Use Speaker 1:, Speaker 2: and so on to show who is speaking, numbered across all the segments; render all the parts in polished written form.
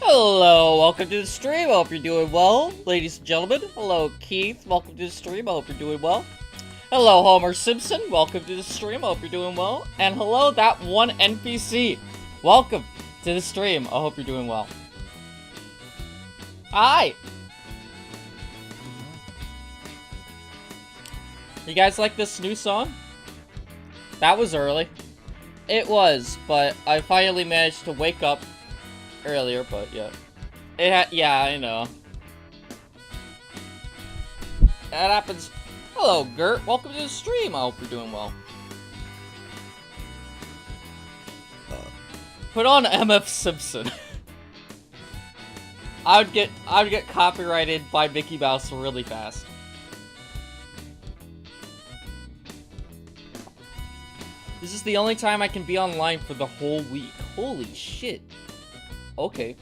Speaker 1: Hello, welcome to the stream. I hope you're doing well, ladies and gentlemen. Hello, Keith. Welcome to the stream. I hope you're doing well. Hello, Homer Simpson. Welcome to the stream. I hope you're doing well. And hello, that one NPC. Welcome to the stream. I hope you're doing well. Hi. You guys like this new song? That was early. It was, but I finally managed to wake up earlier, but yeah. Yeah, I know. That happens. Hello, Gert. Welcome to the stream. I hope you're doing well. Put on MF Simpson. I would get copyrighted by Mickey Mouse really fast. This is the only time I can be online for the whole week. Holy shit. Okay.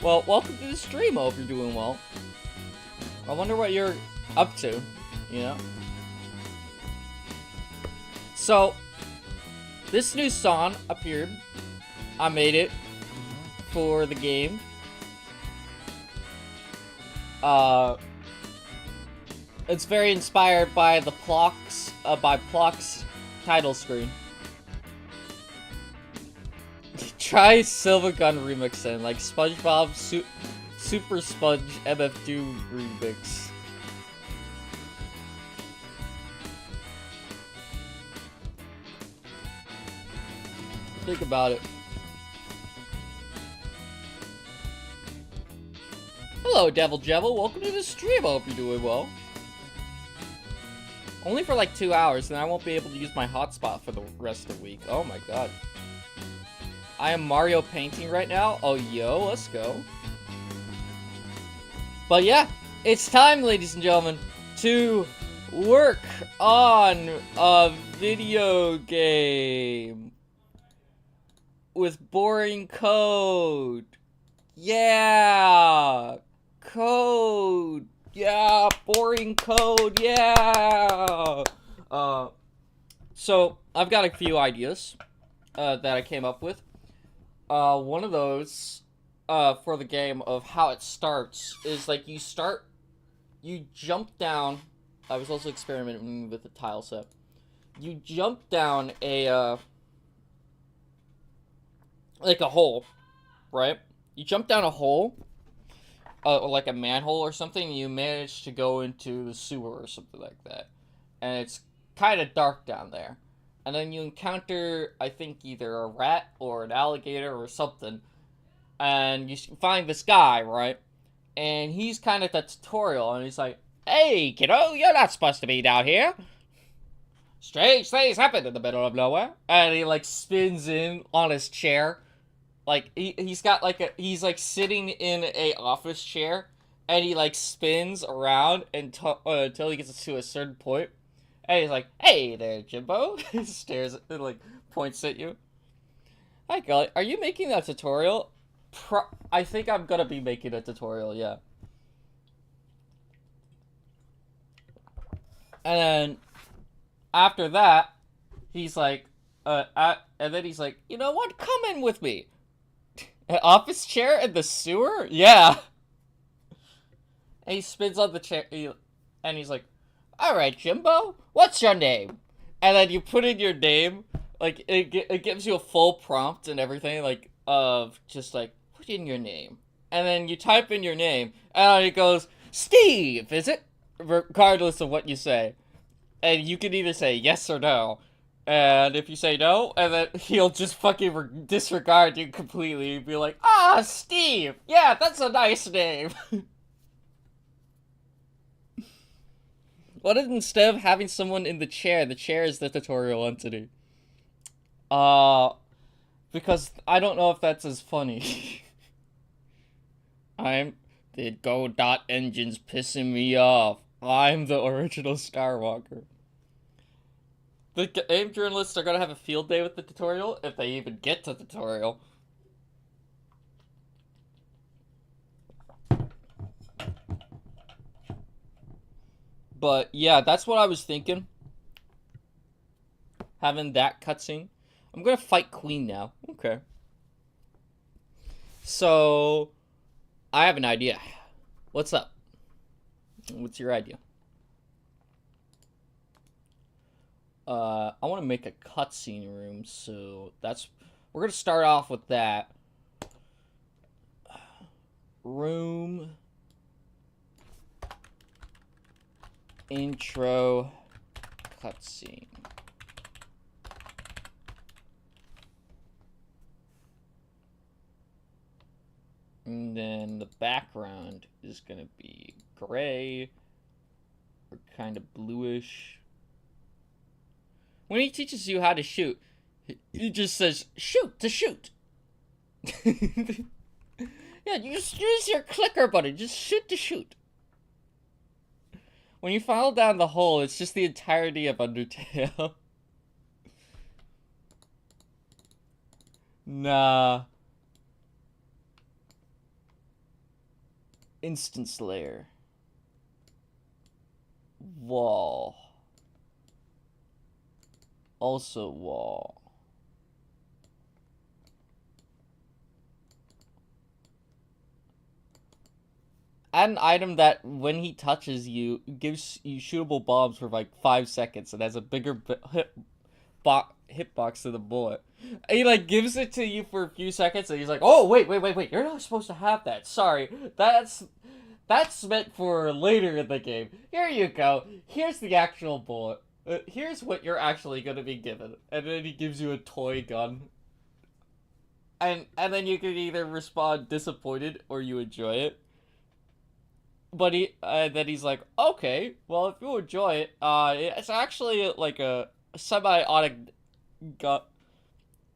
Speaker 1: Well, welcome to the stream. I hope you're doing well. I wonder what you're up to, you know? So, this new song appeared. I made it for the game. It's very inspired by the Plox title screen. Try Silvergun remixing, like SpongeBob Super Sponge MF2 remix. Think about it. Hello, Devil Jevil. Welcome to the stream. I hope you're doing well. Only for like 2 hours, and I won't be able to use my hotspot for the rest of the week. Oh my god. I am Mario painting right now. Oh, yo, let's go. But yeah, it's time, ladies and gentlemen, to work on a video game with boring code. Yeah, code. Yeah, boring code. Yeah. So I've got a few ideas that I came up with. One of those for the game of how it starts is like you jump down. I was also experimenting with the tile set. You jump down a like a hole, right? You jump down a hole, like a manhole or something, and you manage to go into the sewer or something like that. And it's kind of dark down there. And then you encounter, I think, either a rat or an alligator or something. And you find this guy, right? And he's kind of the tutorial, and he's like, "Hey, kiddo, you're not supposed to be down here. Strange things happen in the middle of nowhere." And he, like, spins in on his chair. Like, he's got, like, he's, like, sitting in a office chair, and he, like, spins around until he gets to a certain point. And he's like, "Hey there, Jimbo." He stares and, like, points at you. Hi, Golly. Are you making that tutorial? I think I'm gonna be making a tutorial, yeah. And then, after that, he's like, and then he's like, "You know what? Come in with me." An office chair in the sewer? Yeah. And he spins on the chair, and he's like, "Alright, Jimbo, what's your name?" And then you put in your name, like, it gives you a full prompt and everything, like, of just, like, put in your name. And then you type in your name, and it goes, "Steve, is it?" Regardless of what you say. And you can either say yes or no. And if you say no, and then he'll just fucking disregard you completely and be like, "Ah, Steve! Yeah, that's a nice name." What if instead of having someone in the chair is the tutorial entity? Because I don't know if that's as funny. The Godot engine's pissing me off. I'm the original Skywalker. The game journalists are gonna have a field day with the tutorial, if they even get to the tutorial. But yeah, that's what I was thinking. Having that cutscene. I'm gonna fight Queen now. Okay. So, I have an idea. What's up? What's your idea? I want to make a cutscene room, so we're gonna start off with that. Room intro cutscene. And then the background is gonna be gray or kind of bluish. When he teaches you how to shoot, he just says, shoot to shoot. Yeah, you just use your clicker button, just shoot to shoot. When you fall down the hole, it's just the entirety of Undertale. Nah. Instance layer. Wall. Also wall. Add an item that, when he touches you, gives you shootable bombs for like 5 seconds and has a bigger hitbox to the bullet. And he like gives it to you for a few seconds and he's like, oh, wait, you're not supposed to have that. Sorry, that's meant for later in the game. Here you go. Here's the actual bullet. Here's what you're actually gonna be given. And then he gives you a toy gun. And then you can either respond disappointed or you enjoy it. But then he's like, okay, well, if you enjoy it, it's actually like a semi-automatic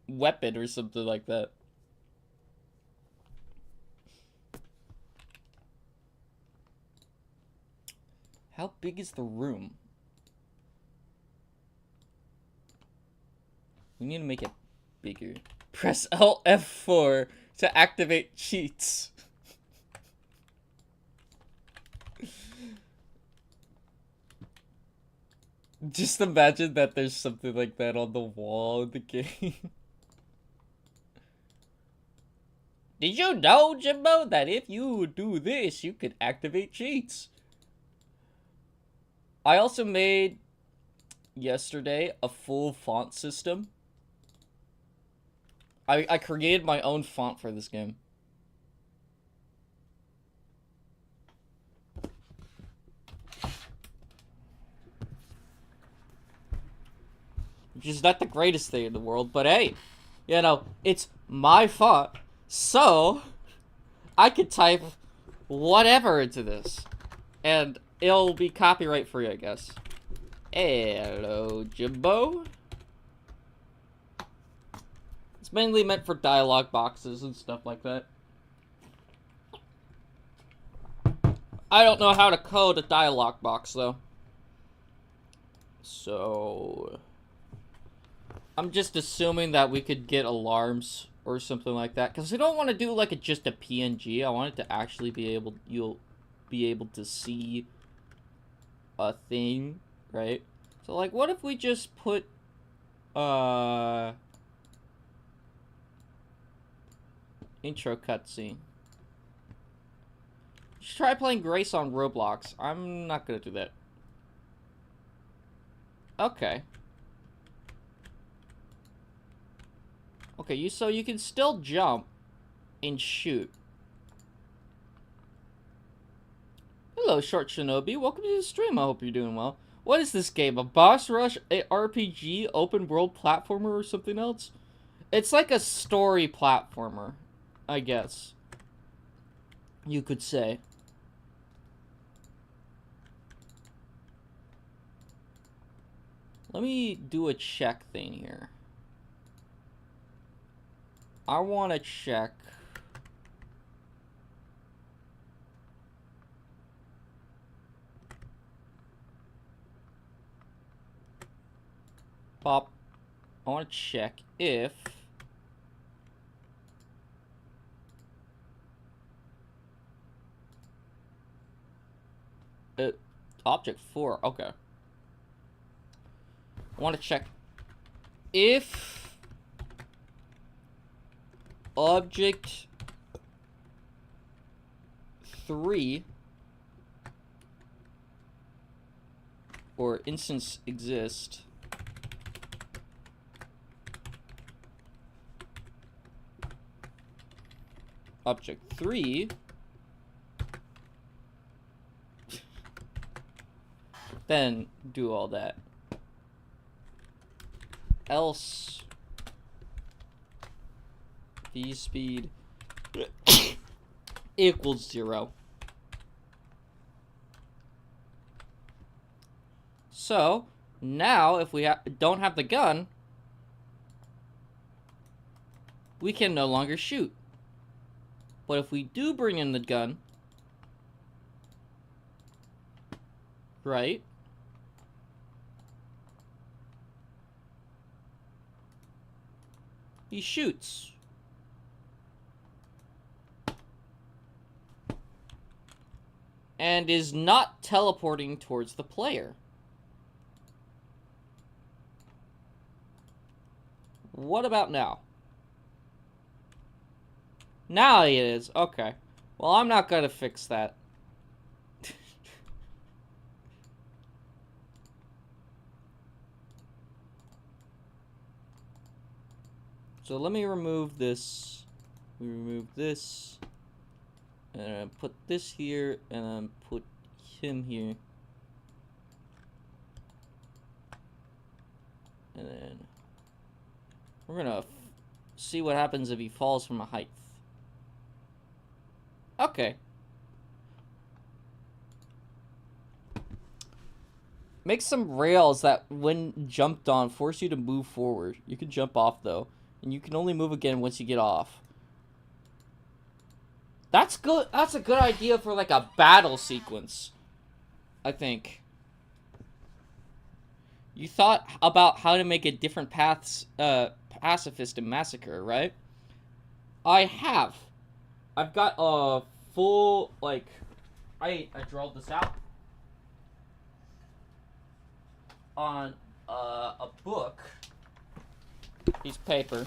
Speaker 1: weapon or something like that. How big is the room? We need to make it bigger. Press Alt F4 to activate cheats. Just imagine that there's something like that on the wall in the game. Did you know, Jimbo, that if you do this, you could activate cheats? I also made, yesterday, a full font system. I created my own font for this game. Which is not the greatest thing in the world, but hey, you know, it's my font, so I could type whatever into this, and it'll be copyright free, I guess. Hello, Jimbo. It's mainly meant for dialogue boxes and stuff like that. I don't know how to code a dialogue box, though. So I'm just assuming that we could get alarms or something like that, because I don't want to do like just a PNG. I want it to actually be able, you'll be able to see a thing, right? So like, what if we just put intro cutscene? Just try playing Grace on Roblox. I'm not gonna do that. Okay. Okay, so you can still jump and shoot. Hello, Short Shinobi. Welcome to the stream. I hope you're doing well. What is this game? A boss rush, a RPG, open world platformer, or something else? It's like a story platformer, I guess. You could say. Let me do a check thing here. I want to check. Pop. I want to check if object 4. Okay. I want to check if object 3 or instance exist object 3 then do all that. Else v speed equals 0. So now if we don't have the gun, we can no longer shoot. But if we do bring in the gun, right, he shoots. And is not teleporting towards the player. What about now? Now it is. Okay. Well, I'm not gonna fix that. So let me remove this. We remove this. And put this here, and then put him here. And then we're gonna see what happens if he falls from a height. Okay. Make some rails that, when jumped on, force you to move forward. You can jump off, though. And you can only move again once you get off. That's good. That's a good idea for, like, a battle sequence, I think. You thought about how to make a different paths, pacifist in Massacre, right? I have. I've got a full, like, I drew this out on a book, piece of paper.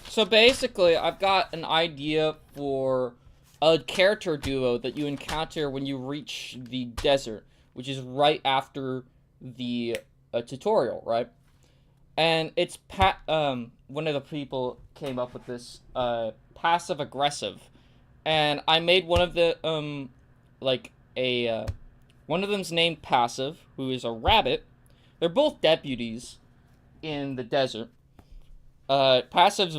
Speaker 1: So basically, I've got an idea for a character duo that you encounter when you reach the desert, which is right after the tutorial, right? And it's one of the people came up with this passive aggressive, and I made one of the one of them's named Passive, who is a rabbit. They're both deputies in the desert. Passive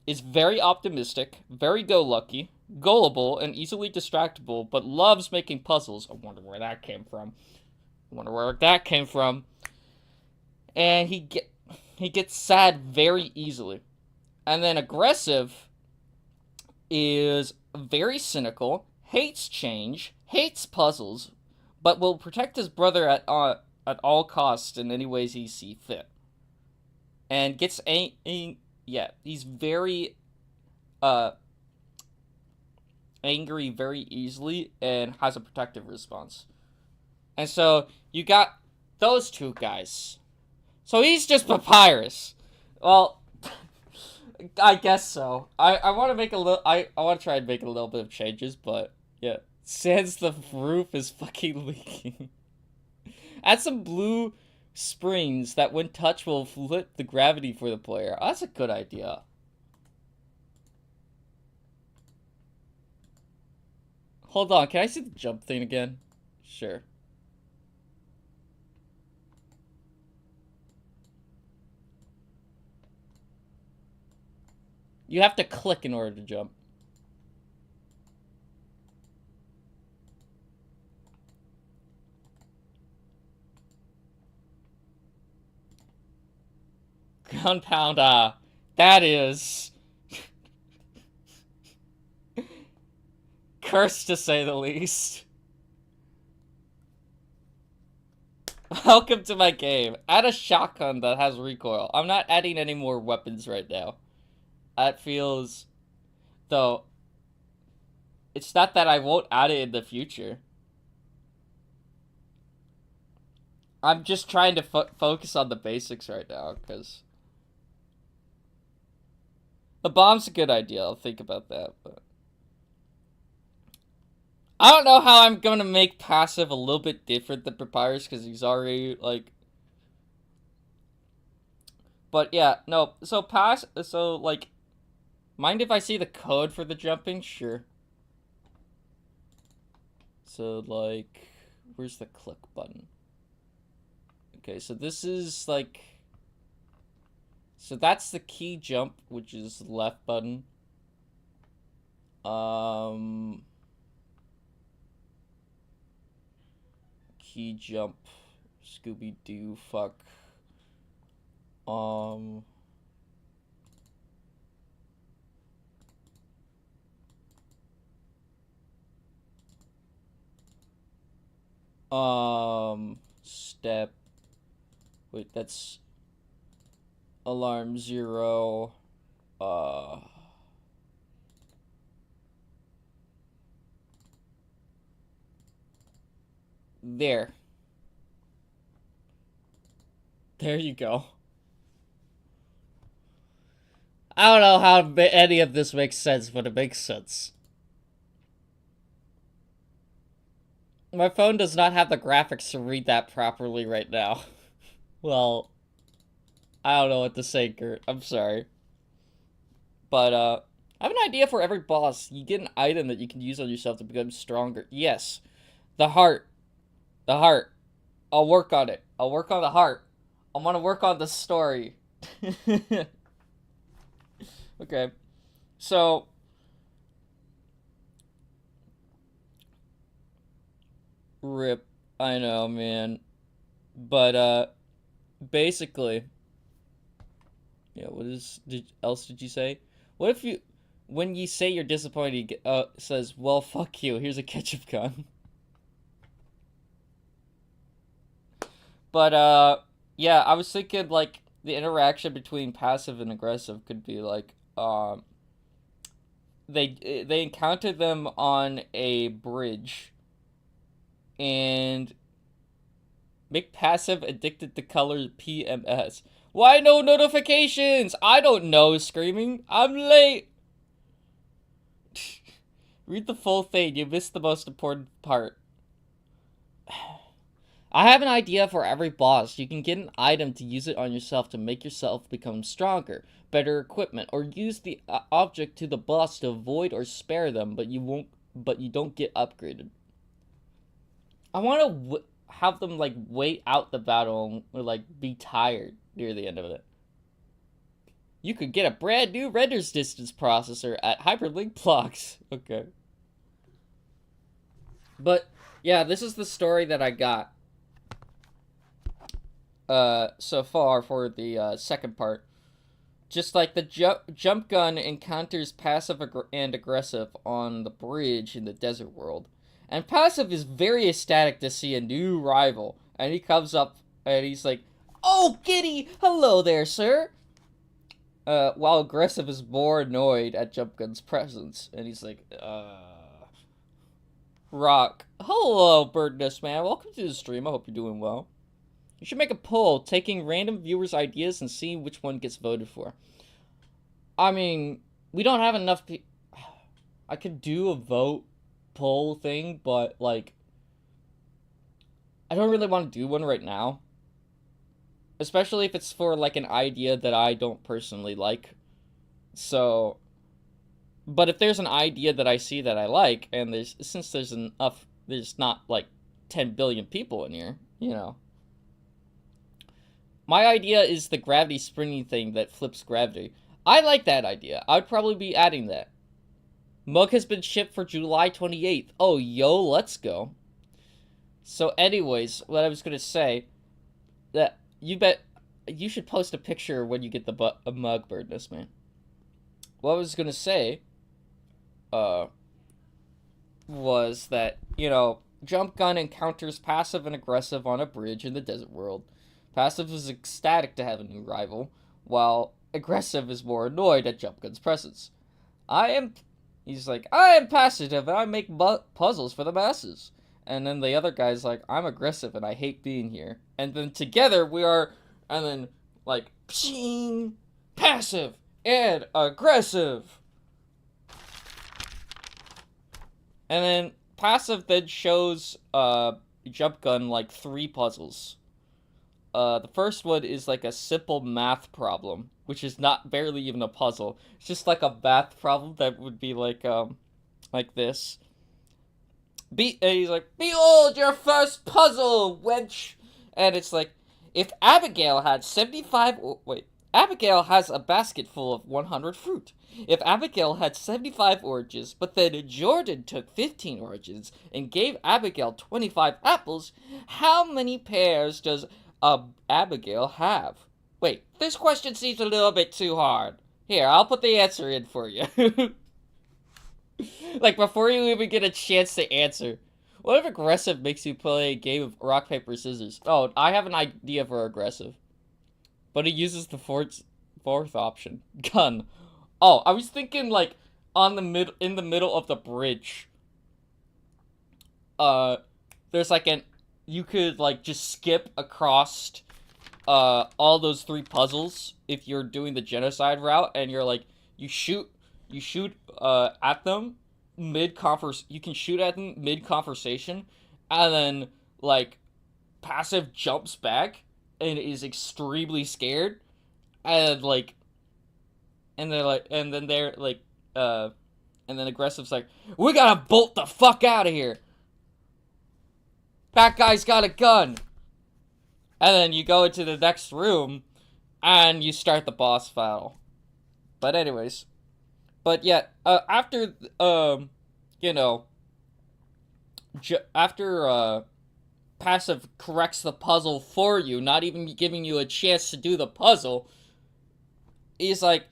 Speaker 1: is very optimistic, very go-lucky, gullible, and easily distractible, but loves making puzzles. I wonder where that came from. And he gets sad very easily. And then Aggressive is very cynical, hates change, hates puzzles, but will protect his brother at all costs in any ways he sees fit. And gets he's very angry very easily and has a protective response. And so you got those two guys. So he's just Papyrus. Well, I guess so. I want to make a little. I want to try and make a little bit of changes, but yeah. Since the roof is fucking leaking. Add some blue springs that, when touched, will flip the gravity for the player. Oh, that's a good idea. Hold on, can I see the jump thing again? Sure. You have to click in order to jump. Ground pound, that is cursed to say the least. Welcome to my game. Add a shotgun that has recoil. I'm not adding any more weapons right now. That feels, though, it's not that I won't add it in the future. I'm just trying to focus on the basics right now, because the bomb's a good idea. I'll think about that, but I don't know how I'm gonna make passive a little bit different than Papyrus because he's already like. But yeah, no. So like, mind if I see the code for the jumping? Sure. So like, where's the click button? Okay, so this is like. So that's the key jump, which is left button. Key jump, Scooby Doo, fuck. Um, Step. Wait, that's alarm 0. Uh, there. There you go. I don't know how any of this makes sense, but it makes sense. My phone does not have the graphics to read that properly right now. Well, I don't know what to say, Kurt. I'm sorry. But, I have an idea for every boss. You get an item that you can use on yourself to become stronger. Yes. The heart. The heart. I'll work on it. I'll work on the heart. I want to work on the story. Okay. So, rip. I know, man. But, basically. Yeah, else did you say? What if you, when you say you're disappointed, says, well, fuck you, here's a ketchup gun. But, yeah, I was thinking, like, the interaction between passive and aggressive could be, like, they encounter them on a bridge, and make passive addicted to color PMS. Why no notifications? I don't know, screaming. I'm late. Read the full thing. You missed the most important part. I have an idea for every boss. You can get an item to use it on yourself to make yourself become stronger, better equipment, or use the object to the boss to avoid or spare them, but you don't get upgraded. I want to have them like wait out the battle or like be tired near the end of it. You could get a brand new renders distance processor at Hyperlink Blocks. Okay. But yeah, this is the story that I got so far for the second part. Just like the jump gun encounters passive and aggressive on the bridge in the desert world. And passive is very ecstatic to see a new rival. And he comes up and he's like, "Oh, Giddy! Hello there, sir!" While aggressive is more annoyed at Jump Gun's presence. And he's like, Rock. Hello, Birdness Man. Welcome to the stream. I hope you're doing well. You should make a poll, taking random viewers' ideas and seeing which one gets voted for. I mean, we don't have enough I could do a vote poll thing, but, like, I don't really want to do one right now. Especially if it's for, like, an idea that I don't personally like. So, but if there's an idea that I see that I like, and since there's not, like, 10 billion people in here, you know. My idea is the gravity sprinting thing that flips gravity. I like that idea. I'd probably be adding that. Mug has been shipped for July 28th. Oh, yo, let's go. So anyways, what I was going to say, that you should post a picture when you get the mug, Birdness Man. What I was going to say, was that, you know, Jump Gun encounters passive and aggressive on a bridge in the desert world. Passive is ecstatic to have a new rival, while aggressive is more annoyed at Jump Gun's presence. He's like, I am passive and I make puzzles for the masses. And then the other guy's like, I'm aggressive and I hate being here. And then together and then, like, pshing, passive and aggressive. And then passive then shows Jump Gun like 3 puzzles. The first one is like a simple math problem, which is not barely even a puzzle. It's just like a math problem that would be like this. And he's like, "Behold your first puzzle, wench!" And it's like, if Abigail had 75. Wait. Abigail has a basket full of 100 fruit. If Abigail had 75 oranges, but then Jordan took 15 oranges and gave Abigail 25 apples, how many pears does Abigail have? Wait, this question seems a little bit too hard. Here, I'll put the answer in for you. Like, before you even get a chance to answer. What if aggressive makes you play a game of rock, paper, scissors? Oh, I have an idea for aggressive. But it uses the fourth option. Gun. Oh, I was thinking, like, in the middle of the bridge. There's like you could, like, just skip across, all those 3 puzzles if you're doing the genocide route, and you're like, you shoot at them you can shoot at them mid-conversation, and then, like, passive jumps back and is extremely scared, and, like, and they're like, and then aggressive's like, "We gotta bolt the fuck out of here. That guy's got a gun." And then you go into the next room, and you start the boss battle. But anyways. But yeah, after, you know, after, passive corrects the puzzle for you, not even giving you a chance to do the puzzle, he's like,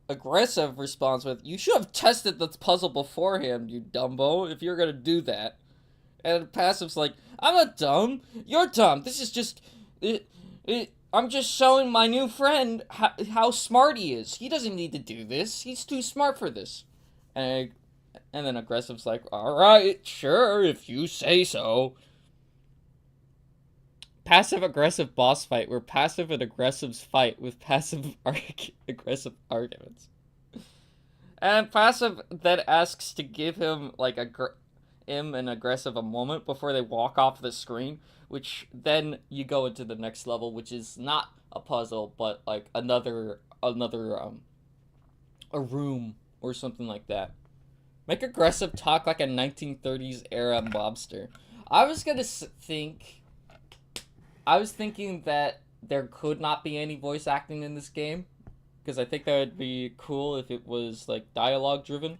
Speaker 1: aggressive responds with, "You should have tested this puzzle beforehand, you dumbo, if you're gonna do that." And passive's like, "I'm not dumb. You're dumb. This is just... I'm just showing my new friend how smart he is. He doesn't need to do this. He's too smart for this." And then aggressive's like, "Alright, sure, if you say so." Passive-aggressive boss fight, where passive and aggressives fight with passive-aggressive arguments. And passive then asks to give him, like, him and aggressive a moment before they walk off the screen, which then you go into the next level, which is not a puzzle, but like another a room or something like that. Make aggressive talk like a 1930s era mobster. I was thinking that there could not be any voice acting in this game, because I think that would be cool if it was like dialogue driven.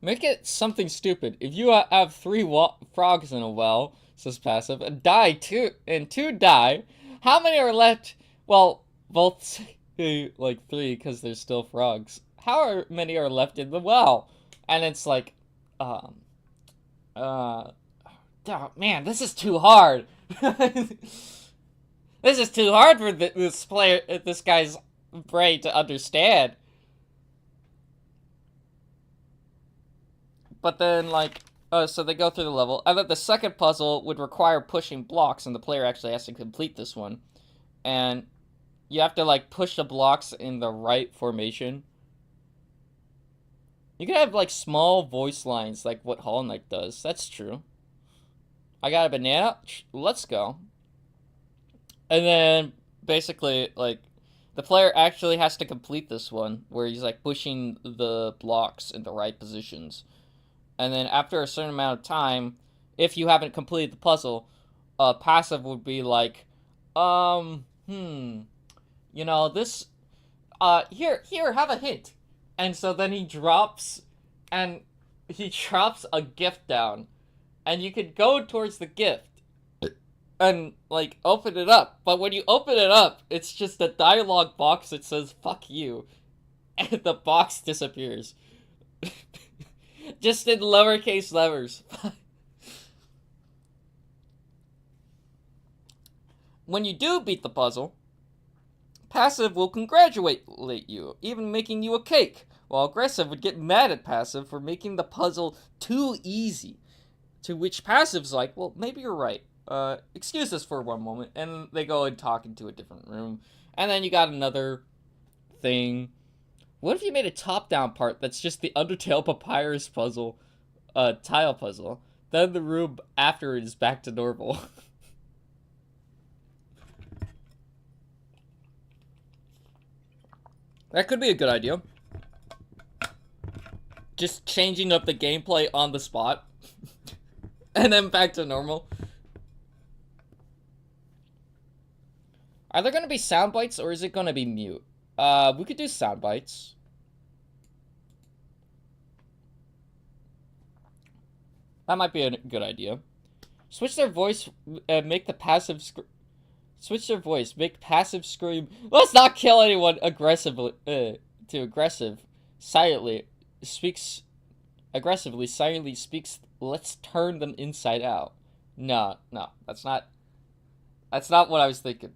Speaker 1: Make it something stupid. If you have 3 frogs in a well, says passive, and two die, how many are left? Well, both say, like, 3, because there's still frogs. How many are left in the well? And it's like, oh, man, this is too hard. This is too hard for this guy's brain to understand. But then, like, so they go through the level, and then the second puzzle would require pushing blocks, and the player actually has to complete this one. And you have to, like, push the blocks in the right formation. You can have, like, small voice lines, like what Hollow Knight does. That's true. I got a banana? Let's go. And then, basically, like, the player actually has to complete this one, where he's, like, pushing the blocks in the right positions. And then after a certain amount of time, if you haven't completed the puzzle, passive would be like, you know, this, here, have a hint. And so then he drops a gift down. And you could go towards the gift and, like, open it up. But when you open it up, it's just a dialogue box that says, "Fuck you." And the box disappears. Just in lowercase letters. When you do beat the puzzle, passive will congratulate you, even making you a cake, while aggressive would get mad at passive for making the puzzle too easy. To which passive's like, "Well, maybe you're right. Excuse us for one moment," and they go and talk into a different room. And then you got another thing. What if you made a top-down part that's just the Undertale Papyrus puzzle, tile puzzle? Then the room after it is back to normal. That could be a good idea. Just changing up the gameplay on the spot. And then back to normal. Are there gonna be sound bites or is it gonna be mute? We could do sound bites. That might be a good idea. Switch their voice, make the passive switch their voice, make passive scream. Let's not kill anyone aggressively, to aggressive. Silently speaks, aggressively, silently speaks. Let's turn them inside out. No, that's not what I was thinking.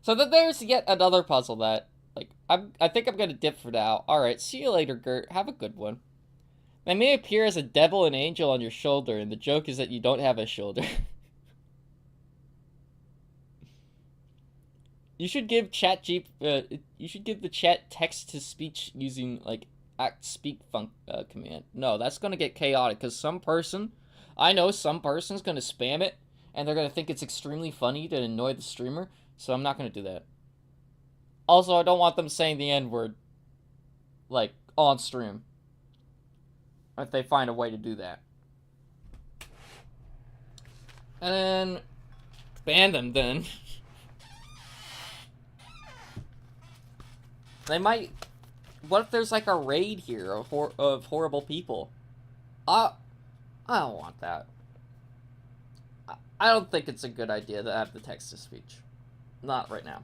Speaker 1: So then there's yet another puzzle that, like, I think I'm gonna dip for now. Alright, see you later, Gert. Have a good one. They may appear as a devil and angel on your shoulder, and the joke is that you don't have a shoulder. You should give you should give the chat text to speech using, like, speak command. No, that's gonna get chaotic, because I know some person's gonna spam it, and they're gonna think it's extremely funny to annoy the streamer, so I'm not gonna do that. Also, I don't want them saying the N-word, like, on stream. If they find a way to do that. And then ban them then. They might. What if there's like a raid here of horrible people? I don't want that. I don't think it's a good idea to have the text to speech. Not right now.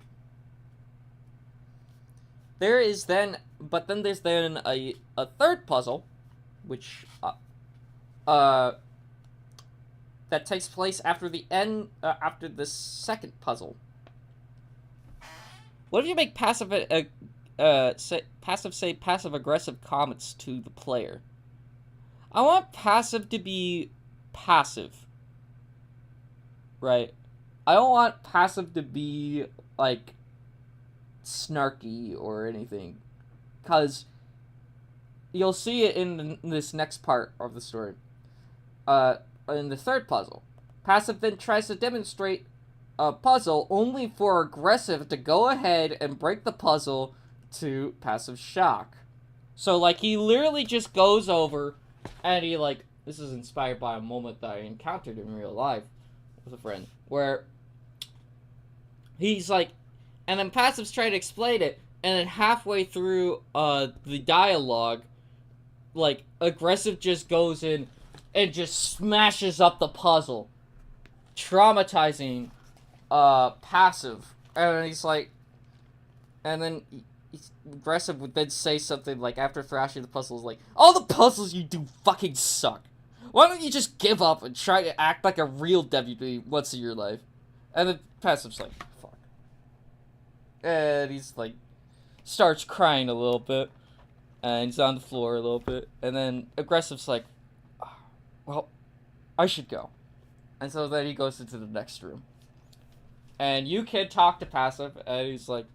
Speaker 1: There's then a third puzzle, which that takes place after the end after the second puzzle. What if you make passive aggressive comments to the player? I want passive to be passive. Right? I don't want passive to be like snarky or anything, cuz you'll see it in this next part of the story. In the third puzzle, passive then tries to demonstrate a puzzle only for aggressive to go ahead and break the puzzle to passive shock. So, like, he literally just goes over and he, like, this is inspired by a moment that I encountered in real life with a friend, where he's like, and then passive's trying to explain it, and then halfway through the dialogue, like, aggressive just goes in and just smashes up the puzzle, traumatizing passive. And he's like, and then aggressive would then say something like, after thrashing the puzzles, like, all the puzzles you do fucking suck. Why don't you just give up and try to act like a real WB once in your life? And then passive's like, fuck. And he's like, starts crying a little bit. And he's on the floor a little bit. And then aggressive's like, oh, well, I should go. And so then he goes into the next room. And you can talk to passive, and he's like,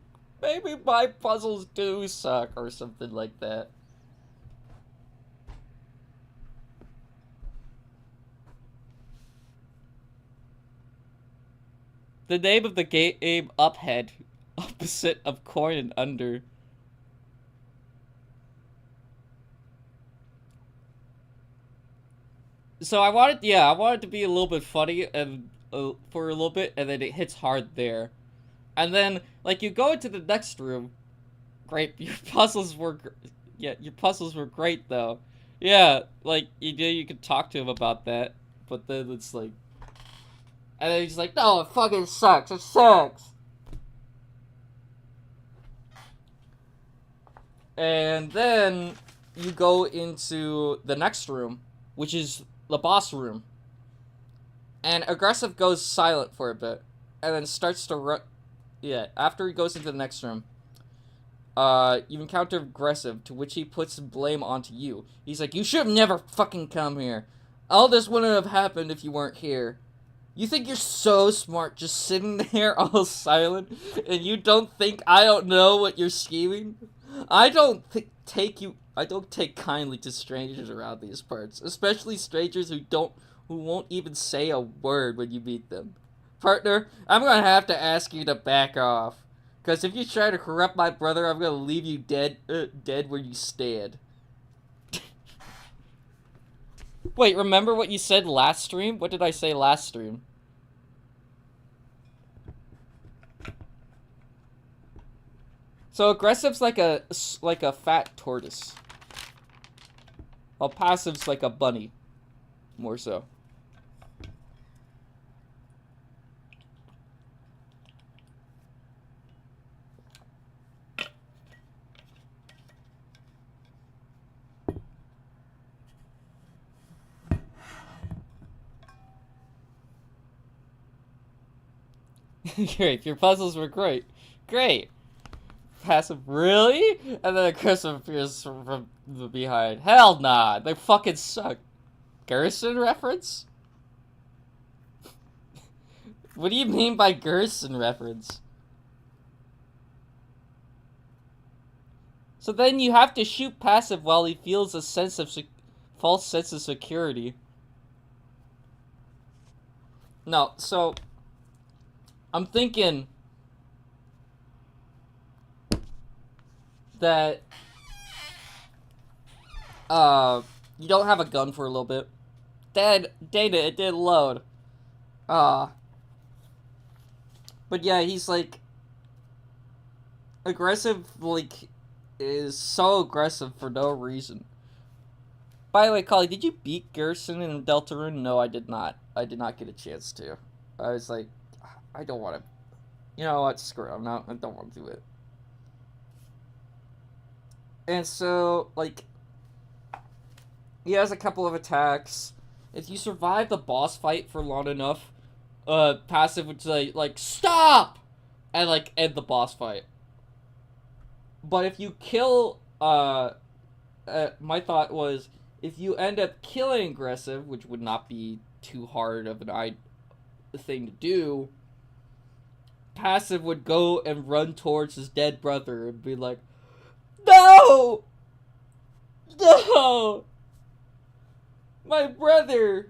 Speaker 1: maybe my puzzles do suck, or something like that. The name of the game, Uphead, opposite of Corn and Under. So I wanted to be a little bit funny and for a little bit, and then it hits hard there, and then like you go into the next room. Great, your puzzles were great though. Yeah, like you could talk to him about that, but then it's like, and then he's like, no, it fucking sucks. It sucks. And then you go into the next room, which is the boss room. And aggressive goes silent for a bit, and then starts to run. Yeah, after he goes into the next room, you encounter aggressive, to which he puts blame onto you. He's like, you should have never fucking come here. All this wouldn't have happened if you weren't here. You think you're so smart just sitting there all silent and you don't think I don't know what you're scheming? I don't I don't take kindly to strangers around these parts, especially strangers who won't even say a word when you meet them. Partner, I'm gonna have to ask you to back off. Cause if you try to corrupt my brother, I'm gonna leave you dead where you stand. Wait, remember what you said last stream? What did I say last stream? So aggressive's like a fat tortoise, while passive's like a bunny, more so. Great, your puzzles were great. Great. Passive, really? And then aggressive appears from the behind. Hell nah, they fucking suck. Garrison reference? What do you mean by Garrison reference? So then you have to shoot passive while he feels a false sense of security. No, so I'm thinking that you don't have a gun for a little bit. Data, it did load. But yeah, he's like aggressive, like is so aggressive for no reason. By the way, Collie, did you beat Garrison in Deltarune? No, I did not. I did not get a chance to. I was like, I don't want to. You know what? Screw it. I don't want to do it. And so, like, he has a couple of attacks. If you survive the boss fight for long enough, passive would say, like, stop! And, like, end the boss fight. But if you kill, my thought was, if you end up killing aggressive, which would not be too hard of an thing to do, passive would go and run towards his dead brother and be like, no! No! My brother!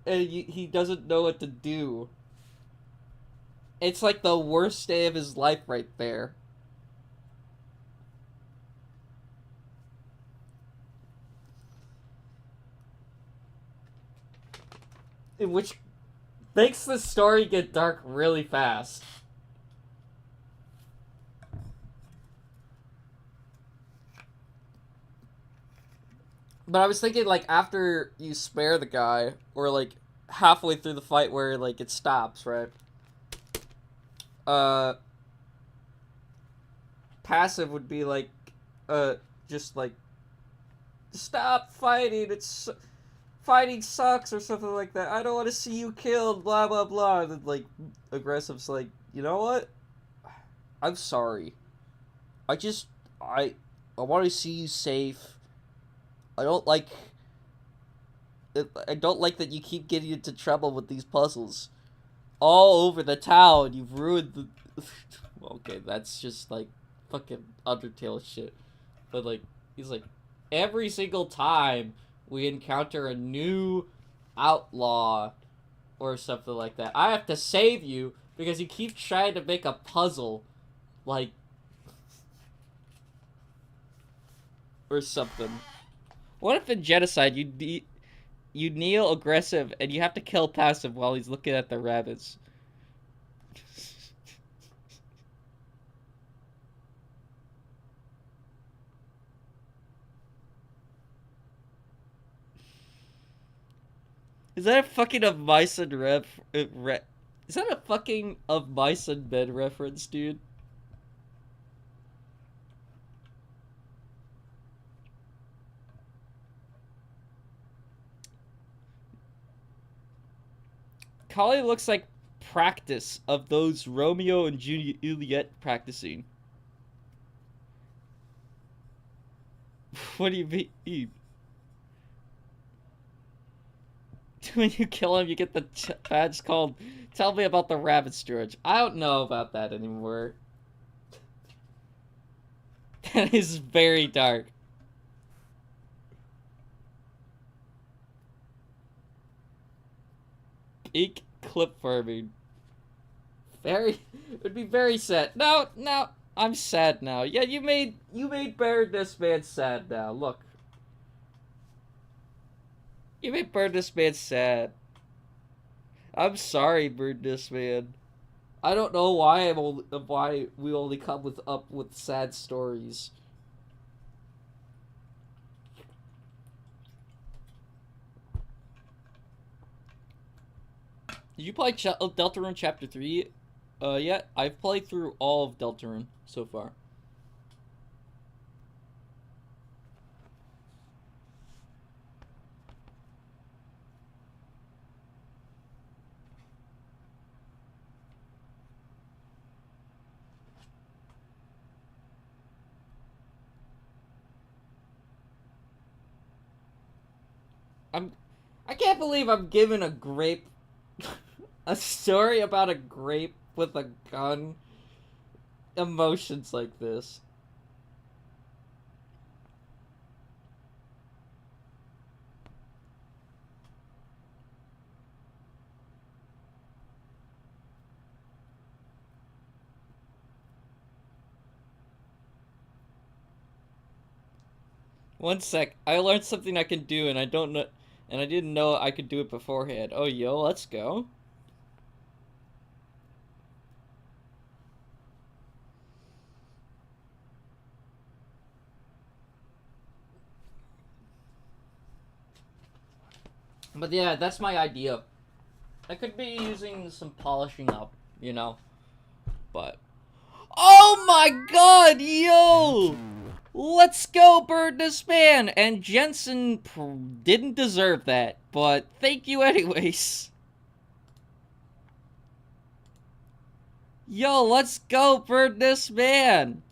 Speaker 1: And he doesn't know what to do. It's like the worst day of his life right there. Which makes the story get dark really fast. But I was thinking, like, after you spare the guy, or, like, halfway through the fight where, like, it stops, right? Passive would be, like, just, like, stop fighting, fighting sucks, or something like that. I don't want to see you killed, blah, blah, blah. And then, like, aggressive's like, you know what? I'm sorry. I want to see you safe. I don't like that you keep getting into trouble with these puzzles. All over the town, you've ruined the... Okay, that's just, like, fucking Undertale shit. But, like, he's like, every single time we encounter a new outlaw or something like that, I have to save you because you keep trying to make a puzzle, like, or something. What if in Genocide you kneel aggressive and you have to kill passive while he's looking at the rabbits? Is that a fucking of Mice and is that a fucking of Mice and Men reference, dude? Collie looks like practice of those Romeo and Juliet practicing. What do you mean? When you kill him, you get the badge called "Tell me about the rabbit stretch." I don't know about that anymore. That is very dark. Peak clip farming. Very, it would be very sad. No, no, I'm sad now. Yeah, you made Birdness Man sad now. Look, you made Birdness Man sad. I'm sorry, Birdness Man. I don't know why why we only come up with sad stories. Did you play Deltarune Chapter 3 yet? I've played through all of Deltarune so far. I can't believe I'm given a grape a story about a grape with a gun emotions like this. One sec, I learned something I can do and I don't know, and I didn't know I could do it beforehand. Oh yo, let's go. But yeah, that's my idea. I could be using some polishing up, you know, but... Oh my god, yo! Let's go, Birdness Man! And Jensen didn't deserve that, but thank you anyways. Yo, let's go, Birdness Man!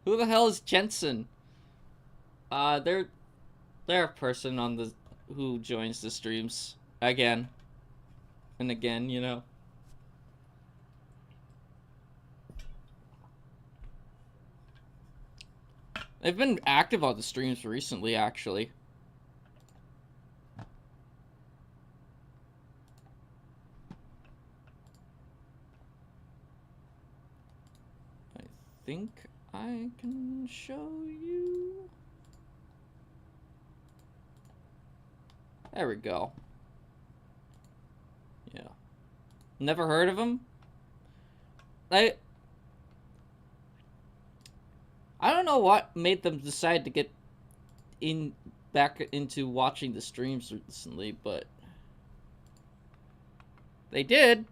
Speaker 1: Who the hell is Jensen? They're a person on the who joins the streams again and again, you know. They've been active on the streams recently, actually. I think I can show you. There we go. Yeah. Never heard of him? I don't know what made them decide to get back into watching the streams recently, but they did.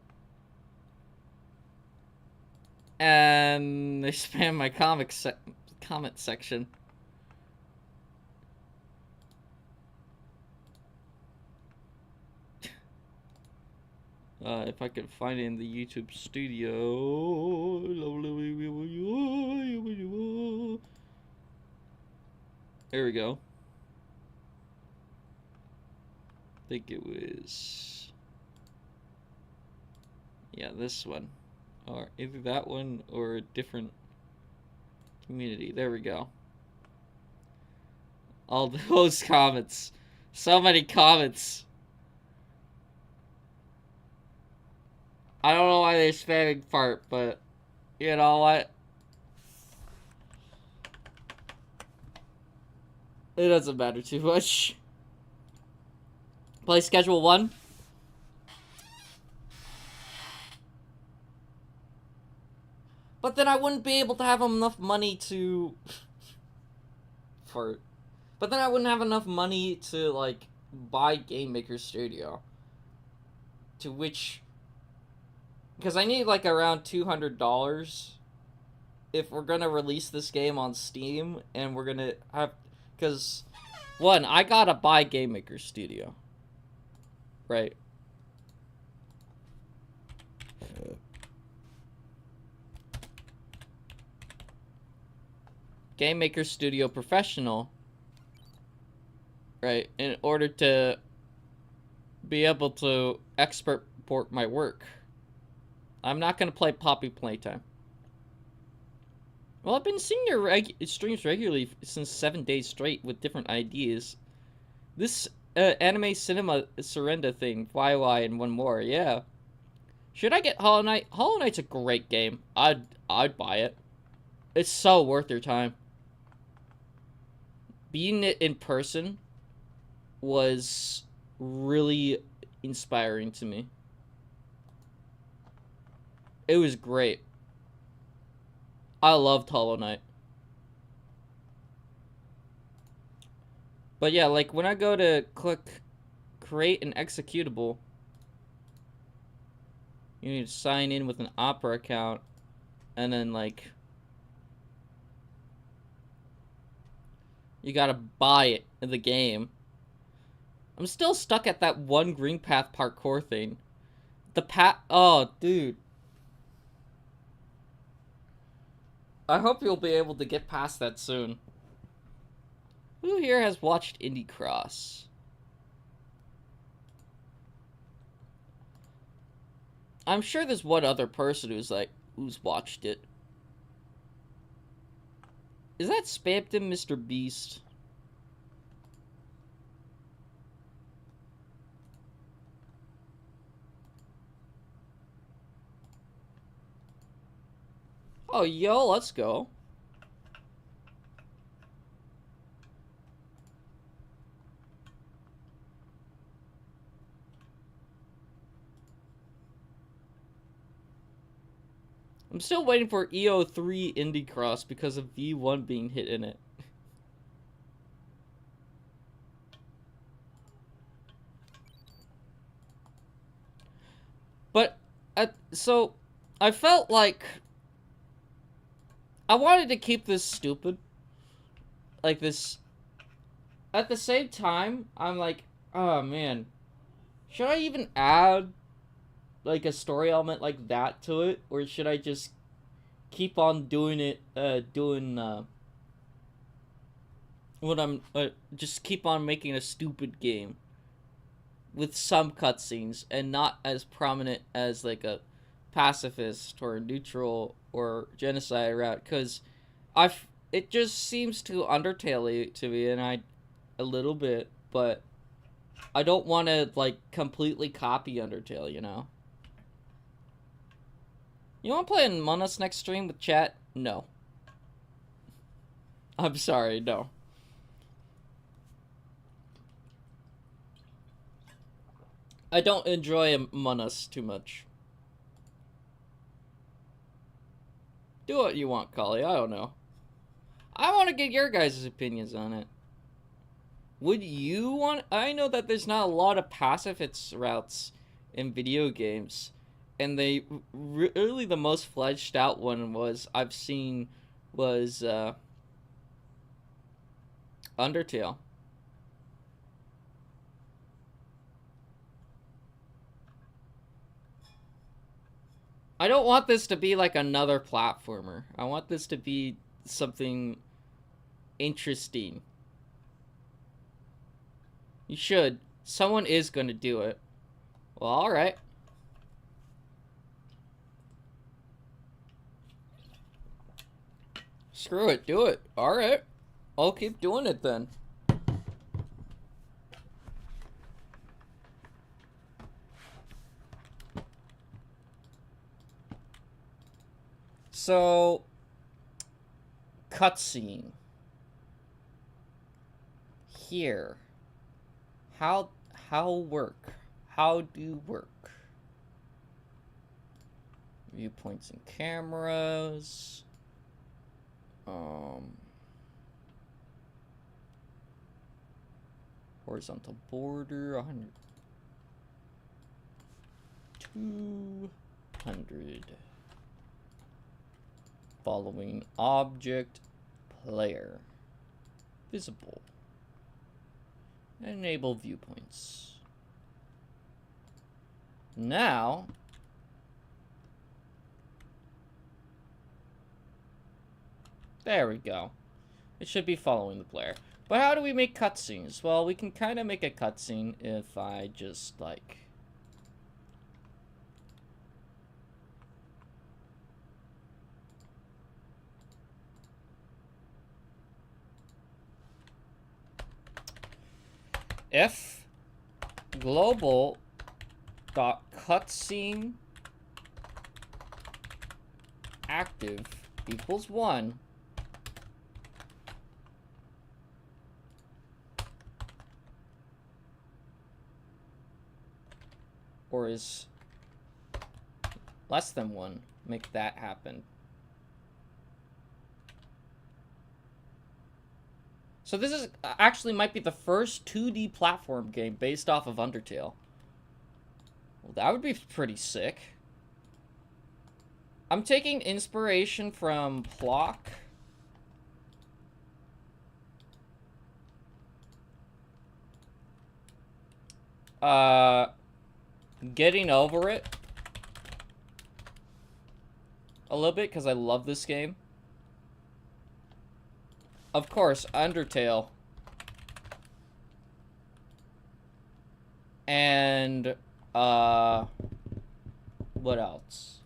Speaker 1: And they spam my comment section. If I could find it in the YouTube studio. There we go. I think it was... yeah, this one. Or either that one or a different community. There we go. All those comments. So many comments. I don't know why they're spamming fart, but you know what? It doesn't matter too much. Play schedule 1. But then I wouldn't be able to have enough money to... fart. But then I wouldn't have enough money to, like, buy Game Maker Studio. To which... because I need, like, around $200 if we're gonna release this game on Steam, and we're gonna have... because, one, I gotta buy Game Maker Studio. Right. Game Maker Studio Professional, right, in order to be able to export my work. I'm not going to play Poppy Playtime. Well, I've been seeing your streams regularly since 7 days straight with different ideas. This anime cinema surrender thing, YY, and one more, yeah. Should I get Hollow Knight? Hollow Knight's a great game. I'd buy it. It's so worth your time. Being it in person was really inspiring to me. It was great. I loved Hollow Knight. But yeah, like when I go to click create an executable, you need to sign in with an Opera account, and then like you gotta buy it in the game. I'm still stuck at that one Green Path parkour thing. Oh, dude. I hope you'll be able to get past that soon. Who here has watched Indie Cross? I'm sure there's one other person who's watched it. Is that Spamton Mr. Beast? Oh, yo, let's go. I'm still waiting for EO3 Indie Cross because of V1 being hit in it. But, so, I felt like I wanted to keep this stupid. Like this. At the same time, I'm like, oh man. Should I even add like a story element like that to it? Or should I just keep on doing it, just keep on making a stupid game with some cutscenes and not as prominent as like a pacifist or neutral or genocide route, because it just seems too Undertale to me, and a little bit, but I don't want to like completely copy Undertale, you know. You want to play Among Us next stream with chat? No. I'm sorry, no. I don't enjoy Among Us too much. Do what you want, Kali. I don't know. I want to get your guys' opinions on it. Would you want... I know that there's not a lot of pacifist routes in video games. And really the most fledged out one I've seen was Undertale. I don't want this to be like another platformer. I want this to be something interesting. You should. Someone is going to do it. Well, alright. Screw it, do it. Alright. I'll keep doing it then. So, cutscene. Here. How work? How do work? Viewpoints and cameras. Horizontal border, 100. 200. Following object, player. Visible. Enable viewpoints. Now, there we go. It should be following the player. But how do we make cutscenes? Well, we can kind of make a cutscene if I just, like... if global dot cutscene active equals 1, or is less than 1, make that happen. So this is actually might be the first 2D platform game based off of Undertale. Well, that would be pretty sick. I'm taking inspiration from Plok. Getting Over It. A little bit, because I love this game. Of course, Undertale. And, what else?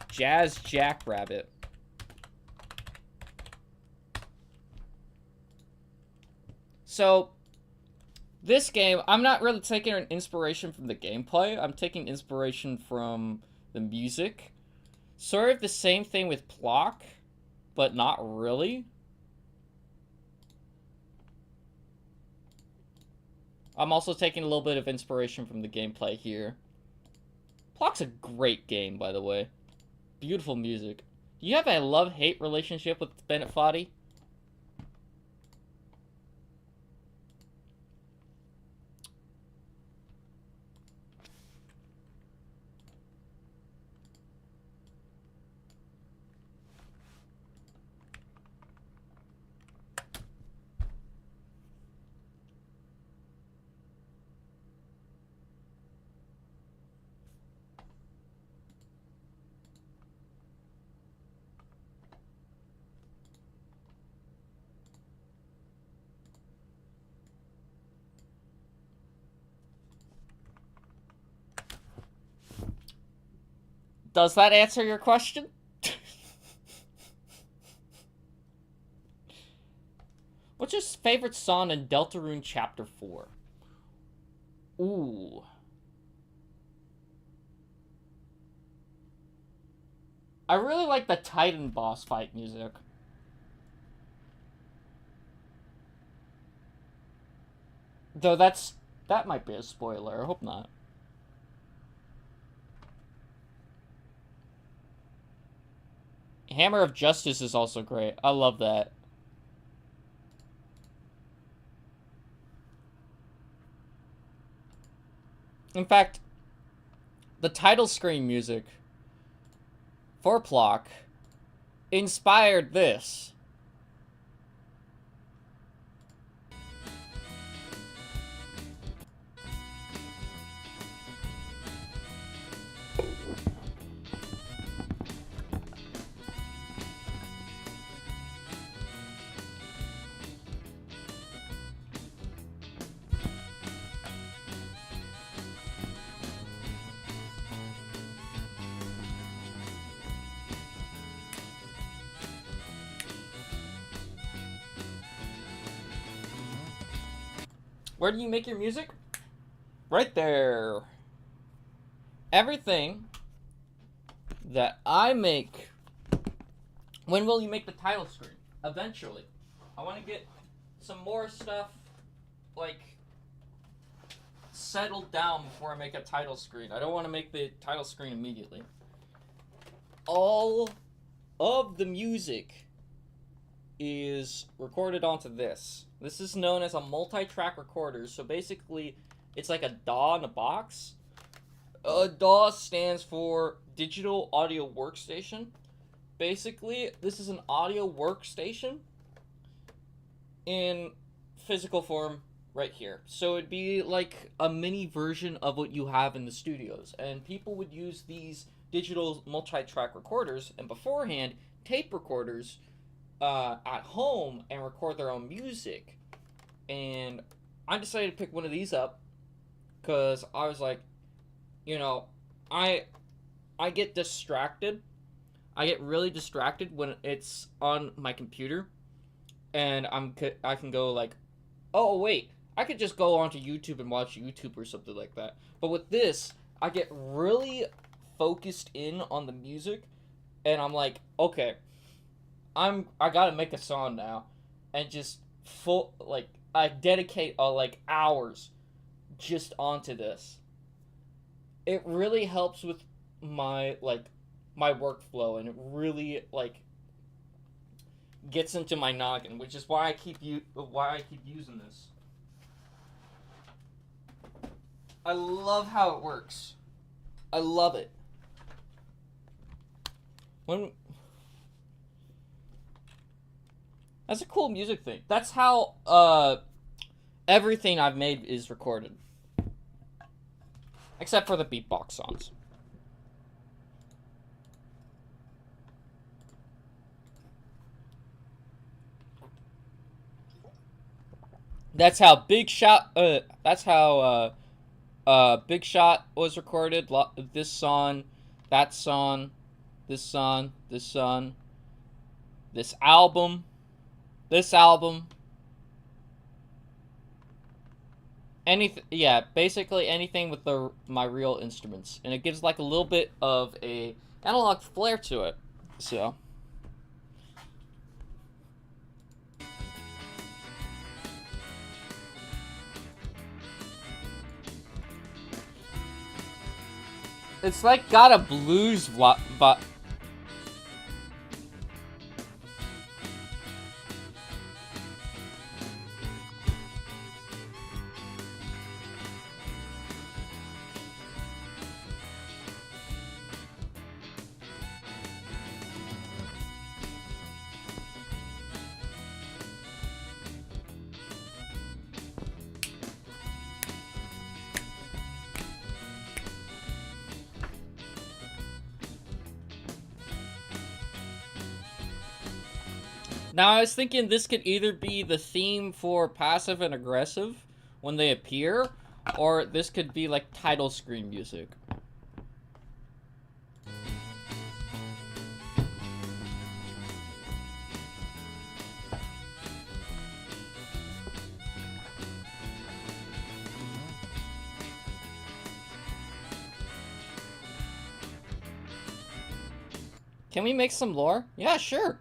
Speaker 1: Jazz Jackrabbit. So, this game, I'm not really taking an inspiration from the gameplay. I'm taking inspiration from the music. Sort of the same thing with Plok, but not really. I'm also taking a little bit of inspiration from the gameplay here. Plok's a great game, by the way. Beautiful music. Do you have a love-hate relationship with Bennett Foddy? Does that answer your question? What's your favorite song in Deltarune Chapter 4? Ooh. I really like the Titan boss fight music. Though that might be a spoiler. I hope not. Hammer of Justice is also great. I love that. In fact, the title screen music for Plok inspired this. Where do you make your music? Right there. Everything that I make. When will you make the title screen? Eventually. I want to get some more stuff, like, settled down before I make a title screen. I don't want to make the title screen immediately. All of the music is recorded onto this. This is known as a multi-track recorder, so basically it's like a DAW in a box. DAW stands for Digital Audio Workstation. Basically, this is an audio workstation in physical form right here. So it'd be like a mini version of what you have in the studios. And people would use these digital multi-track recorders, and beforehand, tape recorders at home and record their own music. And I decided to pick one of these up because I was like, you know, I I get distracted. I get really distracted when it's on my computer, and I can go like, oh wait, I could just go onto YouTube and watch YouTube or something like that. But with this, I get really focused in on the music, and I'm like, okay, I gotta make a song now, and just full like I dedicate like hours just onto this. It really helps with my workflow, and it really like gets into my noggin, which is why I keep using this. I love how it works. I love it. When That's a cool music thing. That's how everything I've made is recorded. Except for the beatbox songs. That's how Big Shot Big Shot was recorded. This song, that song, this song, this song, this album, this album. Anything, yeah, basically anything with my real instruments, and it gives like a little bit of a analog flair to it. So it's like got a blues but now I was thinking this could either be the theme for passive and aggressive when they appear, or this could be like title screen music. Can we make some lore? Yeah, sure.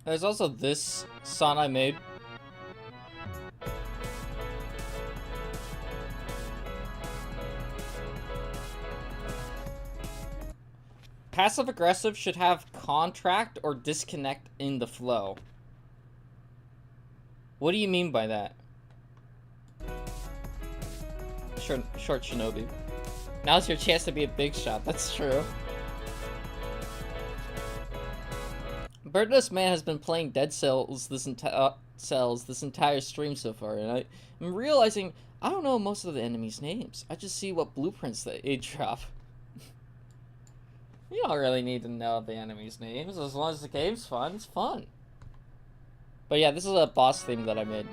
Speaker 1: There's also this song I made. Passive aggressive should have contract or disconnect in the flow. What do you mean by that? Short Shinobi. Now's your chance to be a big shot. That's true. Birdless Man has been playing Dead Cells this entire stream so far, and I'm realizing I don't know most of the enemies' names. I just see what blueprints they drop. You don't really need to know the enemies' names. As long as the game's fun, it's fun. But yeah, this is a boss theme that I made.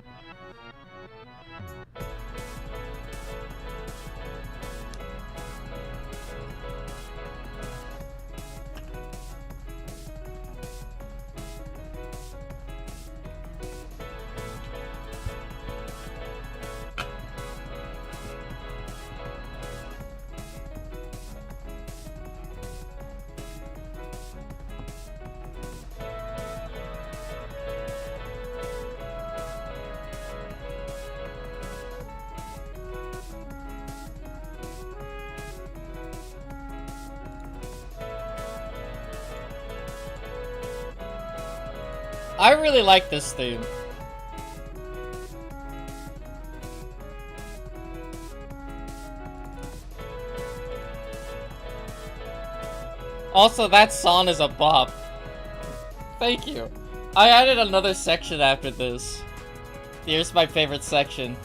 Speaker 1: I really like this theme. Also, that song is a bop. Thank you. I added another section after this. Here's my favorite section.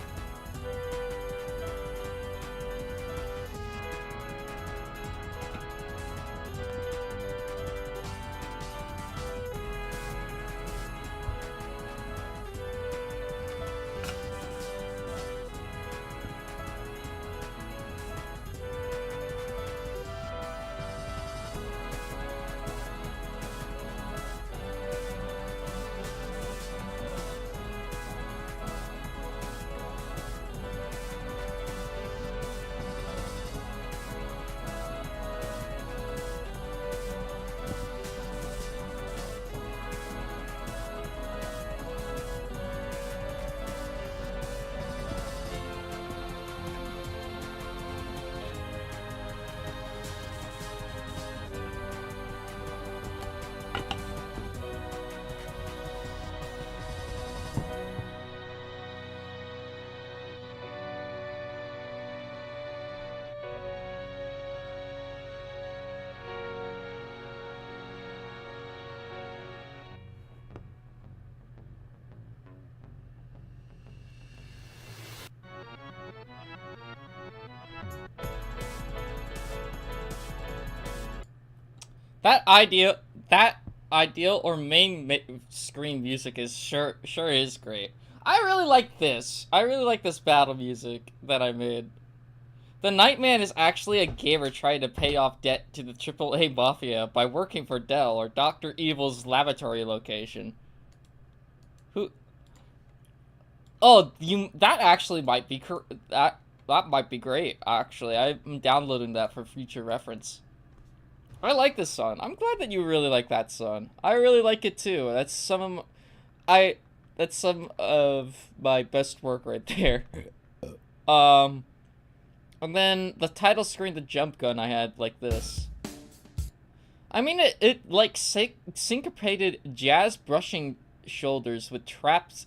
Speaker 1: That ideal or main screen music is sure is great. I really like this. I really like this battle music that I made. The Nightman is actually a gamer trying to pay off debt to the AAA Mafia by working for Dell or Dr. Evil's laboratory location. Who? Oh, that actually might be that might be great. Actually, I'm downloading that for future reference. I like this song. I'm glad that you really like that song. I really like it too. That's some of my best work right there. And then the title screen, the jump gun I had like this. I mean, it like syncopated jazz brushing shoulders with traps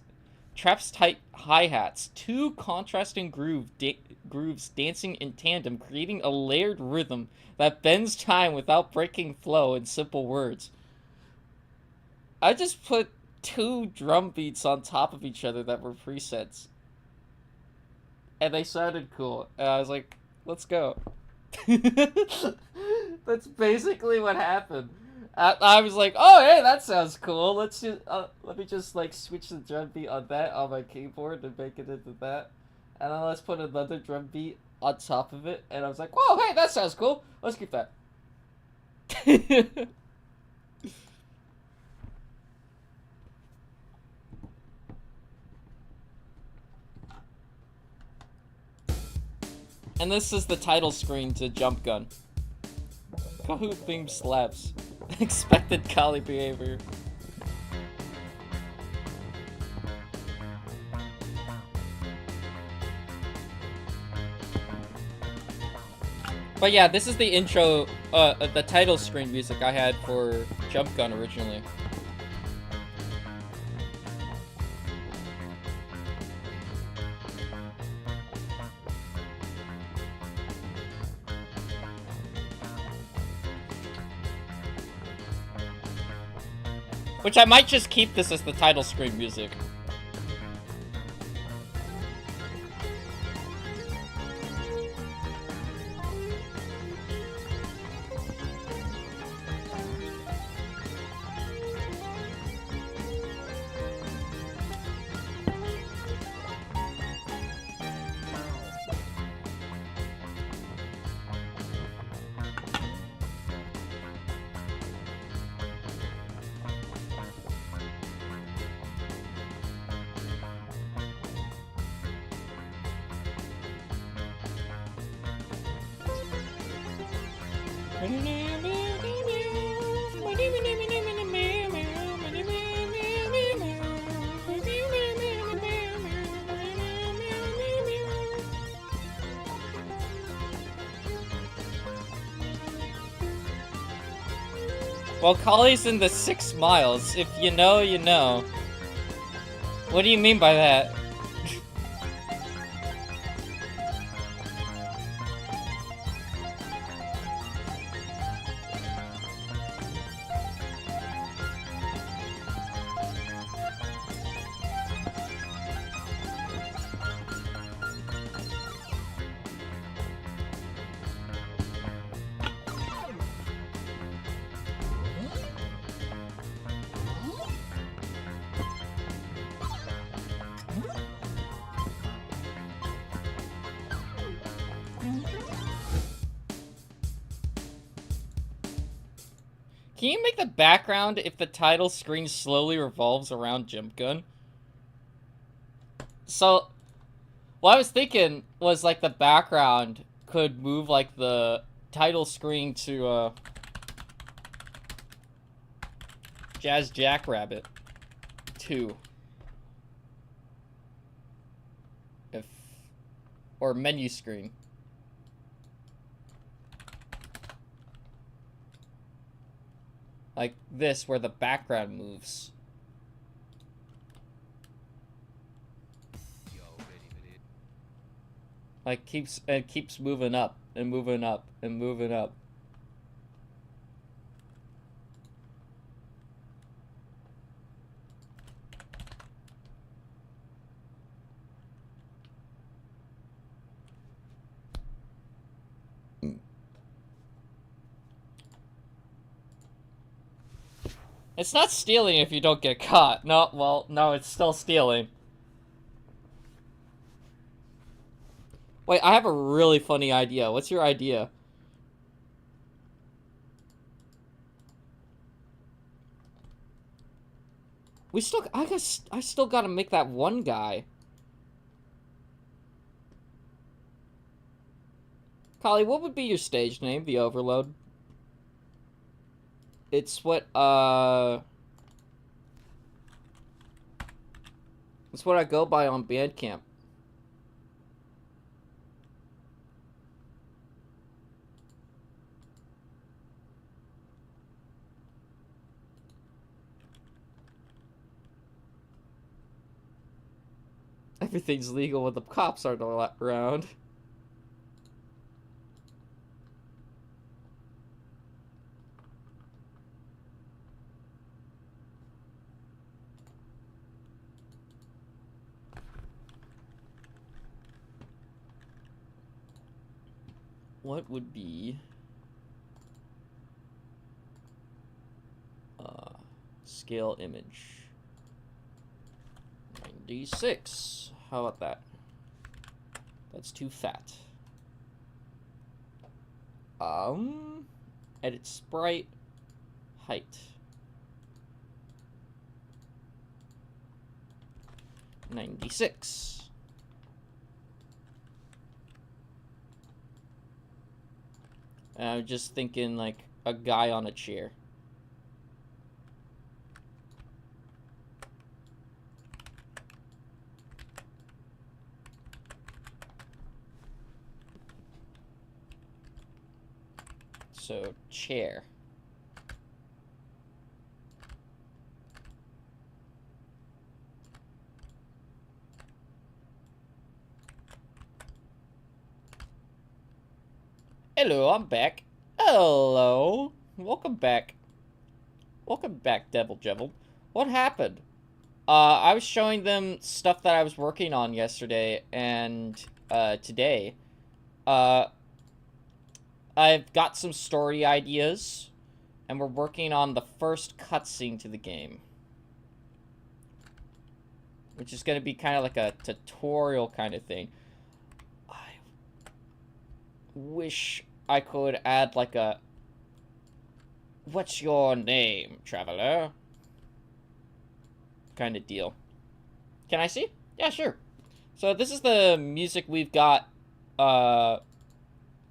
Speaker 1: tight hi-hats, two contrasting grooves dancing in tandem, creating a layered rhythm that bends time without breaking flow in simple words. I just put two drum beats on top of each other that were presets. And they sounded cool. And I was like, let's go. That's basically what happened. I was like, oh, hey, that sounds cool. Let's just, let me just, like, switch the drum beat on that on my keyboard and make it into that. And then let's put another drum beat on top of it. And I was like, whoa, hey, that sounds cool. Let's keep that. And this is the title screen to Jump Gun. Kahoot theme slaps. Expected collie behavior. But yeah, this is the intro, the title screen music I had for Jump Gun originally. Which I might just keep this as the title screen music. Well, Collie's in the 6 miles. If you know, you know. What do you mean by that? Can you make the background if the title screen slowly revolves around Jump Gun? So, what I was thinking was like the background could move like the title screen to Jazz Jackrabbit 2. Or menu screen. Like this, where the background moves. Like keeps moving up and moving up and moving up. It's not stealing if you don't get caught. No, well, no, it's still stealing. Wait, I have a really funny idea. What's your idea? I still gotta make that one guy. Collie, what would be your stage name? The Overload? It's what I go by on Bandcamp. Everything's legal when the cops aren't around. What would be scale image 96? How about that? That's too fat. Edit sprite height 96. And I'm just thinking like a guy on a chair. So, chair. Hello, I'm back. Hello. Welcome back. Welcome back, Devil Jevil. What happened? I was showing them stuff that I was working on yesterday and today. I've got some story ideas, and we're working on the first cutscene to the game. Which is going to be kind of like a tutorial kind of thing. I wish I could add like a... What's your name, traveler? Kind of deal. Can I see? Yeah, sure. So this is the music we've got.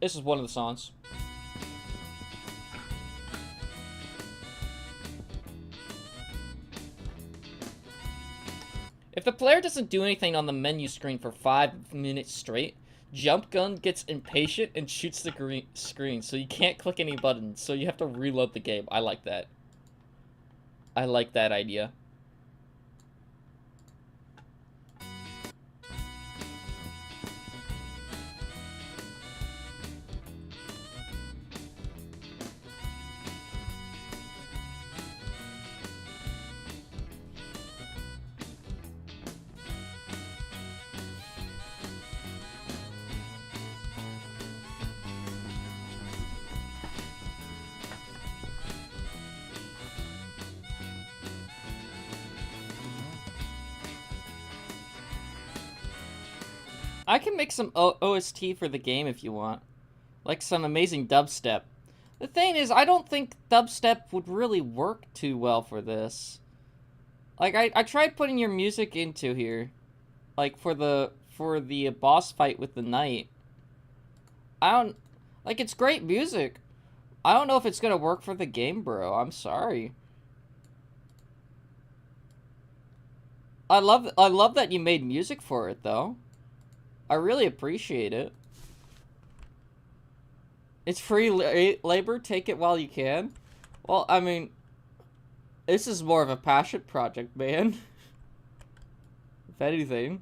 Speaker 1: This is one of the songs. If the player doesn't do anything on the menu screen for 5 minutes straight, Jump Gun gets impatient and shoots the screen, so you can't click any buttons, so you have to reload the game. I like that. I like that idea. I can make some OST for the game if you want. Like some amazing dubstep. The thing is, I don't think dubstep would really work too well for this. Like, I tried putting your music into here. Like, for the boss fight with the knight. I don't... Like, it's great music. I don't know if it's gonna work for the game, bro. I'm sorry. I love that you made music for it, though. I really appreciate it. It's free labor. Take it while you can. Well, I mean, this is more of a passion project, man. If anything.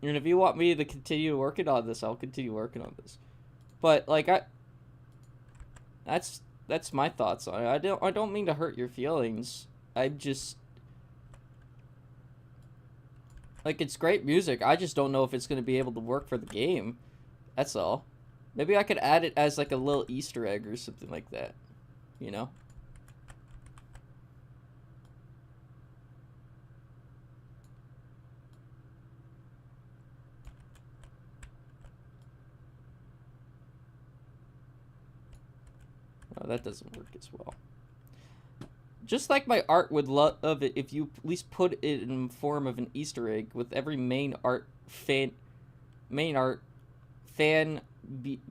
Speaker 1: And if you want me to continue working on this, I'll continue working on this. But like that's my thoughts on it. I don't mean to hurt your feelings. I'm just like, it's great music. I just don't know if it's going to be able to work for the game. That's all. Maybe I could add it as like a little Easter egg or something like that. You know? Oh, that doesn't work as well. Just like my art would love it if you at least put it in form of an Easter egg with every main art fan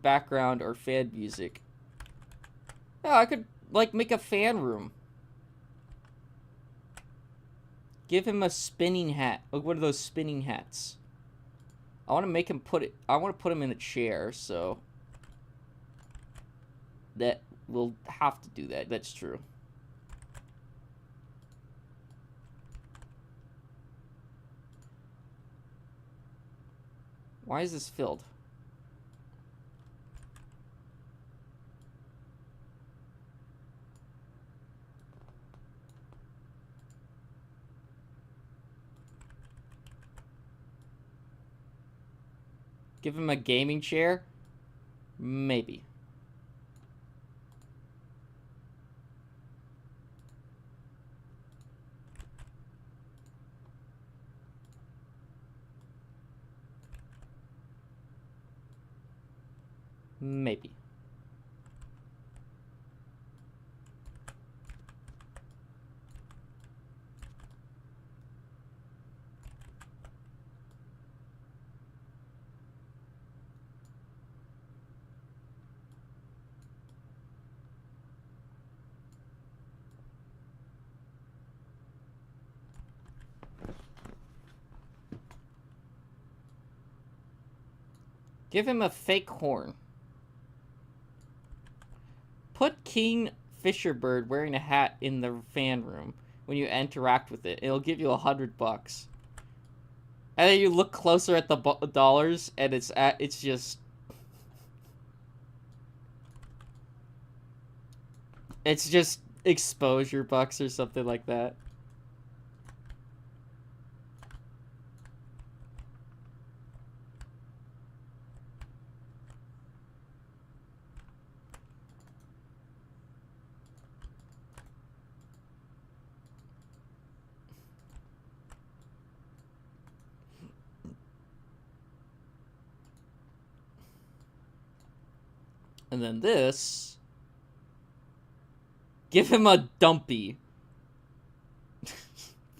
Speaker 1: background or fan music. Yeah, I could like make a fan room. Give him a spinning hat. Like one of those spinning hats. I want to make him I want to put him in a chair, so that we'll have to do that. That's true. Why is this filled? Give him a gaming chair? Maybe. Maybe. Give him a fake horn. Put King Fisherbird wearing a hat in the fan room when you interact with it. It'll give you $100. And then you look closer at the dollars, and it's just... It's just exposure bucks or something like that. And then this... Give him a dumpy.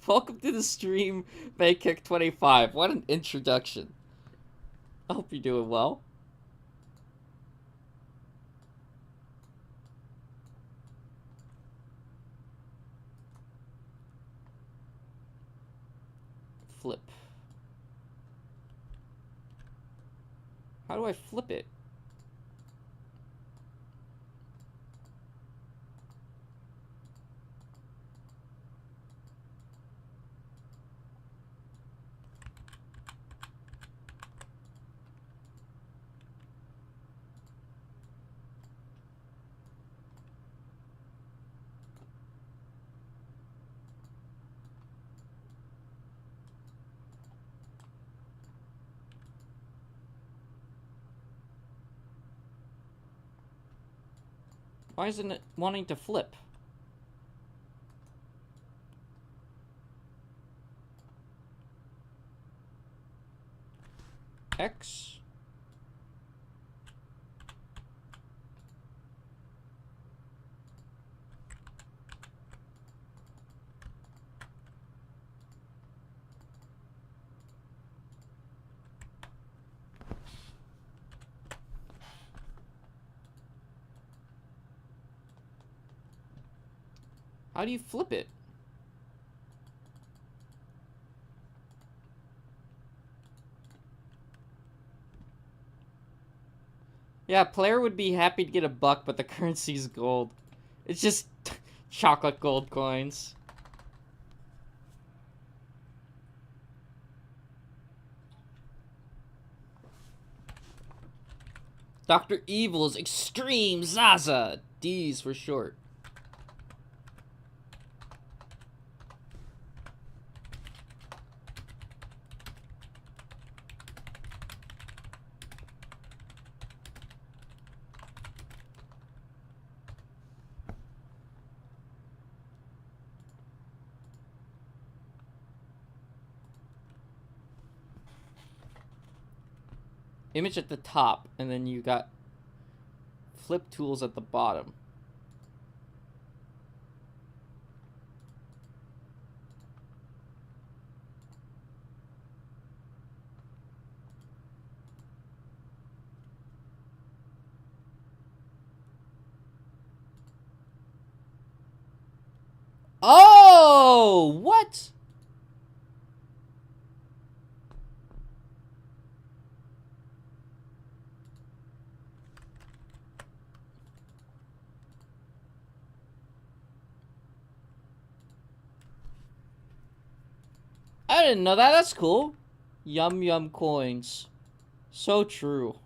Speaker 1: Welcome to the stream, Maykick25. What an introduction. I hope you're doing well. Flip. How do I flip it? Why isn't it wanting to flip? X. How do you flip it? Yeah, player would be happy to get a buck, but the currency's gold. It's just chocolate gold coins. Dr. Evil's Extreme Zaza. D's for short. Image at the top, and then you got flip tools at the bottom. Oh, what? I didn't know that. That's cool. Yum yum coins. So true.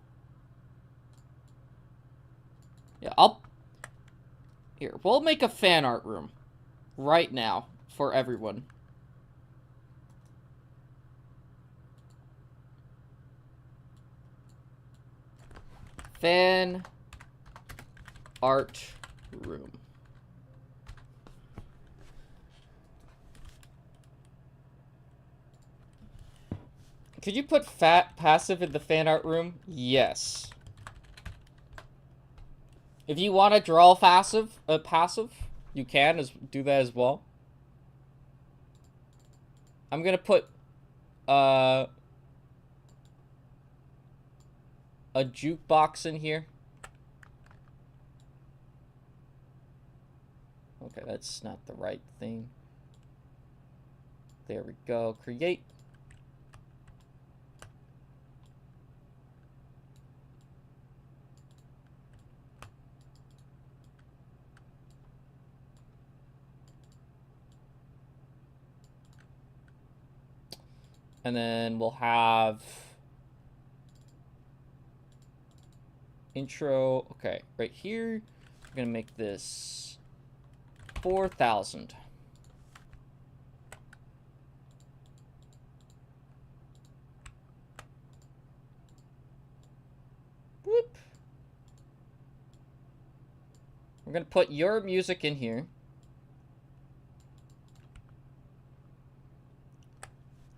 Speaker 1: Yeah, Here, we'll make a fan art room. Right now. For everyone. Fan art room. Could you put passive in the fan art room? Yes. If you want to draw passive, you can do that as well. I'm gonna put a jukebox in here. Okay, that's not the right thing. There we go. Create. And then we'll have intro. Okay, right here, we're gonna make this 4,000. Whoop. We're gonna put your music in here.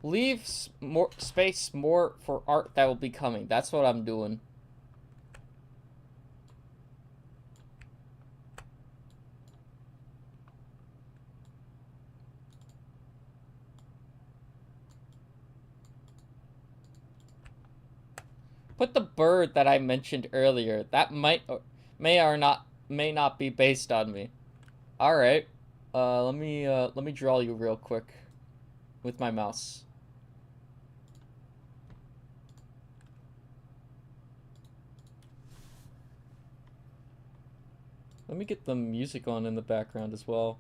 Speaker 1: Leave more space for art that will be coming. That's what I'm doing. Put the bird that I mentioned earlier. That may not be based on me. All right. Let me draw you real quick with my mouse. Let me get the music on in the background as well.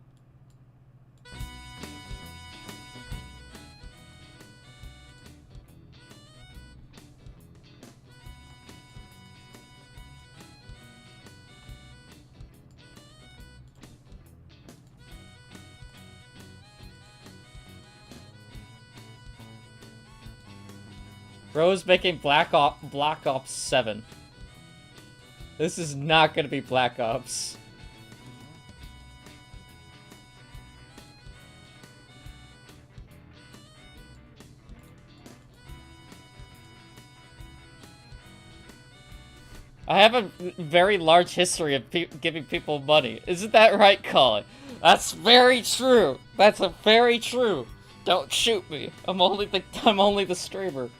Speaker 1: Bro's making Black Ops 7. This is not gonna be Black Ops. I have a very large history of giving people money. Isn't that right, Colin? That's very true. That's a very true. Don't shoot me. I'm only the streamer.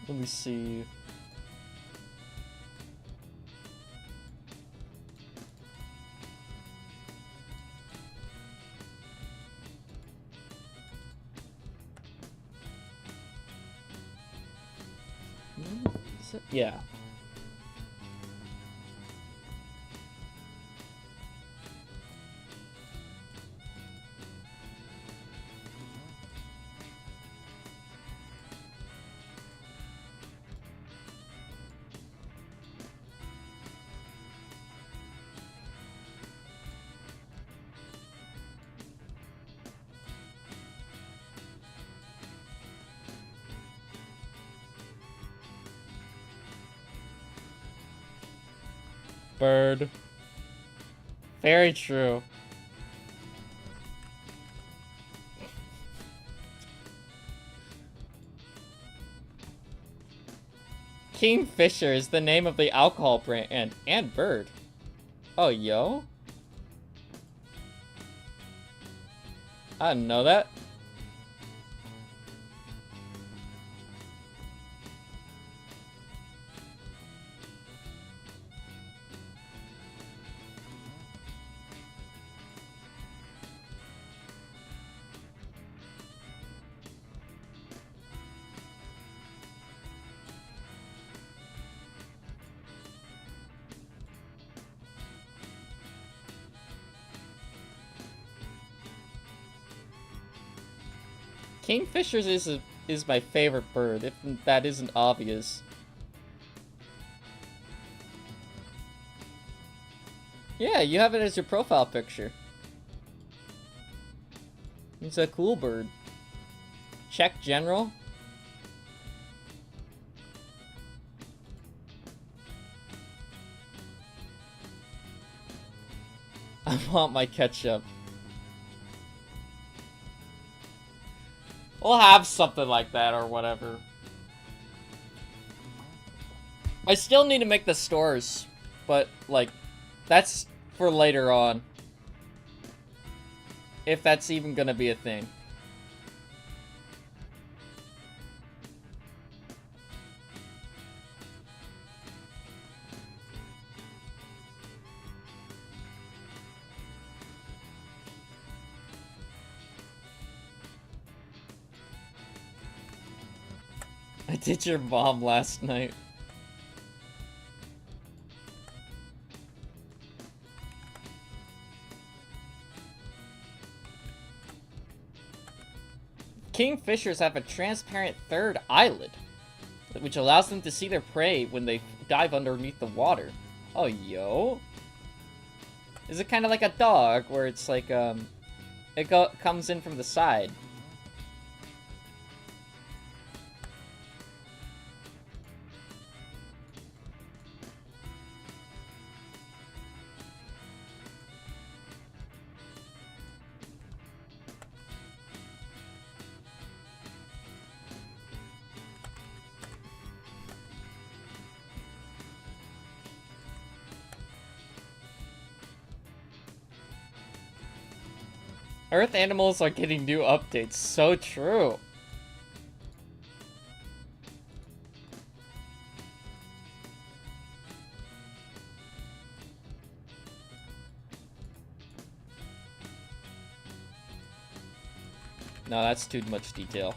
Speaker 1: Let me see. Yeah. Bird. Very true. Kingfisher is the name of the alcohol brand and bird. Oh, yo. I didn't know that. Kingfishers is my favorite bird, if that isn't obvious. Yeah, you have it as your profile picture. It's a cool bird. Check general. I want my ketchup. We'll have something like that or whatever. I still need to make the stores, but, like, that's for later on. If that's even gonna be a thing. I did your mom last night. Kingfishers have a transparent third eyelid, which allows them to see their prey when they dive underneath the water. Oh, yo. Is it kind of like a dog, where it's like, comes in from the side? Earth animals are getting new updates. So true. No, that's too much detail.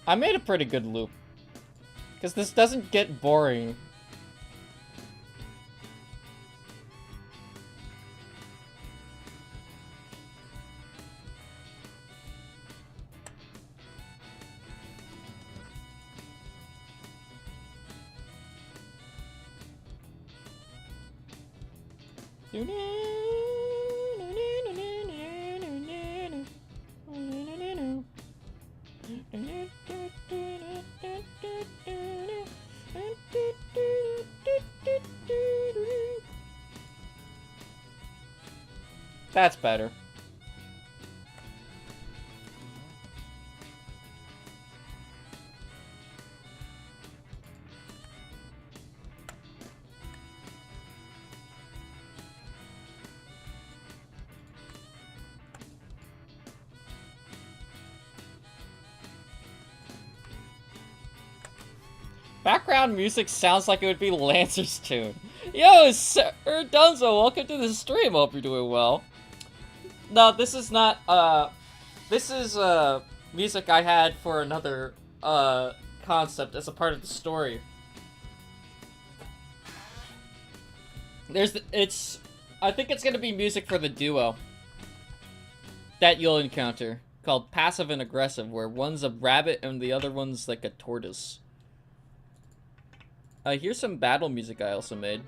Speaker 1: I made a pretty good loop. Because this doesn't get boring. That's better. Background music sounds like it would be Lancer's tune. Yo, Sir Dunzo, welcome to the stream. Hope you're doing well. No, this is not, this is, music I had for another, concept as a part of the story. I think it's gonna be music for the duo that you'll encounter, called Passive and Aggressive, where one's a rabbit and the other one's like a tortoise. Here's some battle music I also made.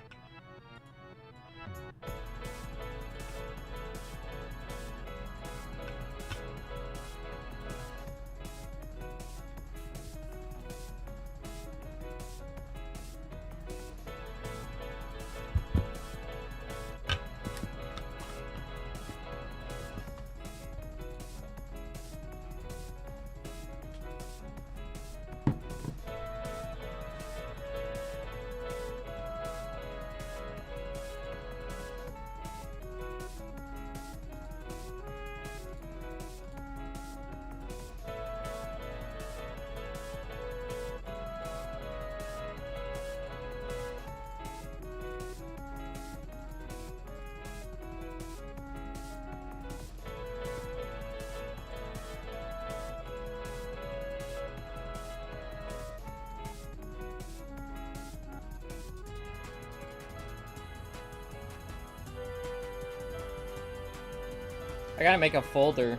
Speaker 1: I gotta make a folder.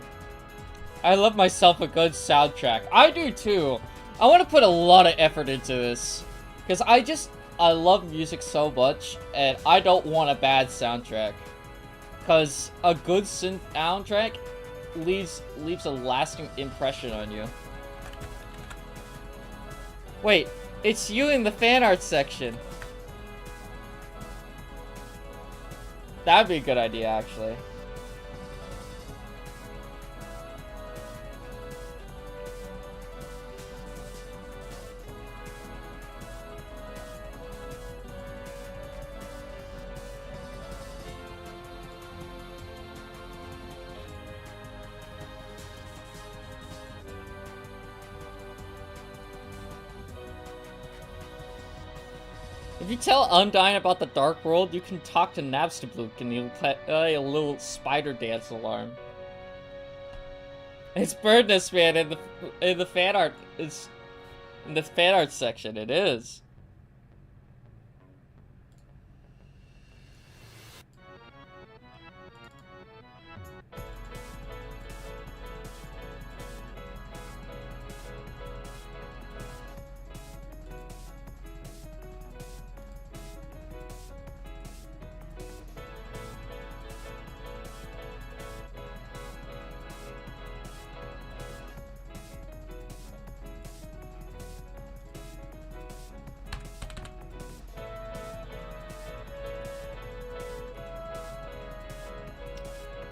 Speaker 1: I love myself a good soundtrack. I do too. I want to put a lot of effort into this. Because I love music so much, and I don't want a bad soundtrack. Because a good soundtrack leaves a lasting impression on you. Wait, it's you in the fan art section. That'd be a good idea, actually. If you tell Undyne about the Dark World, you can talk to Nabstablook and he'll play a little spider dance alarm. It's Birdness Man in the fan art. It's in the fan art section. It is.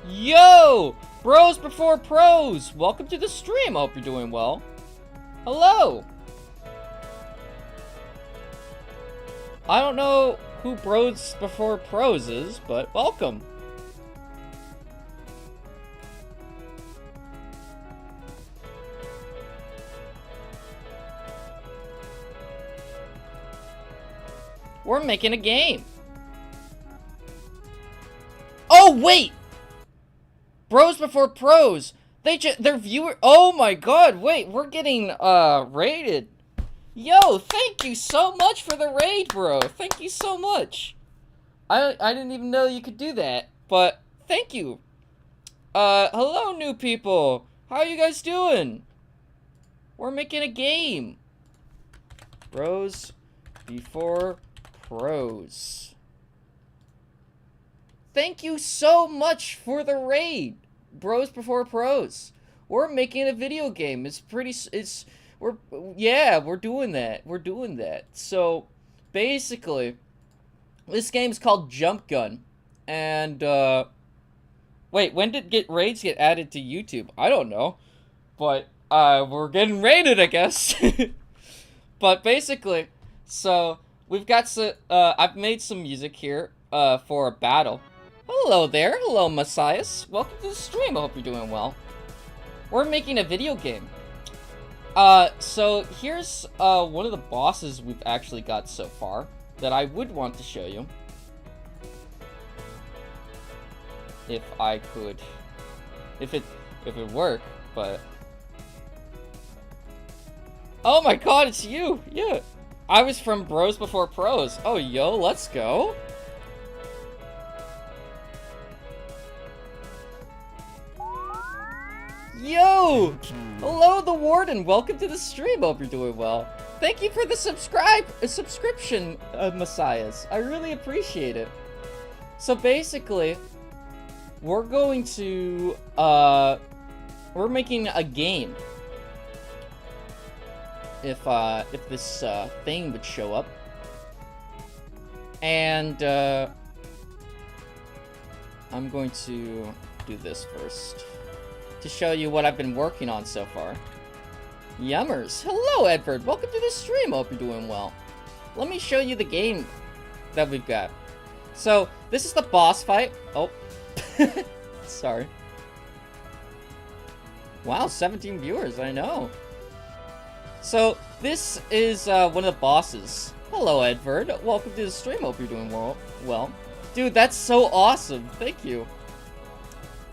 Speaker 1: Yo! Bros before pros! Welcome to the stream. I hope you're doing well. Hello! I don't know who Bros before pros is, but welcome. We're making a game. Oh, wait! Bros before pros. Their viewer. Oh my god! Wait, we're getting raided. Yo, thank you so much for the raid, bro. Thank you so much. I didn't even know you could do that, but thank you. Hello, new people. How are you guys doing? We're making a game. Bros before pros. Thank you so much for the raid, Bros before pros. We're making a video game. We're doing that. We're doing that. So, basically, this game's called Jump Gun, and Wait, when did raids get added to YouTube? I don't know. But, we're getting raided, I guess. But basically, so, we've got I've made some music here, for a battle. Hello there. Hello, Messias. Welcome to the stream. I hope you're doing well. We're making a video game. So here's, one of the bosses we've actually got so far that I would want to show you. If I could, if it worked, but... Oh my god, it's you! Yeah! I was from Bros Before Pros. Oh, yo, let's go! Yo! Hello, the Warden! Welcome to the stream. Hope you're doing well. Thank you for the subscription, Messiahs. I really appreciate it. So basically, we're going to, we're making a game. If this, thing would show up. And, I'm going to do this first. To show you what I've been working on so far. Yummers. Hello, Edward. Welcome to the stream. Hope you're doing well. Let me show you the game that we've got. So, this is the boss fight. Oh. Sorry. Wow, 17 viewers. I know. So, this is one of the bosses. Hello, Edward. Welcome to the stream. Hope you're doing well. Dude, that's so awesome. Thank you.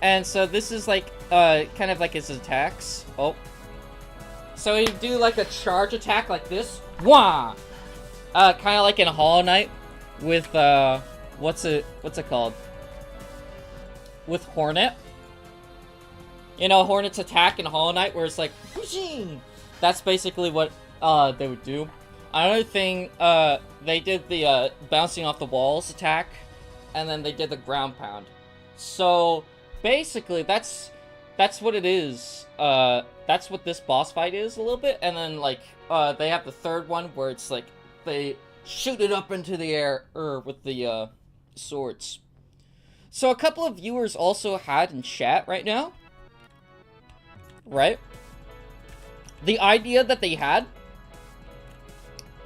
Speaker 1: And so this is like, kind of like his attacks. Oh. So you do like a charge attack like this. Wah! Kind of like in Hollow Knight with, what's it called? With Hornet. You know, Hornet's attack in Hollow Knight where it's like, whooshing! That's basically what, they would do. Another thing, they did the, bouncing off the walls attack, and then they did the ground pound. So, basically, that's what it is. That's what this boss fight is a little bit, and then, like, they have the third one where it's like, they shoot it up into the air, with the, swords. So a couple of viewers also had in chat right now, right? The idea that they had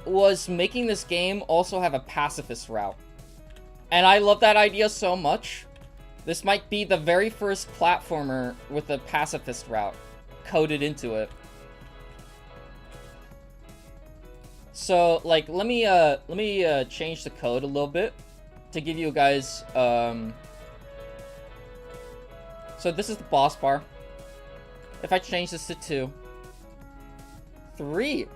Speaker 1: was making this game also have a pacifist route. And I love that idea so much. This might be the very first platformer with a pacifist route coded into it. So, like, let me change the code a little bit to give you guys, so this is the boss bar. If I change this to 2. 3.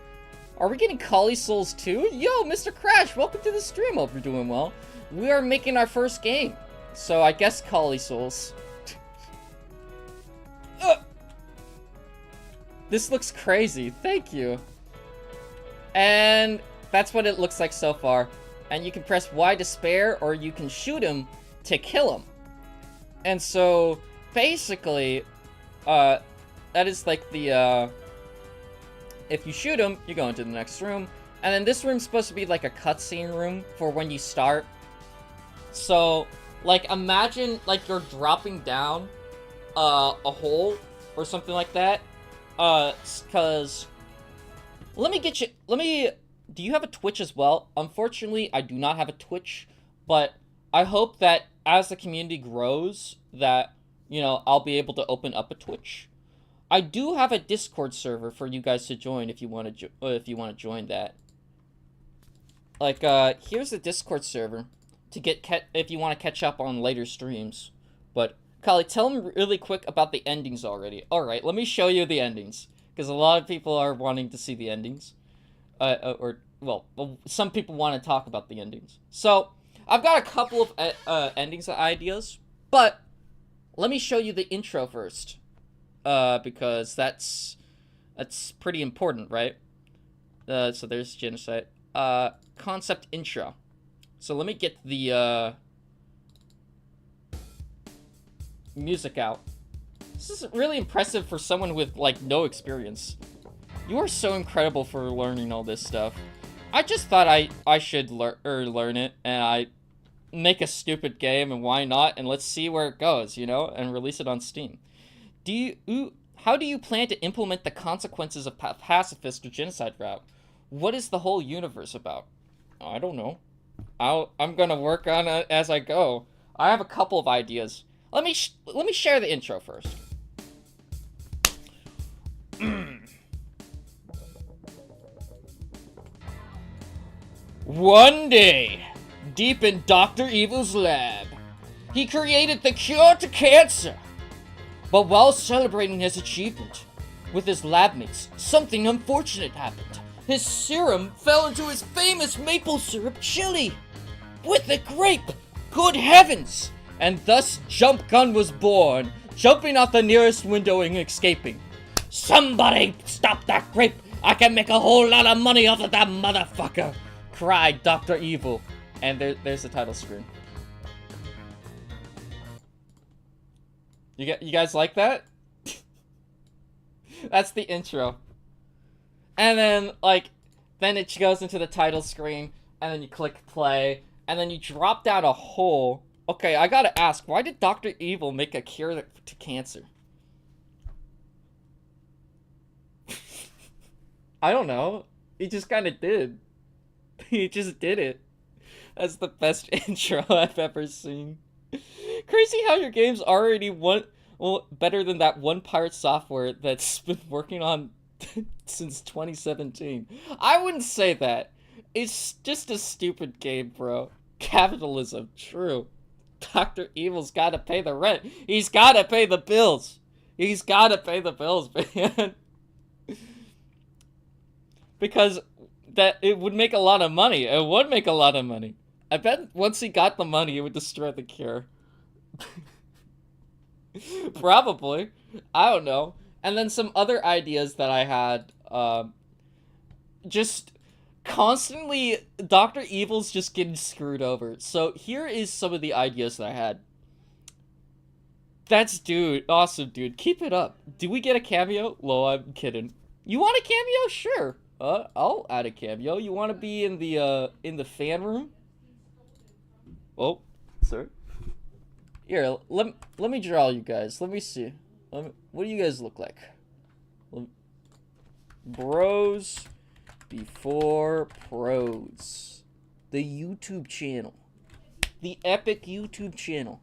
Speaker 1: Are we getting Kali Souls 2? Yo, Mr. Crash, welcome to the stream. Hope you're doing well. We are making our first game. So I guess Kali Souls. This looks crazy. Thank you. And that's what it looks like so far. And you can press Y to spare, or you can shoot him to kill him. And so, basically, that is like the, if you shoot him, you go into the next room. And then this room's supposed to be like a cutscene room for when you start. So, like, imagine, like, you're dropping down, a hole, or something like that. Cause, do you have a Twitch as well? Unfortunately, I do not have a Twitch, but I hope that as the community grows, that, you know, I'll be able to open up a Twitch. I do have a Discord server for you guys to join if you want to join that. Like, here's the Discord server to if you want to catch up on later streams. But, Kali, tell them really quick about the endings already. Alright, let me show you the endings. Because a lot of people are wanting to see the endings. Well, some people want to talk about the endings. So, I've got a couple of endings ideas. But, let me show you the intro first. Because that's pretty important, right? So there's genocide. Concept intro. So let me get the, music out. This is really impressive for someone with, like, no experience. You are so incredible for learning all this stuff. I just thought I should learn it, and make a stupid game, and why not? And let's see where it goes, you know, and release it on Steam. How do you plan to implement the consequences of pacifist or genocide route? What is the whole universe about? I don't know. I'm gonna work on it as I go. I have a couple of ideas. Let me share the intro first. One day, deep in Dr. Evil's lab, he created the cure to cancer. But while celebrating his achievement with his lab mates, something unfortunate happened. His serum fell into his famous maple syrup chili with a grape. Good heavens! And thus Jump Gun was born, jumping out the nearest window and escaping. Somebody stop that grape! I can make a whole lot of money off of that motherfucker! Cried Dr. Evil. And there's the title screen. You guys like that? That's the intro. And then, then it goes into the title screen, and then you click play, and then you drop down a hole. Okay, I gotta ask, why did Dr. Evil make a cure to cancer? I don't know. He just kinda did. He just did it. That's the best intro I've ever seen. Crazy how your game's already better than that one Pirate Software that's been working on since 2017. I wouldn't say that. It's just a stupid game, bro. Capitalism, true. Dr. Evil's gotta pay the rent. He's gotta pay the bills. He's gotta pay the bills, man. Because it would make a lot of money. It would make a lot of money. I bet once he got the money, it would destroy the cure. Probably. I don't know. And then some other ideas that I had, just constantly, Dr. Evil's just getting screwed over. So here is some of the ideas that I had. That's awesome, dude. Keep it up. Do we get a cameo? Lol, I'm kidding. You want a cameo? Sure. I'll add a cameo. You want to be in the fan room? Oh, sir. Here, let me draw you guys. Let me see. What do you guys look like? Bros Before Pros. The YouTube channel. The epic YouTube channel.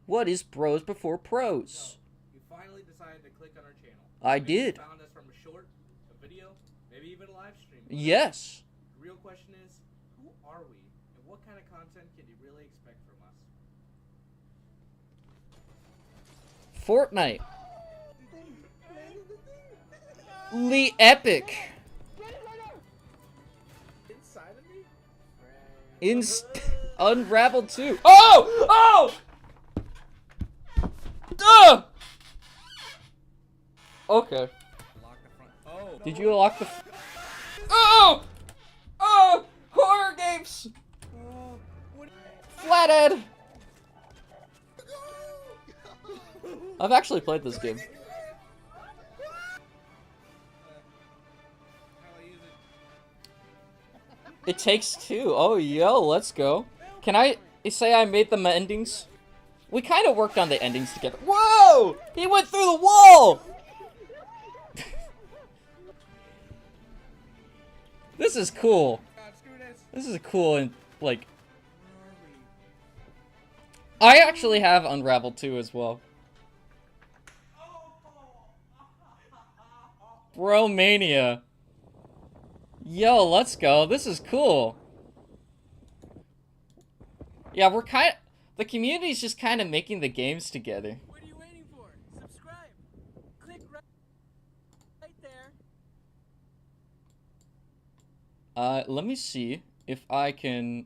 Speaker 1: What is Bros Before Pros?
Speaker 2: So, you finally decided to click on our channel.
Speaker 1: I did.
Speaker 2: You found us from a short, a video, maybe even a live stream.
Speaker 1: Yes.
Speaker 2: The real question is, who are we? And what kind of content can you really expect from us?
Speaker 1: Fortnite. The epic.
Speaker 2: Inside of me?
Speaker 1: Unraveled 2. Oh! Okay.
Speaker 2: Lock the front. Oh.
Speaker 1: Did you lock the? Oh! Horror games. Flathead. I've actually played this game. It Takes Two. Oh, yo, let's go. Can I say I made the endings? We kind of worked on the endings together. Whoa! He went through the wall! This is cool. This is cool and, I actually have Unraveled 2 as well. Bromania. Yo, let's go. This is cool. Yeah, the community's just kind of making the games together.
Speaker 2: What are you waiting for? Subscribe. Click right there.
Speaker 1: Let me see if I can...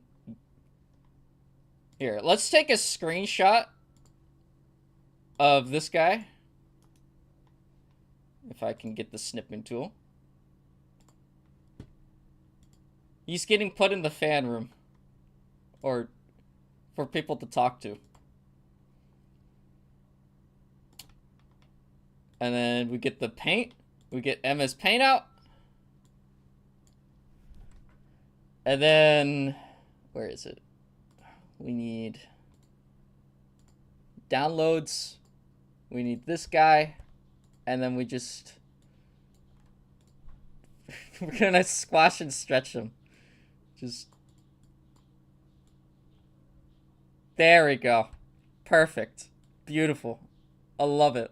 Speaker 1: Here, let's take a screenshot of this guy. If I can get the snipping tool. He's getting put in the fan room. Or for people to talk to. And then we get the paint. We get MS Paint out. And then... Where is it? We need downloads. We need this guy. And then we just... we're gonna squash and stretch him. Just... there we go. Perfect. Beautiful. I love it.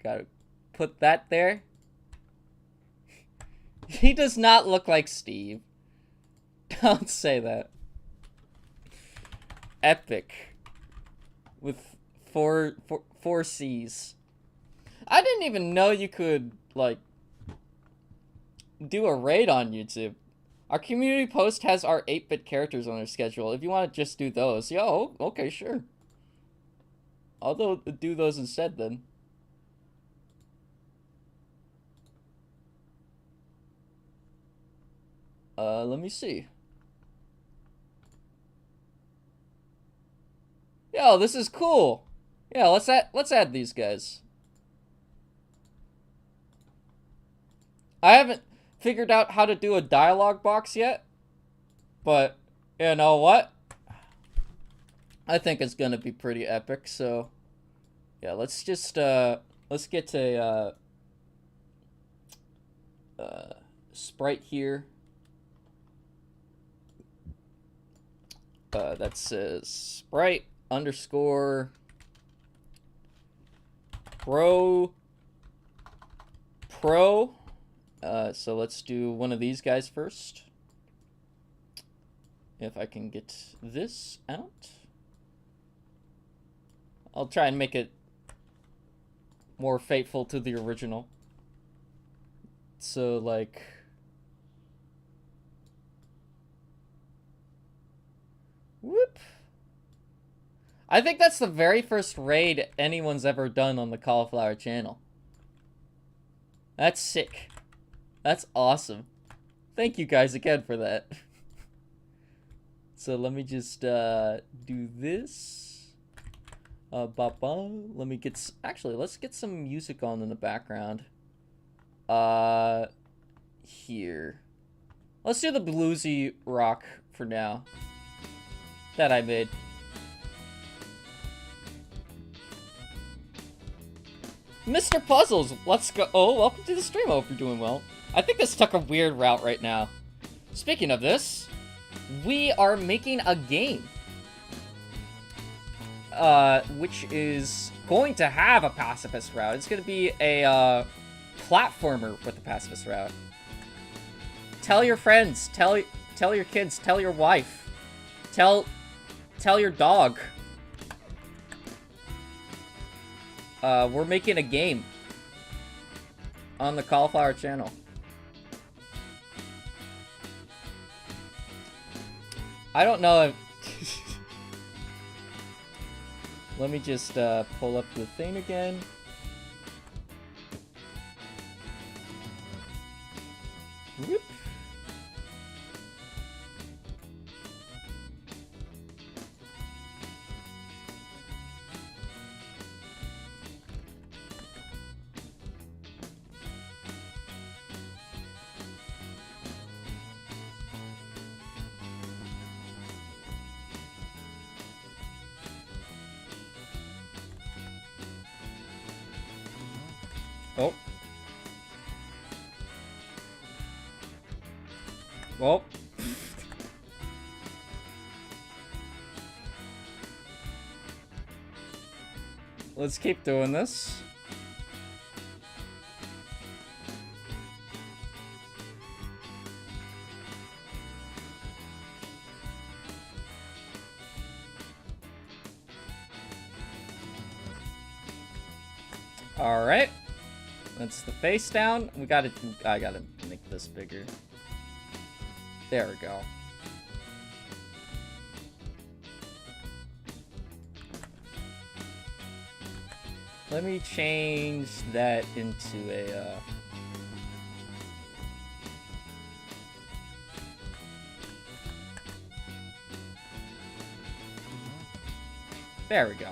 Speaker 1: Gotta put that there. He does not look like Steve. Don't say that. Epic. With four C's. I didn't even know you could, like, do a raid on YouTube. Our community post has our 8-bit characters on their schedule. If you want to just do those. Yo, okay, sure. I'll do those instead, then. Let me see. Yo, this is cool. Yeah, let's add these guys. I haven't figured out how to do a dialogue box yet, but you know what? I think it's gonna be pretty epic, so yeah, let's just let's get a sprite here. That says sprite underscore pro. So let's do one of these guys first. If I can get this out. I'll try and make it more faithful to the original. So, like... whoop. I think that's the very first raid anyone's ever done on the Cauliflower channel. That's sick. That's awesome. Thank you guys again for that. So let me just do this. Let me get... actually, let's get some music on in the background. Here. Let's do the bluesy rock for now. That I made. Mr. Puzzles, let's go. Oh, welcome to the stream. I hope you're doing well. I think this took a weird route right now. Speaking of this, we are making a game. Which is going to have a pacifist route. It's going to be a platformer with a pacifist route. Tell your friends, tell your kids, tell your wife, tell your dog. We're making a game on the Cauliflower channel. I don't know if... let me just pull up the thing again. Whoop. Oh. Well. Let's keep doing this. All right. That's the face down. I gotta make this bigger. There we go. Let me change that into a, there we go.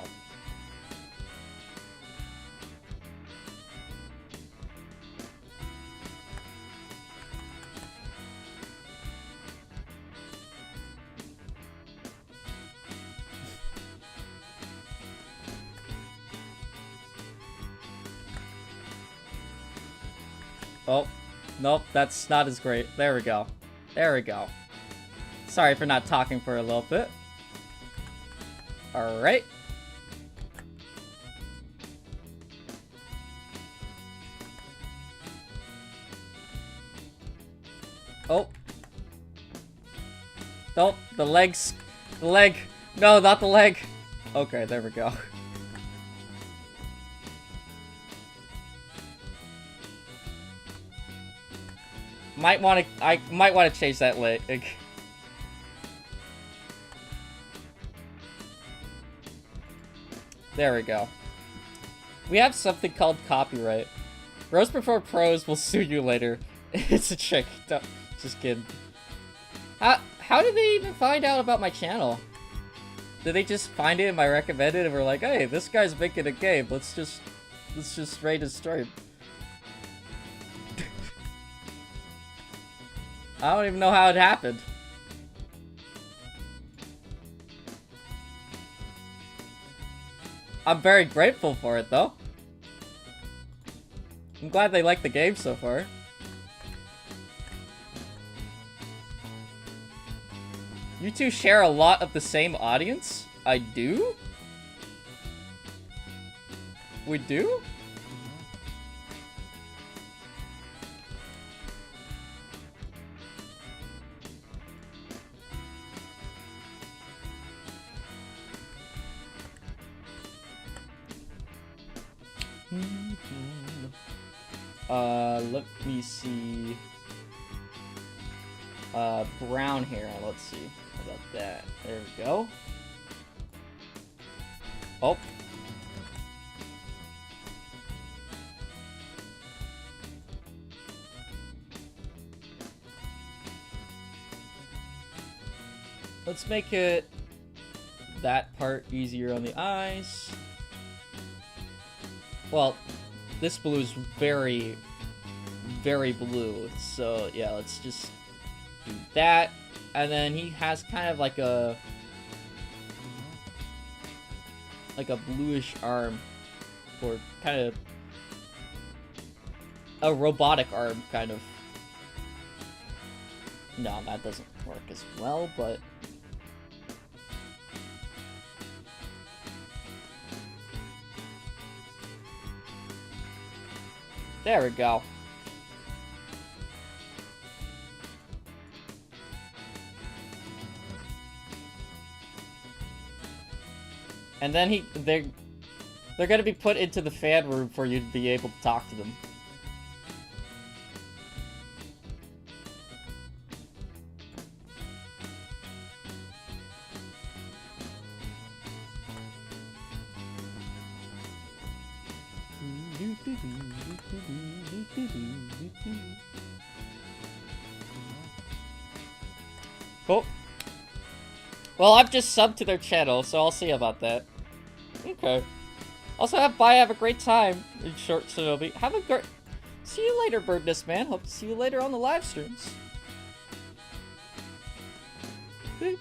Speaker 1: Oh, nope, that's not as great. There we go. There we go. Sorry for not talking for a little bit. Alright. Oh. Nope, the legs. The leg. No, not the leg. Okay, there we go. I might want to change that leg. There we go. We have something called copyright. Bros Before Pros will sue you later. It's a trick. Just kidding. How did they even find out about my channel? Did they just find it in my recommended and were like, hey, this guy's making a game. Let's just raid his stream. I don't even know how it happened. I'm very grateful for it, though. I'm glad they like the game so far. You two share a lot of the same audience? I do? We do? Let me see. Brown hair, let's see. How about that? There we go. Oh. Let's make it that part easier on the eyes. Well, this blue is very, very blue. So yeah, let's just do that. And then he has kind of like a bluish arm, or kind of a robotic arm, kind of. No, that doesn't work as well, but there we go. And then they're gonna be put into the fan room for you to be able to talk to them. Cool. Well, I've just subbed to their channel, so I'll see about that. Okay. Also, have a great time in short Shinobi. Have a great... See you later, Birdness Man. Hope to see you later on the live streams. There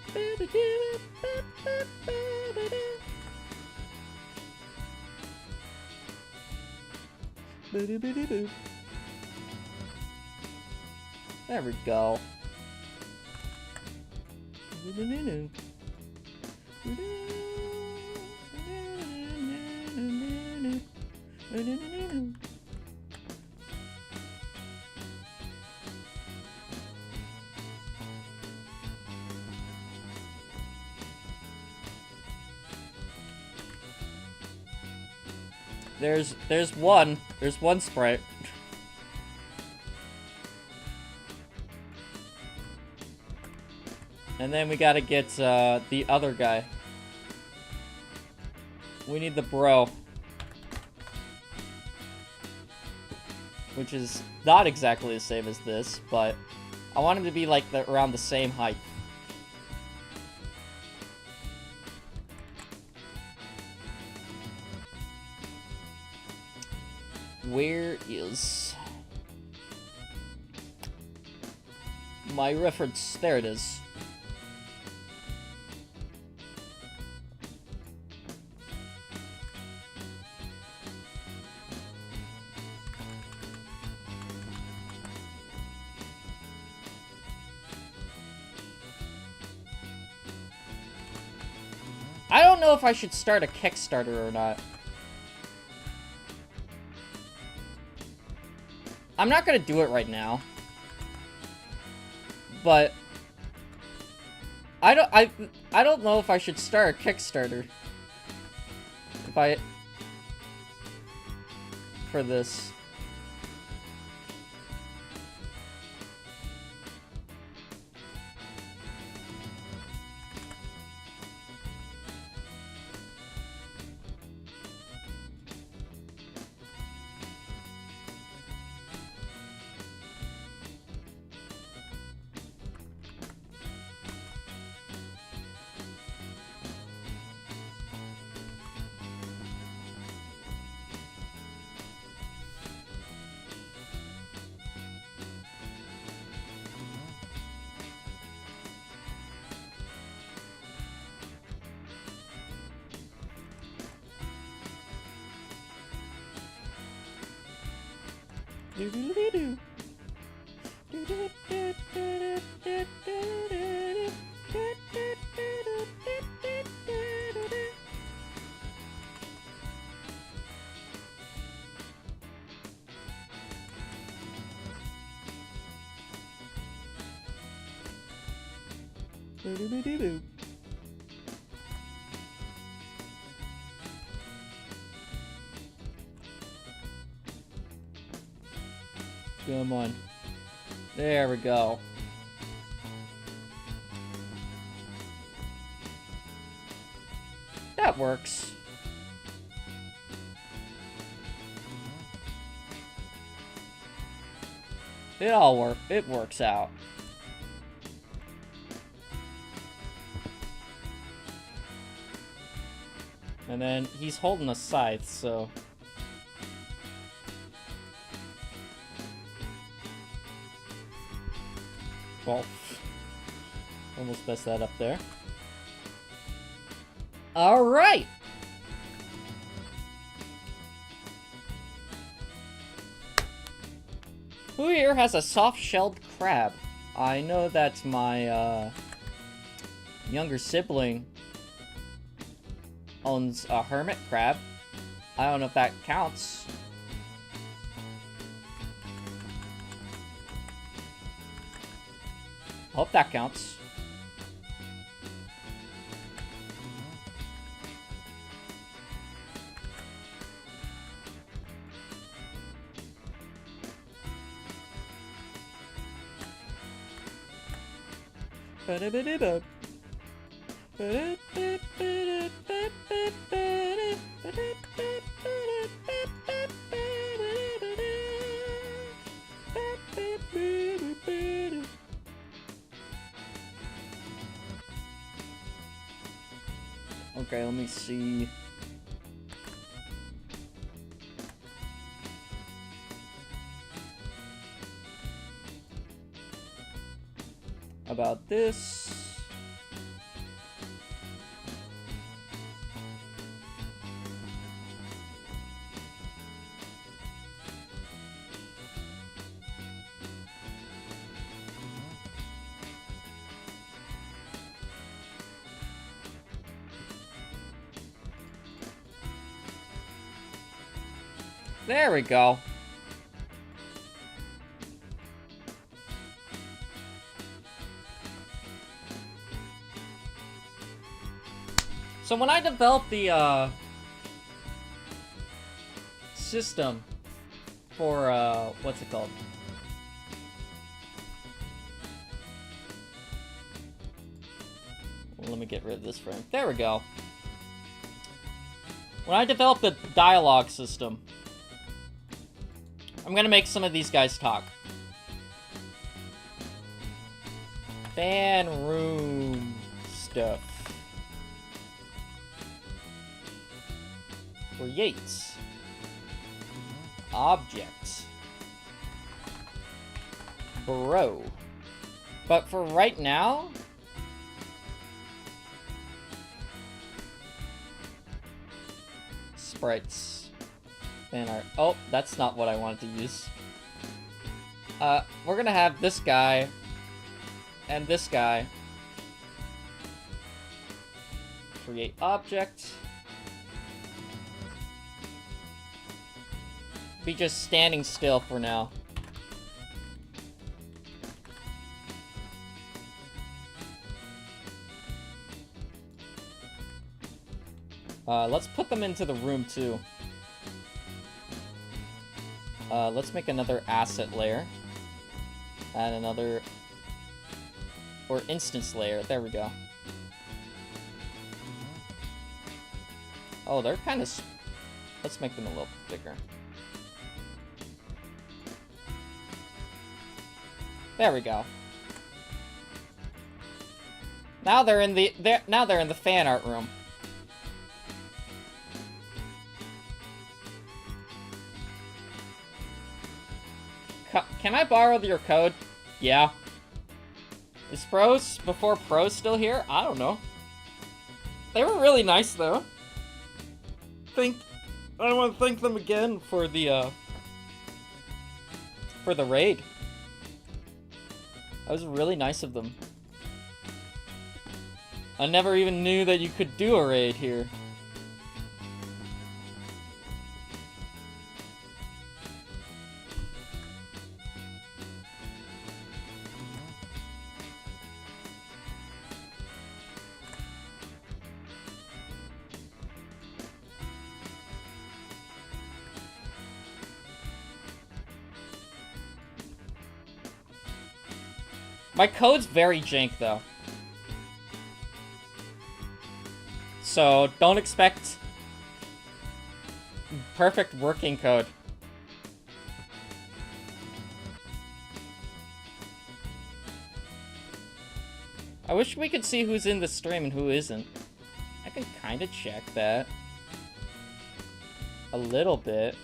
Speaker 1: we go. There's one sprite. And then we gotta get the other guy. We need the bro. Which is not exactly the same as this, but I want him to be like around the same height. Where is my reference? There it is. know if I should start a Kickstarter or not. I'm not gonna do it right now. But I don't know if I should start a Kickstarter. For this. Come on. There we go. That works. It works out. And then he's holding a scythe, so... Well, almost messed that up there. Alright! Who here has a soft-shelled crab? I know that my, younger sibling owns a hermit crab. I don't know if that counts. Hope that counts. Ba-da-ba-da-ba. Okay, let me see. About this. There we go. So when I developed the system for what's it called? Well, let me get rid of this frame. There we go. When I developed the dialogue system, I'm gonna make some of these guys talk. Fan room stuff. Creates. Objects. Bro. But for right now... Sprites. Fan art. Oh, that's not what I wanted to use. We're gonna have this guy and this guy create object. Be just standing still for now. Let's put them into the room too. Let's make another asset layer. Add another... or instance layer. There we go. Oh, they're kind of... Let's make them a little bigger. There we go. Now they're in the... now they're in the fan art room. Can I borrow your code? Yeah. Is Pros before Pros still here? I don't know. They were really nice though. I want to thank them again for the raid. That was really nice of them. I never even knew that you could do a raid here. My code's very jank, though. So, don't expect perfect working code. I wish we could see who's in the stream and who isn't. I can kind of check that. A little bit.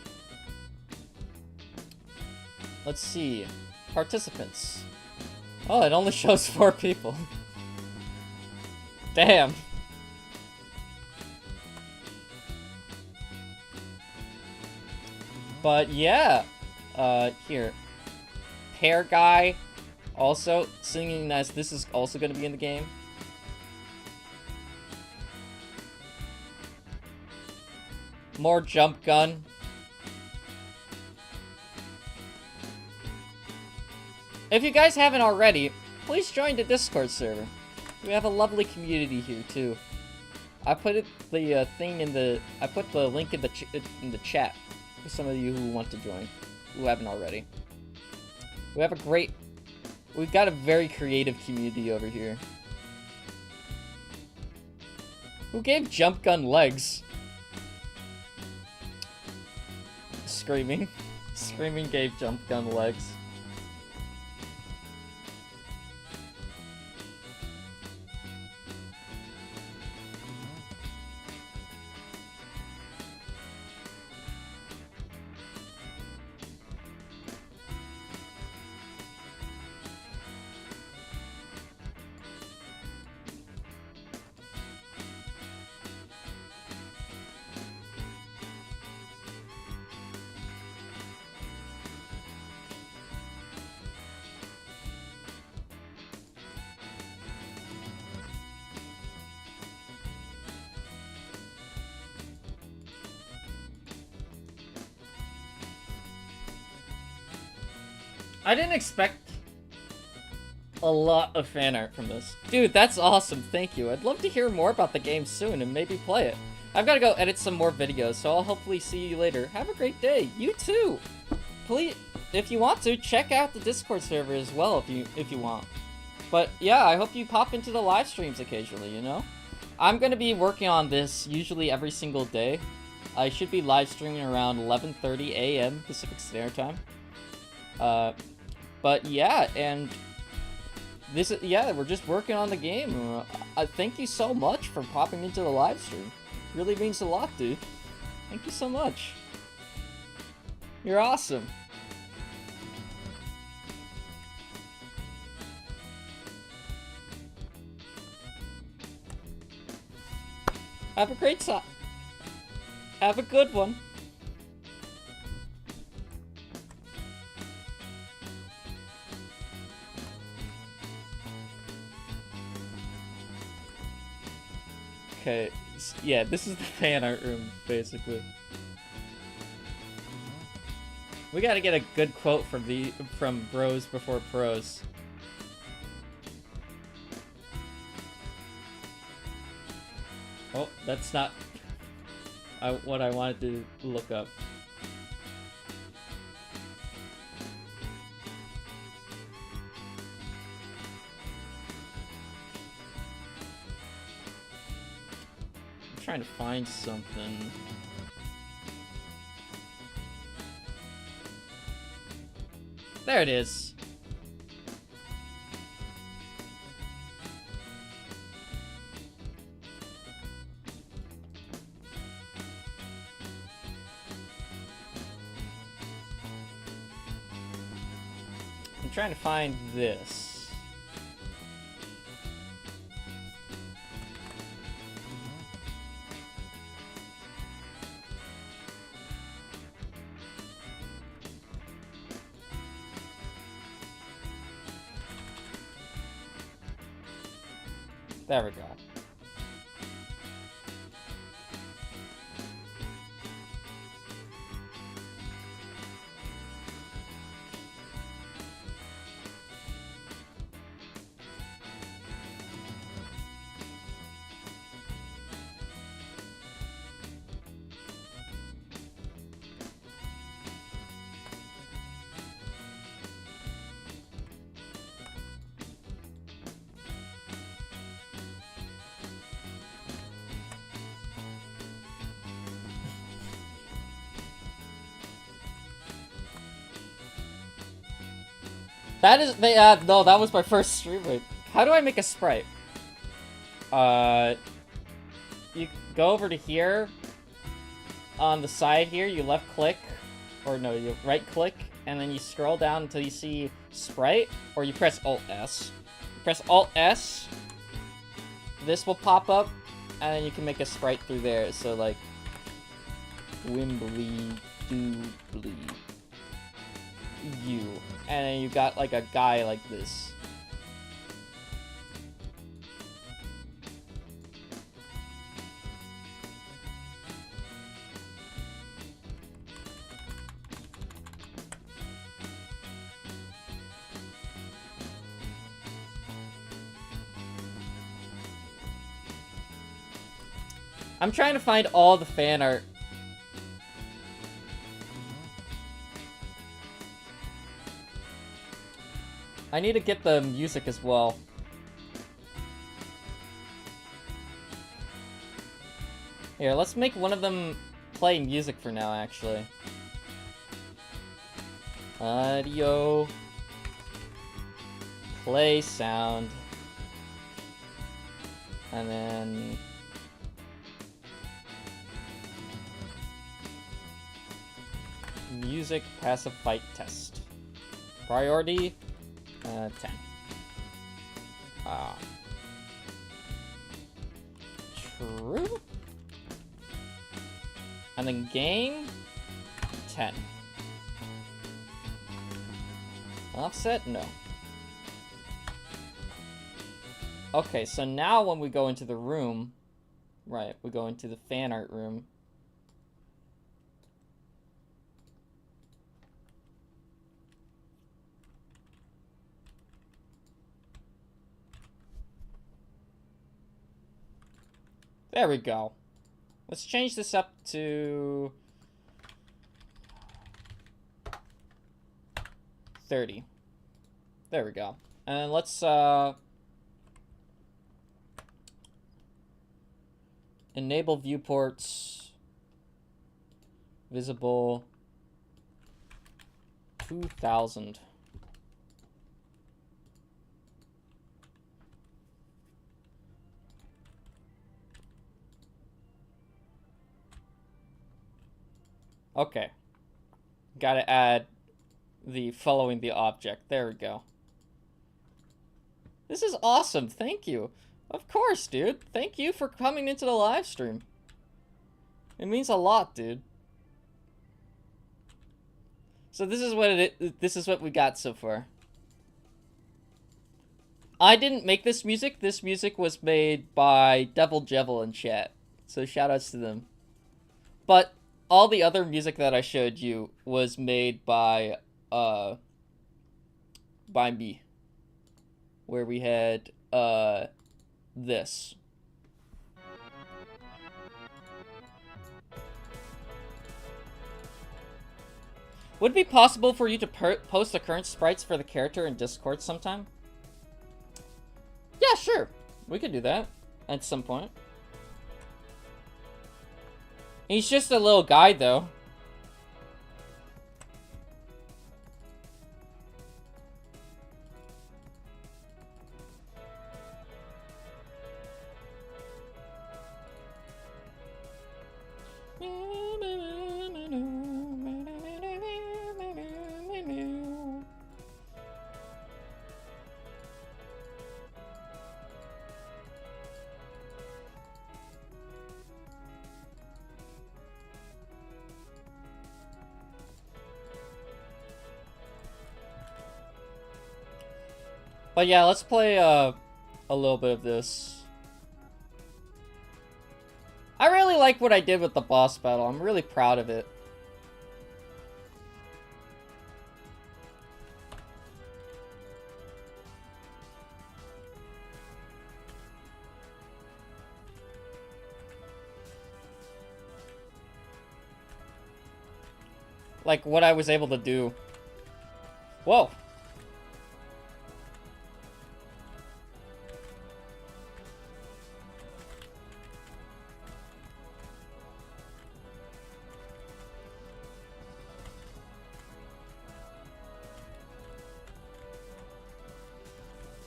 Speaker 1: Let's see. Participants. Oh, it only shows 4 people. Damn. But yeah. Here. Hair guy. Also, singing as this is also going to be in the game. More jump gun. If you guys haven't already, please join the Discord server. We have a lovely community here too. I put the thing in the. I put the link in the chat for some of you who want to join, who haven't already. We've got a very creative community over here. Who gave Jump Gun legs? Screaming. Screaming gave Jump Gun legs. I didn't expect a lot of fan art from this. Dude, that's awesome, thank you. I'd love to hear more about the game soon and maybe play it. I've got to go edit some more videos, so I'll hopefully see you later. Have a great day. You too. Please, if you want to, check out the Discord server as well if you want. But yeah, I hope you pop into the live streams occasionally, you know? I'm going to be working on this usually every single day. I should be live streaming around 11:30 a.m. Pacific Standard Time. But yeah, and this is, yeah, we're just working on the game. Thank you so much for popping into the live stream. Really means a lot, dude. Thank you so much. You're awesome. Have a great time. Have a good one. Okay, yeah, this is the fan art room, basically. We gotta get a good quote from Bros Before Pros. Oh, that's not what I wanted to look up. I'm trying to find something. There it is. I'm trying to find this. There we go. That is, no, that was my first stream. Wait, how do I make a sprite? You go over to here. On the side here, you left click, or no, you right click, and then you scroll down until you see sprite, or you press Alt S. You press Alt S, this will pop up, and then you can make a sprite through there. So like, Wimbly Doobly you, and then you got like a guy like this. I'm trying to find all the fan art. I need to get the music as well. Here, let's make one of them play music for now, actually. Audio. Play sound. And then... music passive fight test. Priority, 10. True. And then game, 10. Offset, no. Okay, so now when we go into the room, right, we go into the fan art room. There we go. Let's change this up to 30. There we go. And let's enable viewports, visible 2000. Okay. Gotta add the following the object. There we go. This is awesome. Thank you. Of course, dude. Thank you for coming into the live stream. It means a lot, dude. So this is what this is what we got so far. I didn't make this music. This music was made by Devil Jevil in chat. So shoutouts to them. But all the other music that I showed you was made by me. Where we had this. Would it be possible for you to post the current sprites for the character in Discord sometime? Yeah, sure. We could do that at some point. He's just a little guy, though. But yeah, let's play a little bit of this. I really like what I did with the boss battle. I'm really proud of it. Like, what I was able to do. Whoa.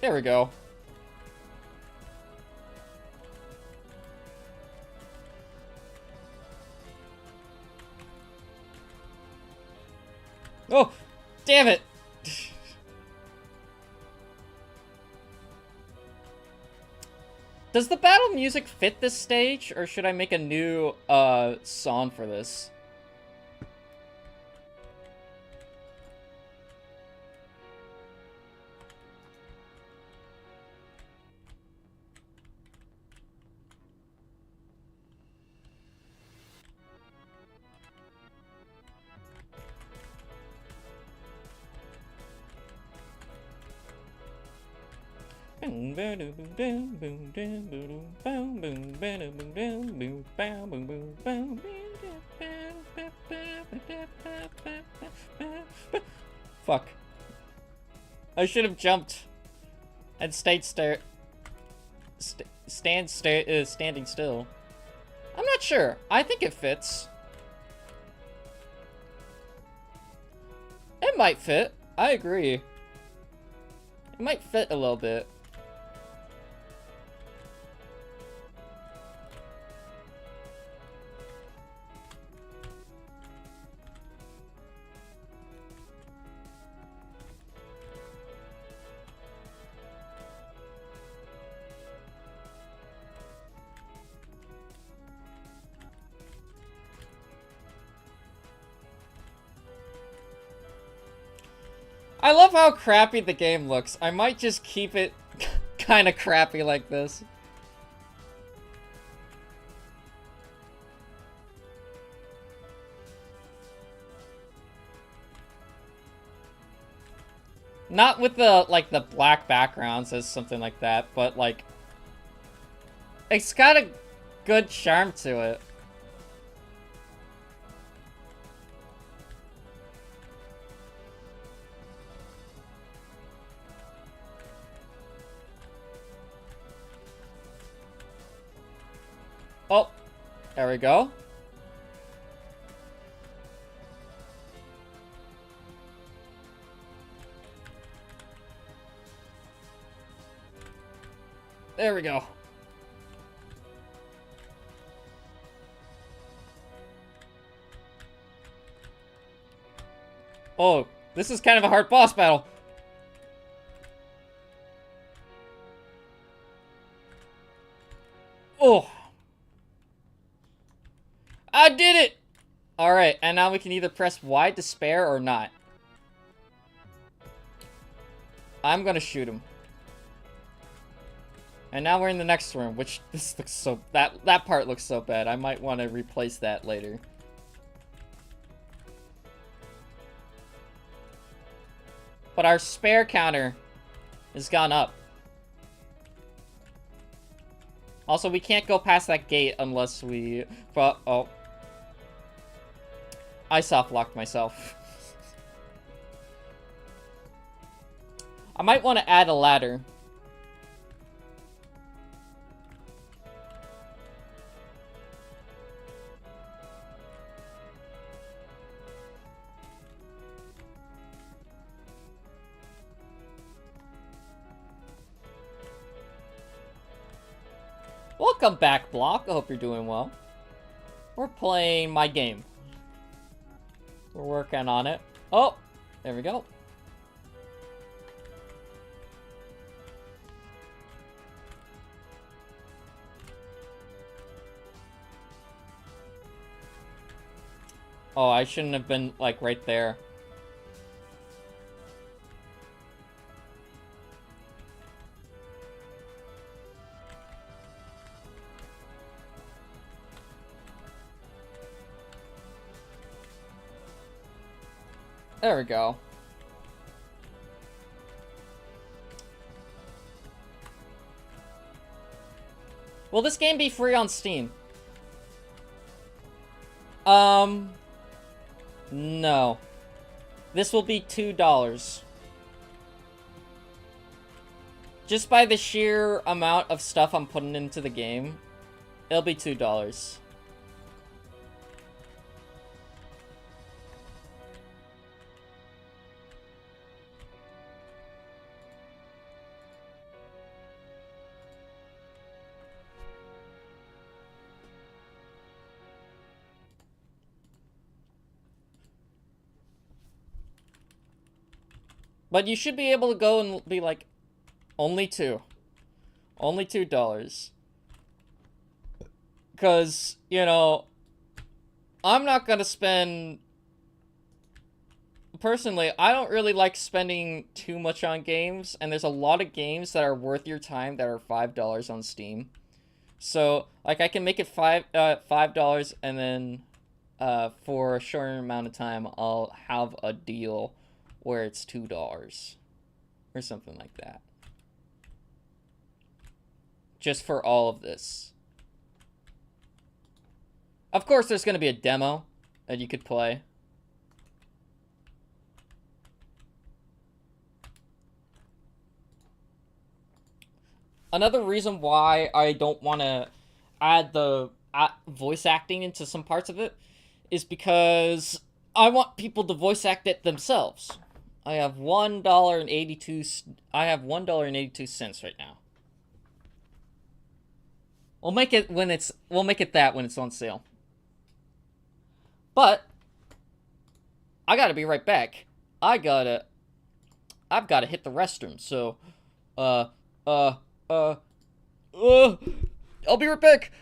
Speaker 1: There we go. Oh, damn it. Does the battle music fit this stage, or should I make a new song for this? Fuck. I should have jumped and stayed standing still. I'm not sure. I think it fits. It might fit. I agree. It might fit a little bit. I love how crappy the game looks. I might just keep it kind of crappy like this. Not with the, like, the black backgrounds as something like that, but, like, it's got a good charm to it. Oh, there we go. There we go. Oh, this is kind of a hard boss battle. Oh. I did it! Alright, and now we can either press Y to spare or not. I'm gonna shoot him. And now we're in the next room, which this looks so... That part looks so bad. I might want to replace that later. But our spare counter has gone up. Also, we can't go past that gate unless we... Oh. I soft-locked myself. I might want to add a ladder. Welcome back, Block. I hope you're doing well. We're playing my game. We're working on it. Oh, there we go. Oh, I shouldn't have been, like, right there. There we go. Will this game be free on Steam? No. This will be $2. Just by the sheer amount of stuff I'm putting into the game, it'll be $2. But you should be able to go and be like, only $2. Only $2. Because, you know, I'm not gonna spend... Personally, I don't really like spending too much on games, and there's a lot of games that are worth your time that are $5 on Steam. So, like, I can make it $5, and then, for a shorter amount of time, I'll have a deal where it's $2 or something like that. Just for all of this. Of course, there's going to be a demo that you could play. Another reason why I don't want to add the voice acting into some parts of it is because I want people to voice act it themselves. I have $1.82 right now. We'll make it when it's on sale. But I gotta be right back. I've gotta hit the restroom, so I'll be right back.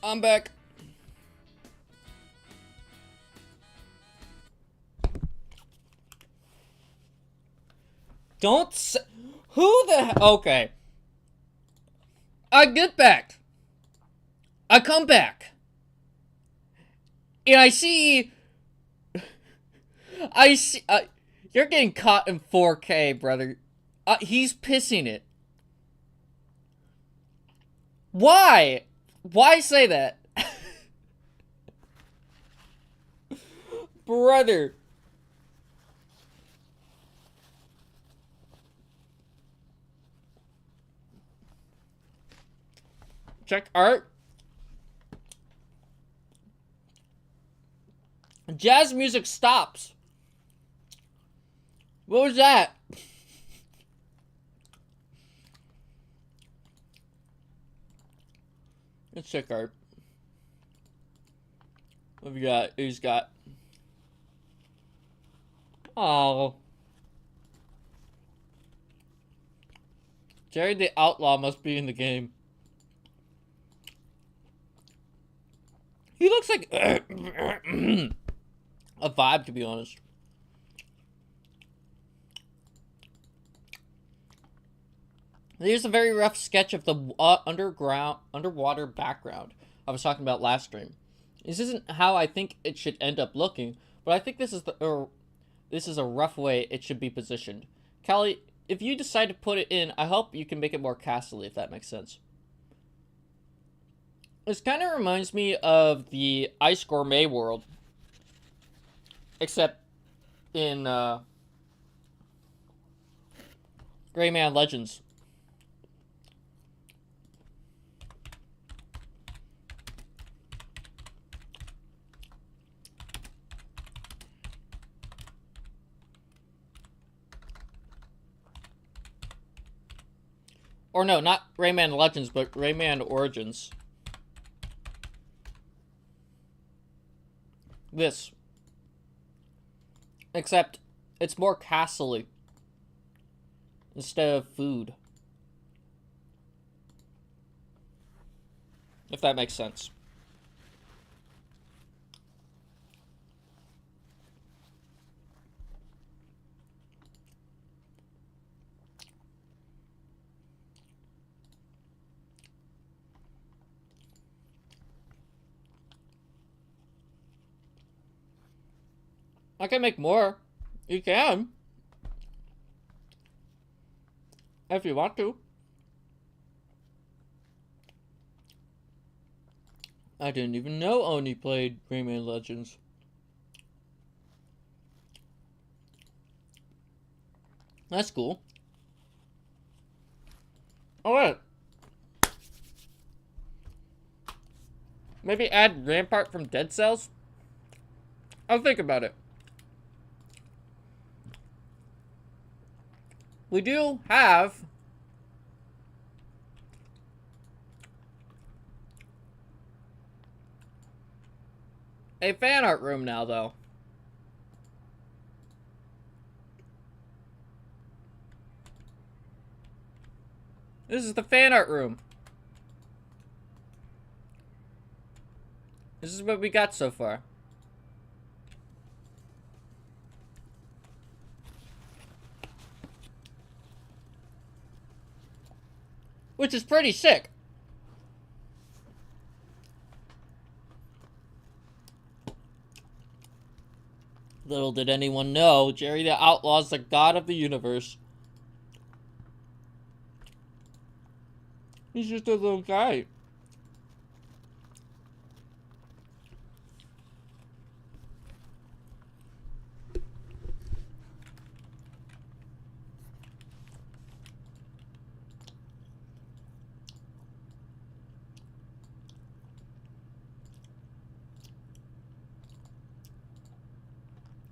Speaker 1: I'm back. Don't say... Who the... Okay. I get back. I come back. And I see... you're getting caught in 4K, brother. He's pissing it. Why? Why say that? Brother. Check art. Jazz music stops. What was that? Let's check art. What have we got? Who's got? Oh. Jerry the Outlaw must be in the game. He looks like a vibe, to be honest. Here's a very rough sketch of the underwater background I was talking about last stream. This isn't how I think it should end up looking, but I think this is a rough way it should be positioned. Callie, if you decide to put it in, I hope you can make it more castle-y, if that makes sense. This kind of reminds me of the Ice Gourmet world, except in Rayman Legends. Or no, not Rayman Legends, but Rayman Origins. This. Except, it's more castle-y. Instead of food. If that makes sense. I can make more. You can. If you want to. I didn't even know Oni played Rayman Legends. That's cool. Alright. Maybe add Rampart from Dead Cells? I'll think about it. We do have a fan art room now, though. This is the fan art room. This is what we got so far. Which is pretty sick. Little did anyone know, Jerry the Outlaw is the god of the universe. He's just a little guy.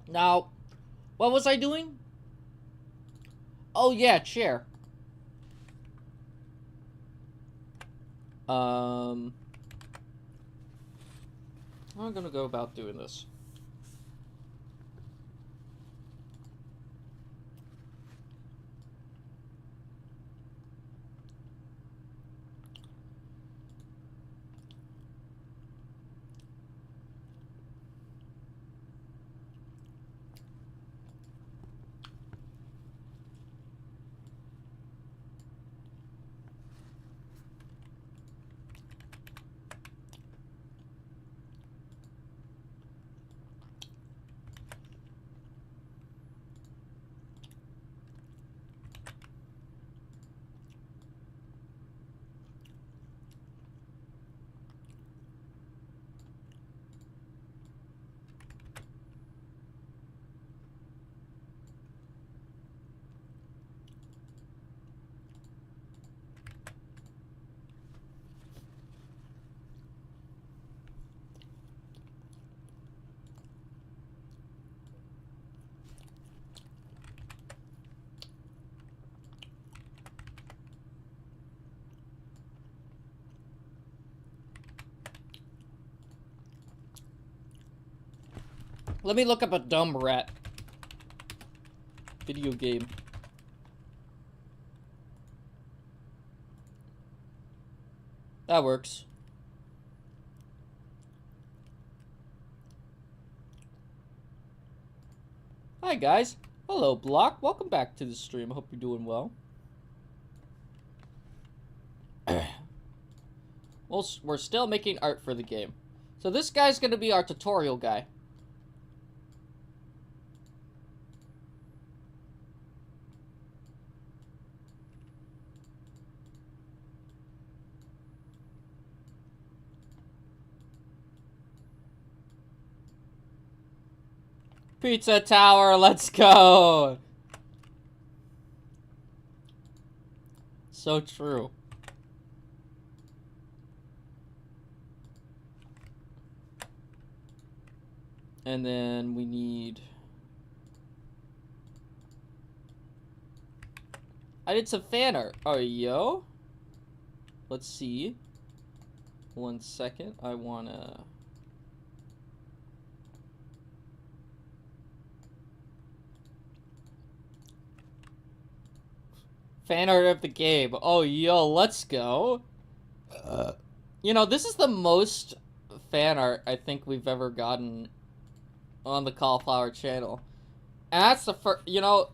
Speaker 1: Now, what was I doing? Oh yeah, chair. I'm gonna go about doing this. Let me look up a dumb rat. Video game. That works. Hi guys. Hello Block. Welcome back to the stream. I hope you're doing well. Well, we're still making art for the game. So this guy's gonna be our tutorial guy. Pizza Tower, let's go! So true. And then we need... I did some fan art. Oh, yo. Let's see. 1 second. I wanna... Fan art of the game. Oh, yo, let's go. You know, this is the most fan art I think we've ever gotten on the Cauliflower channel. And that's the first, you know,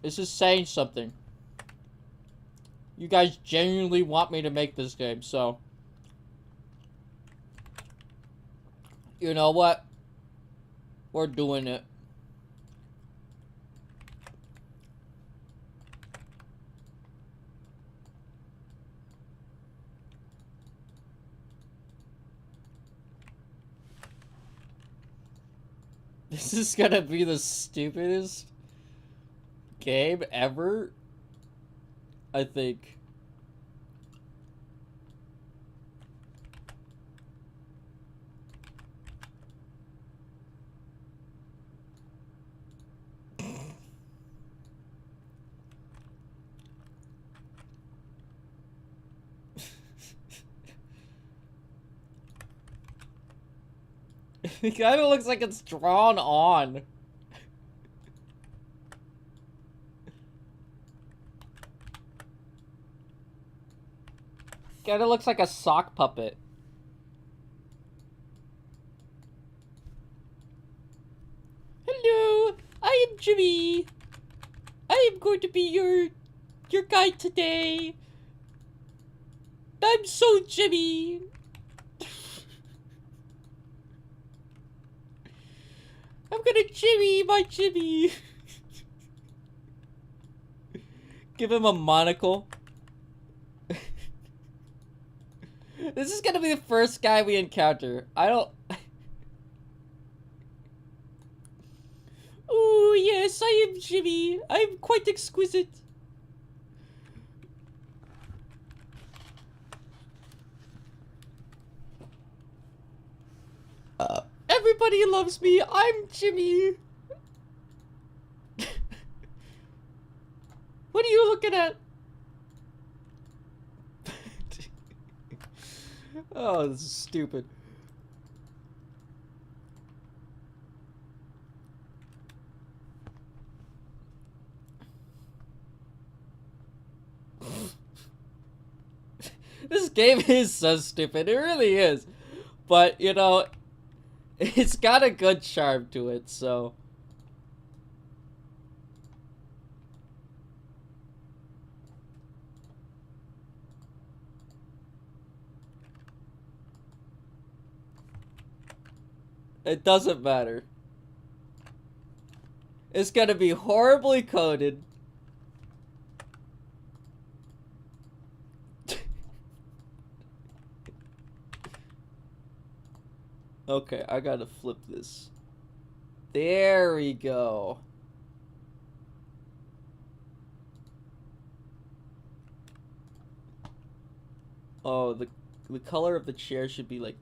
Speaker 1: this is saying something. You guys genuinely want me to make this game, so. You know what? We're doing it. This is gonna be the stupidest game ever, I think. It kind of looks like it's drawn on. Kind of looks like a sock puppet. Hello, I am Jimmy. I am going to be your guide today. I'm so Jimmy. I'm gonna Jimmy my Jimmy. Give him a monocle. This is gonna be the first guy we encounter. I don't... Ooh, yes, I am Jimmy. I'm quite exquisite. Everybody loves me. I'm Jimmy. What are you looking at? Oh, this is stupid. This game is so stupid. It really is. But, you know, it's got a good charm to it, so... It doesn't matter. It's gonna be horribly coded. Okay, I gotta flip this. There we go. Oh, the color of the chair should be like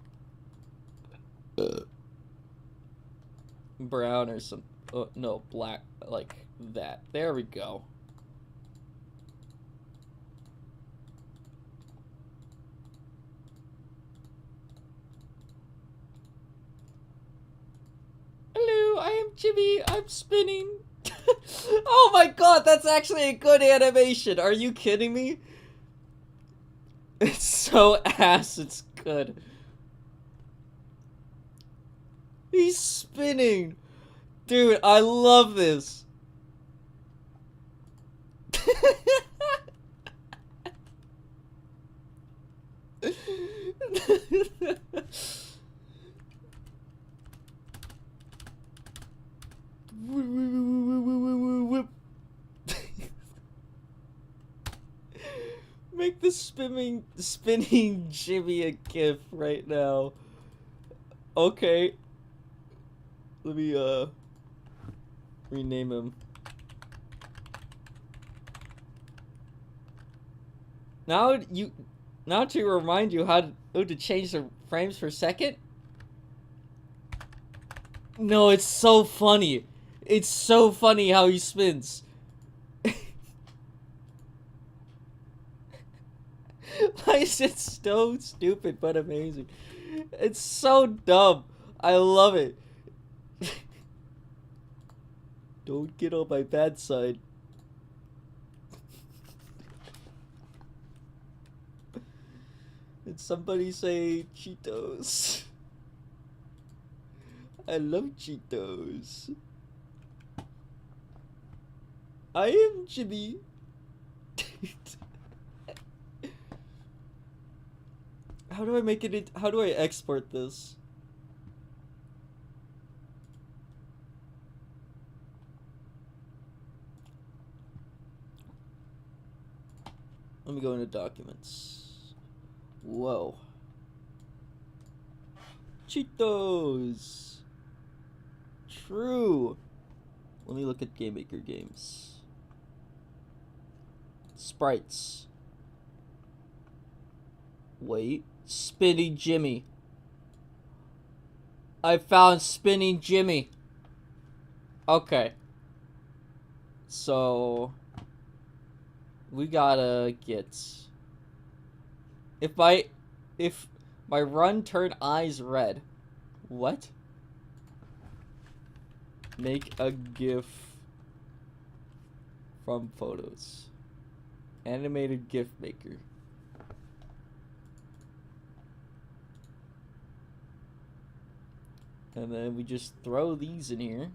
Speaker 1: brown or some, oh, no, black, like that. There we go. Jimmy, I'm spinning. Oh my god, that's actually a good animation. Are you kidding me? It's so ass, it's good. He's spinning. Dude, I love this. Make the spinning Jimmy a gif right now. Okay. Let me rename him. Now to remind you how to change the frames per second. No, it's so funny. It's so funny how he spins. Why is it so stupid but amazing? It's so dumb. I love it. Don't get on my bad side. Did somebody say Cheetos? I love Cheetos. I am Jimmy. How do I make it? How do I export this? Let me go into documents. Whoa. Cheetos. True. Let me look at Game Maker games. Sprites. Wait. Spinning Jimmy. I found Spinning Jimmy. Okay. So we gotta get if my run turn eyes red. What? Make a GIF from photos. Animated GIF maker. And then we just throw these in here.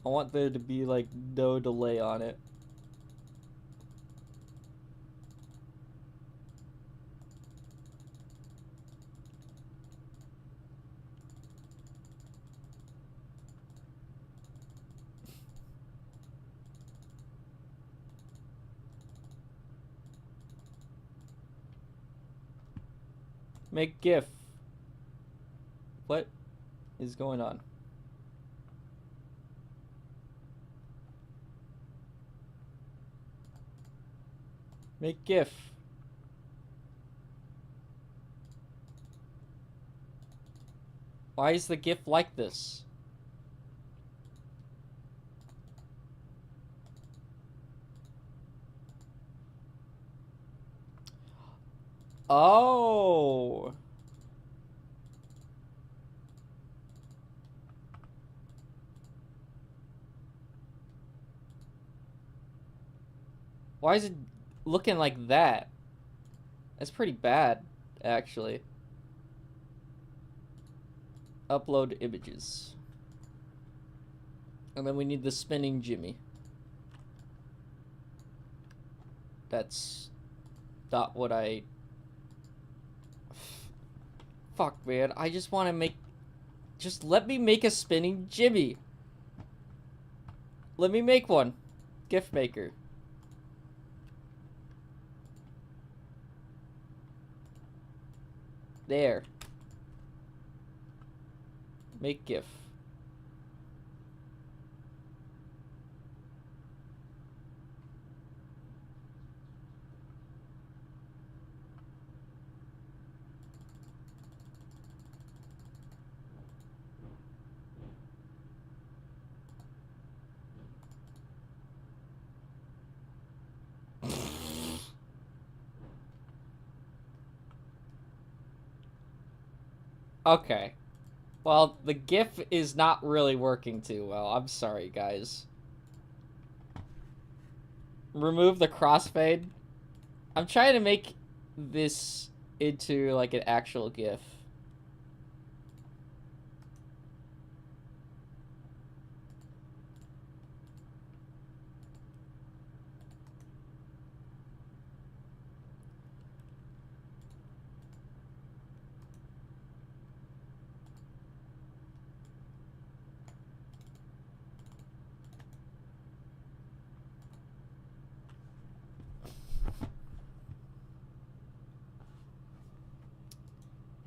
Speaker 1: I want there to be like no delay on it. Make GIF. What is going on? Make GIF. Why is the GIF like this? Oh. Why is it looking like that? That's pretty bad, actually. Upload images. And then we need the spinning Jimmy. That's not what I... Fuck, man. I just want to make... Just let me make a spinning Jimmy. Let me make one. GIF maker. There. Make GIF. Okay. Well, the GIF is not really working too well. I'm sorry, guys. Remove the crossfade. I'm trying to make this into like an actual GIF.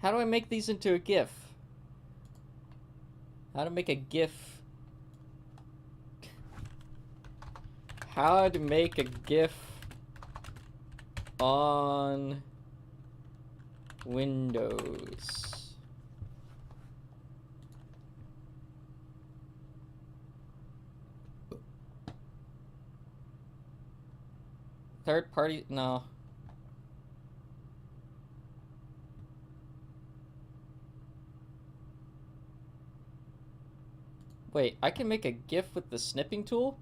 Speaker 1: How do I make these into a GIF? How to make a GIF? How to make a GIF on Windows? Third party? No. Wait, I can make a GIF with the snipping tool?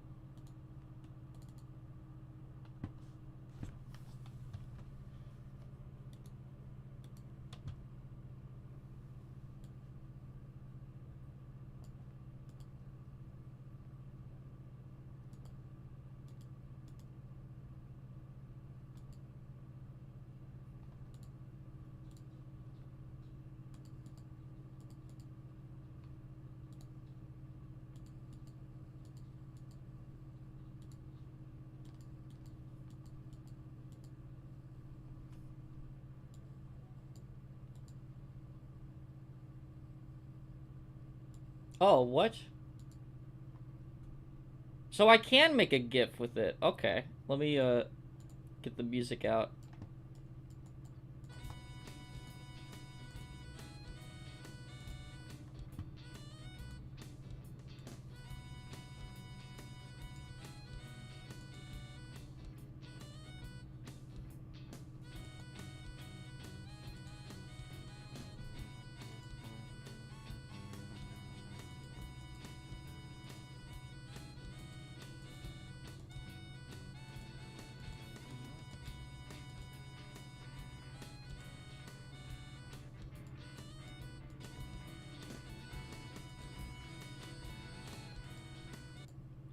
Speaker 1: Oh, what? So I can make a GIF with it. Okay. Let me, get the music out.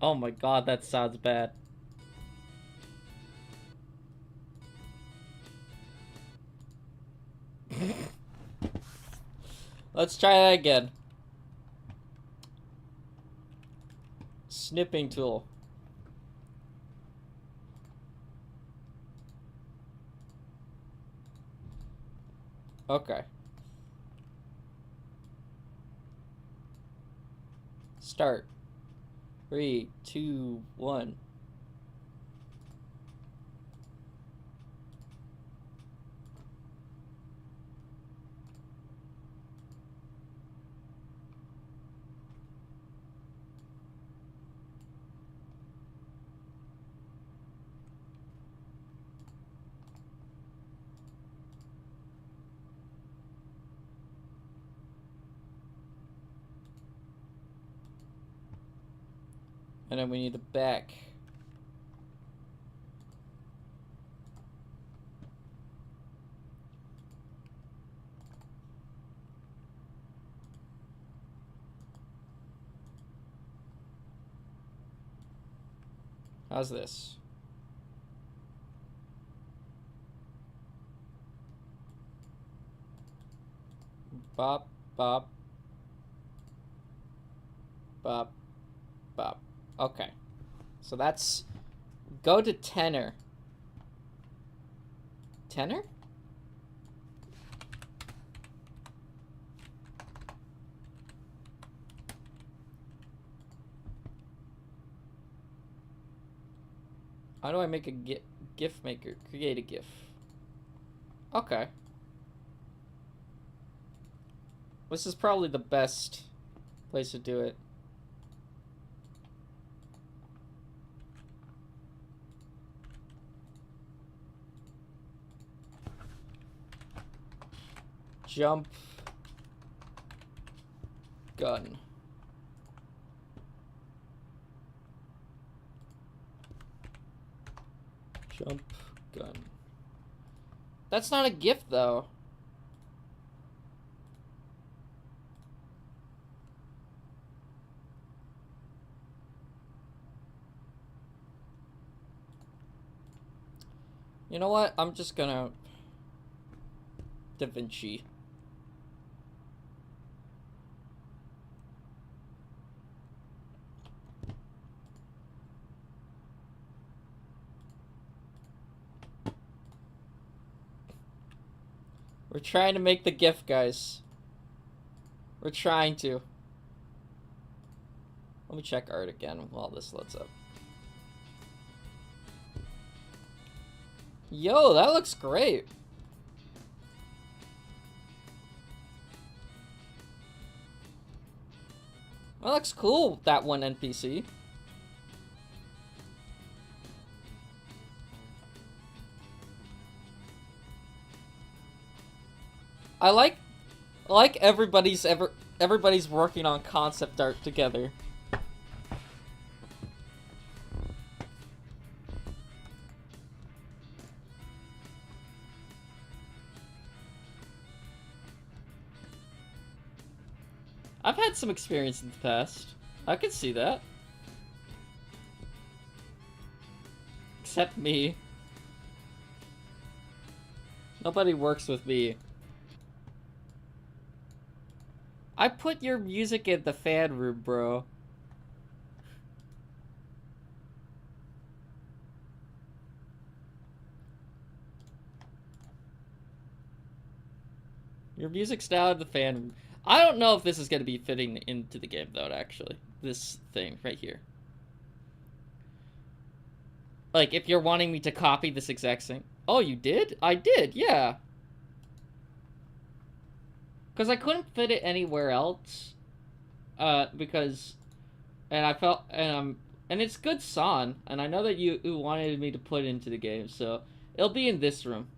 Speaker 1: Oh my god, that sounds bad. Let's try that again. Snipping tool. Okay. Start. 3, 2, 1. And then we need a back. How's this? Bop, bop. Bop, bop. Okay. So that's... Go to tenor. Tenor? How do I make a GIF maker? Create a GIF. Okay. This is probably the best place to do it. Jump gun. Jump gun. That's not a gift, though. You know what? I'm just gonna... Da Vinci. We're trying to make the GIF, guys. We're trying to. Let me check art again while this loads up. Yo, that looks great. That looks cool, that one NPC. I like everybody's working on concept art together. I've had some experience in the past. I could see that. Except me. Nobody works with me. I put your music in the fan room, bro. Your music's down in the fan room. I don't know if this is going to be fitting into the game, though, actually. This thing right here. Like, if you're wanting me to copy this exact thing. Oh, you did? I did, yeah. Because I couldn't fit it anywhere else. Because... And I felt... And it's good song. And I know that you wanted me to put it into the game, so... It'll be in this room.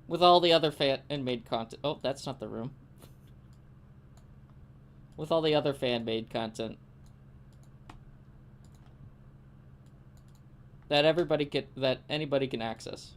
Speaker 1: With all the other fan-made content. Oh, that's not the room. With all the other fan-made content. That anybody can access.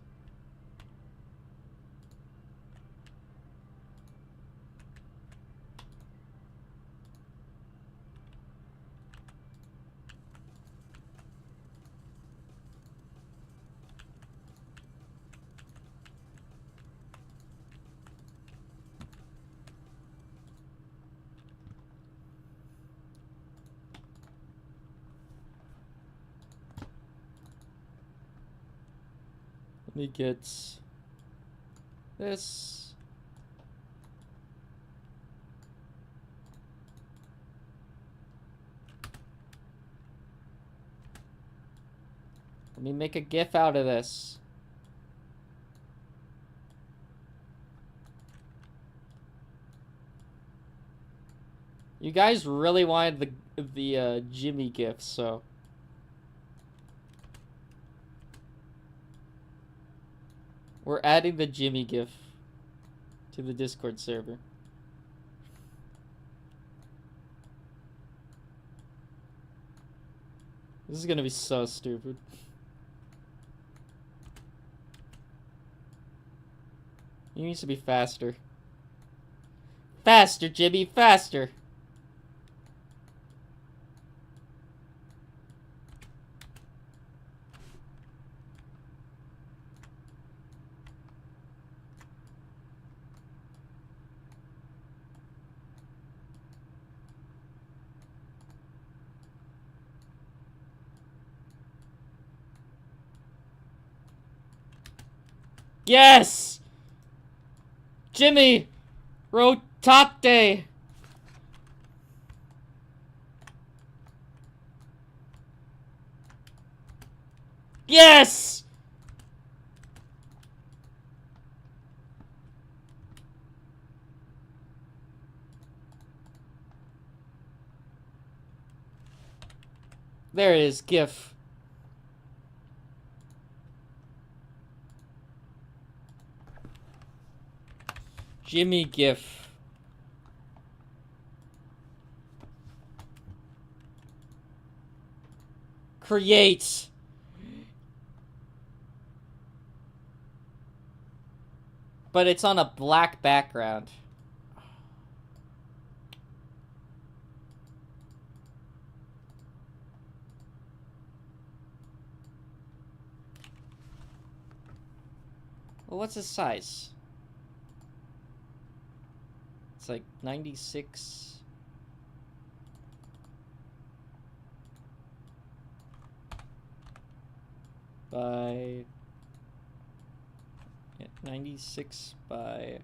Speaker 1: Let me get this. Let me make a GIF out of this. You guys really wanted the Jimmy GIF, so... We're adding the Jimmy GIF to the Discord server. This is gonna be so stupid. He needs to be faster. Faster, Jimmy, faster! Yes! Jimmy! Rotate! Yes! There it is, GIF. Jimmy GIF. Create. But it's on a black background. Well, what's the size? It's like 96. By 96 by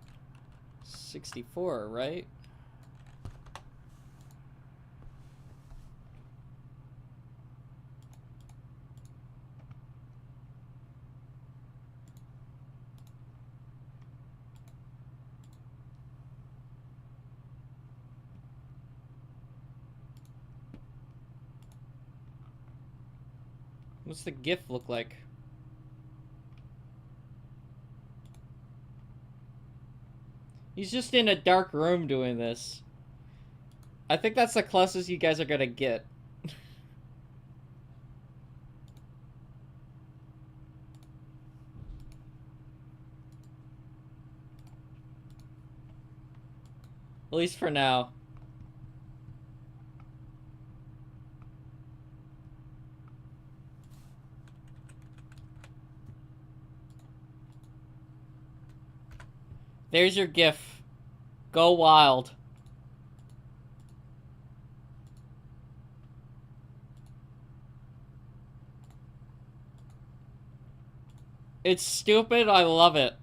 Speaker 1: 64, right? What's the GIF look like? He's just in a dark room doing this. I think that's the closest you guys are gonna get. At least for now. There's your GIF. Go wild. It's stupid, I love it.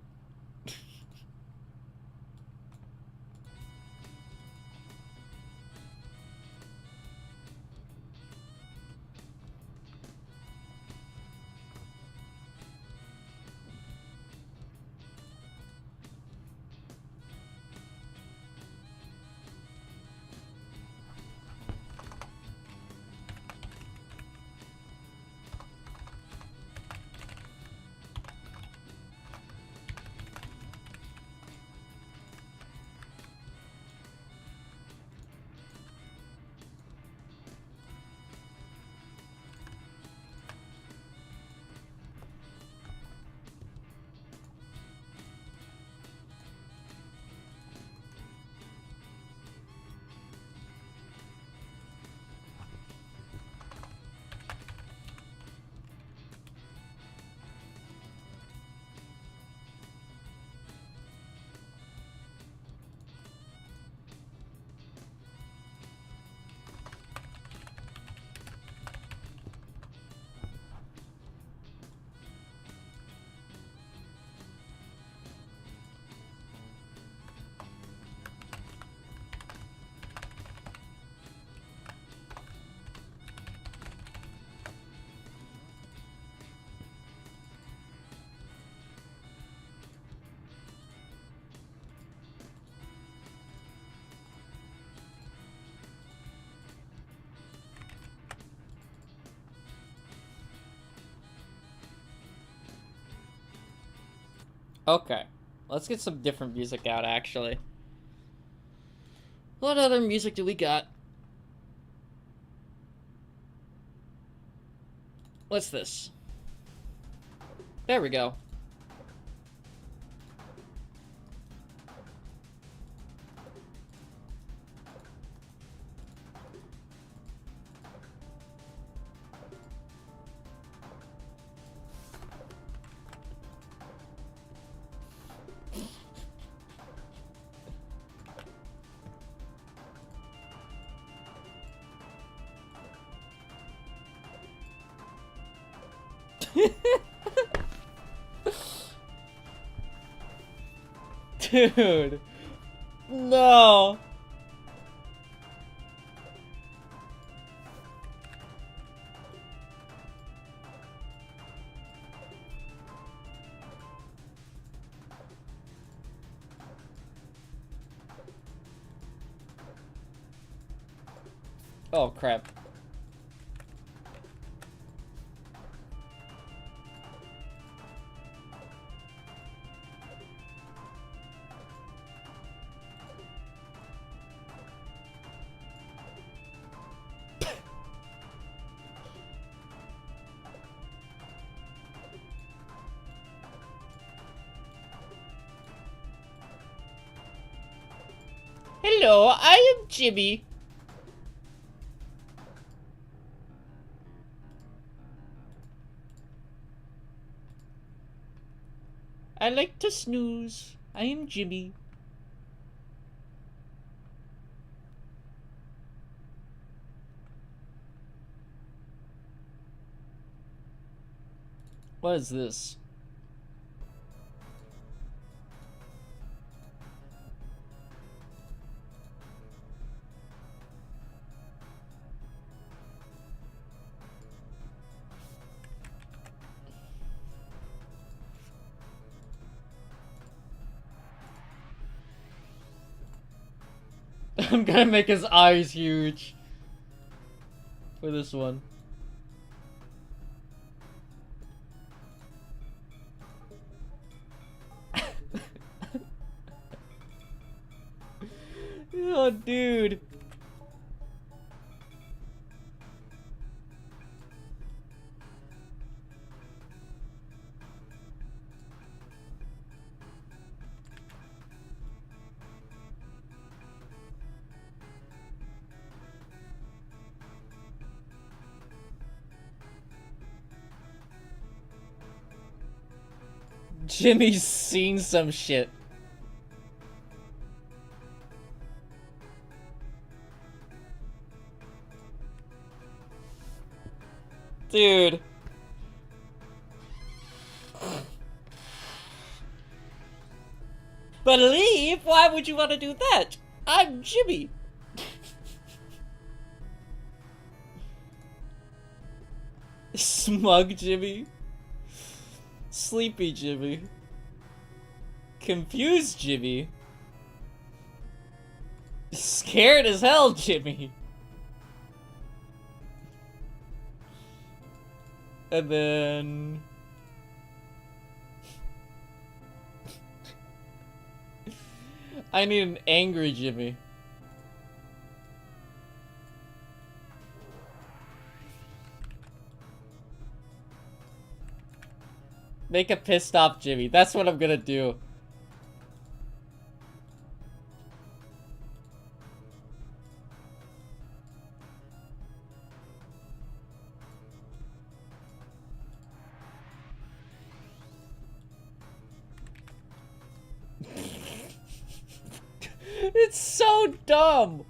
Speaker 1: Okay. Let's get some different music out, actually. What other music do we got? What's this? There we go. Dude. No. Oh, crap. Hello, I am Jimmy. I like to snooze. I am Jimmy. What is this? I'm gonna make his eyes huge for this one. Oh, dude. Jimmy's seen some shit. Dude. But leave? Why would you want to do that? I'm Jimmy. Smug Jimmy. Sleepy Jimmy. Confused Jimmy. Scared as hell Jimmy. And then... I need an angry Jimmy. Make a pissed off Jimmy. That's what I'm gonna do. It's so dumb.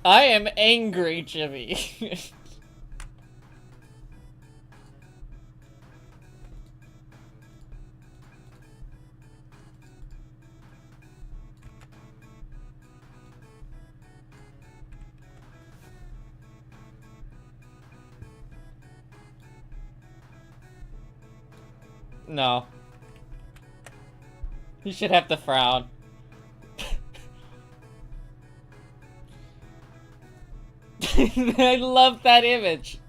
Speaker 1: I am angry, Jimmy. No. You should have to frown. I love that image.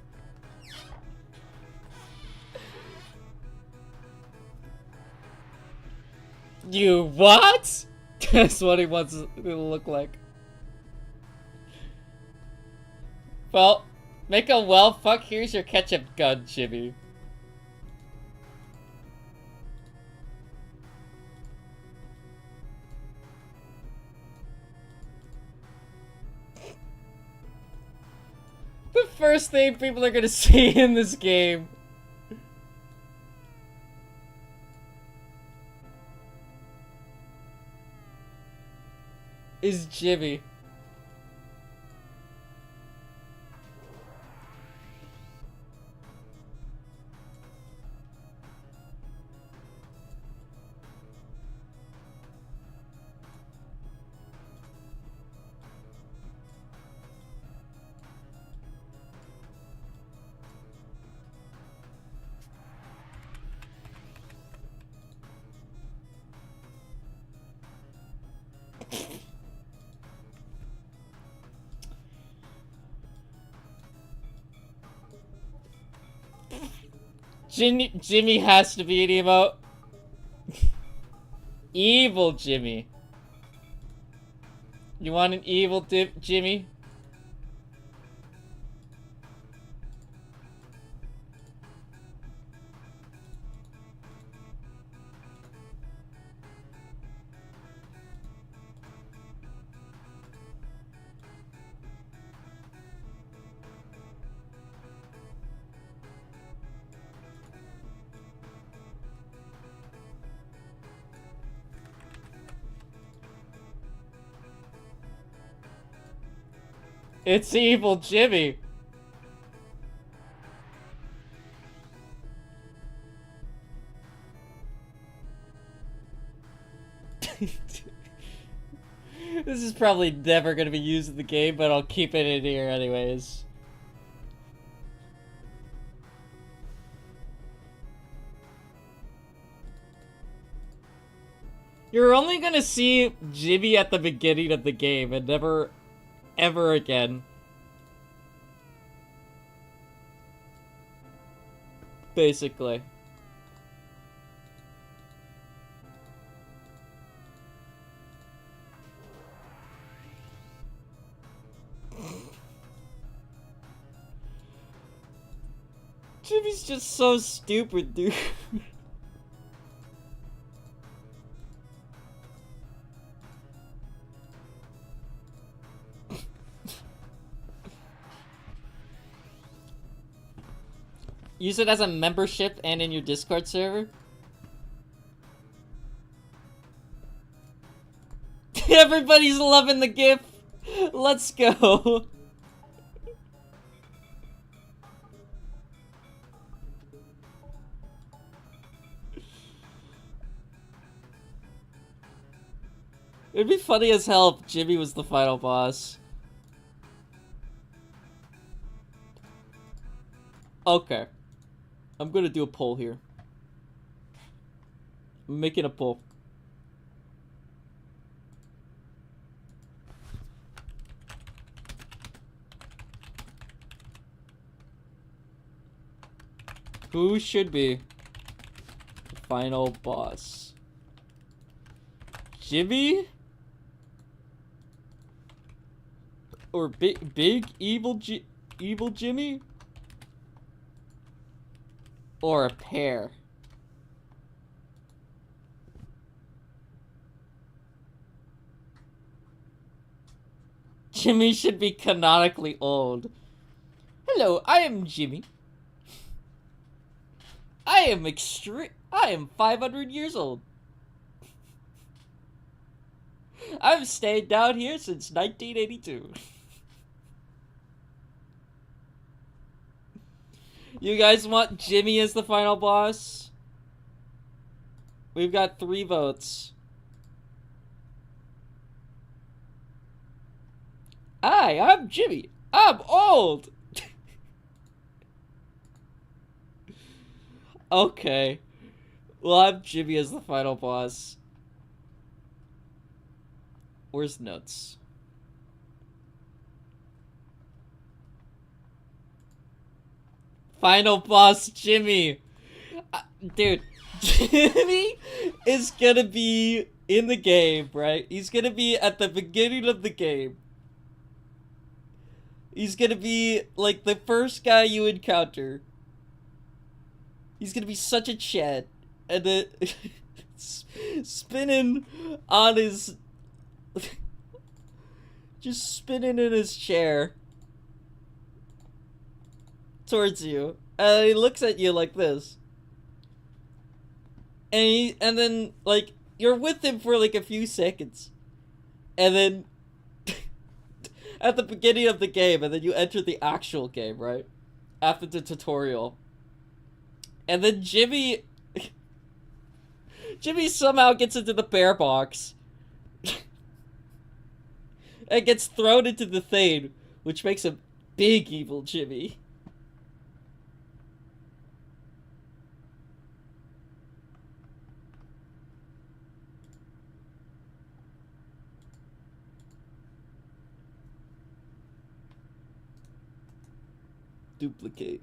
Speaker 1: You what? That's what he wants it to look like. Well, make a well fuck, here's your ketchup gun, Jimmy. The first thing people are gonna see in this game is Jimmy. Jimmy has to be an emote. Evil Jimmy. You want an evil Jimmy? It's evil Jimmy. This is probably never gonna be used in the game, but I'll keep it in here anyways. You're only gonna see Jimmy at the beginning of the game and never, ever again. Basically. Jimmy's just so stupid, dude. Use it as a membership and in your Discord server. Everybody's loving the GIF. Let's go. It'd be funny as hell if Jimmy was the final boss. Okay. I'm gonna do a poll here. I'm making a poll. Who should be the final boss? Jimmy? Or big evil Jimmy? Or a pair? Jimmy should be canonically old. Hello, I am Jimmy. I am 500 years old. I've stayed down here since 1982. You guys want Jimmy as the final boss? We've got 3 votes. Hi, I'm Jimmy. I'm old. Okay. We'll have Jimmy as the final boss. Where's notes? Final boss Jimmy. Dude, Jimmy is gonna be in the game, right? He's gonna be at the beginning of the game. He's gonna be like the first guy you encounter. He's gonna be such a Chad. And then spinning on his... just spinning in his chair. Towards you. And he looks at you like this. And then, like, you're with him for like a few seconds. And then... at the beginning of the game, and then you enter the actual game, right? After the tutorial. And then Jimmy somehow gets into the bear box. And gets thrown into the thing, which makes him big evil Jimmy. Duplicate.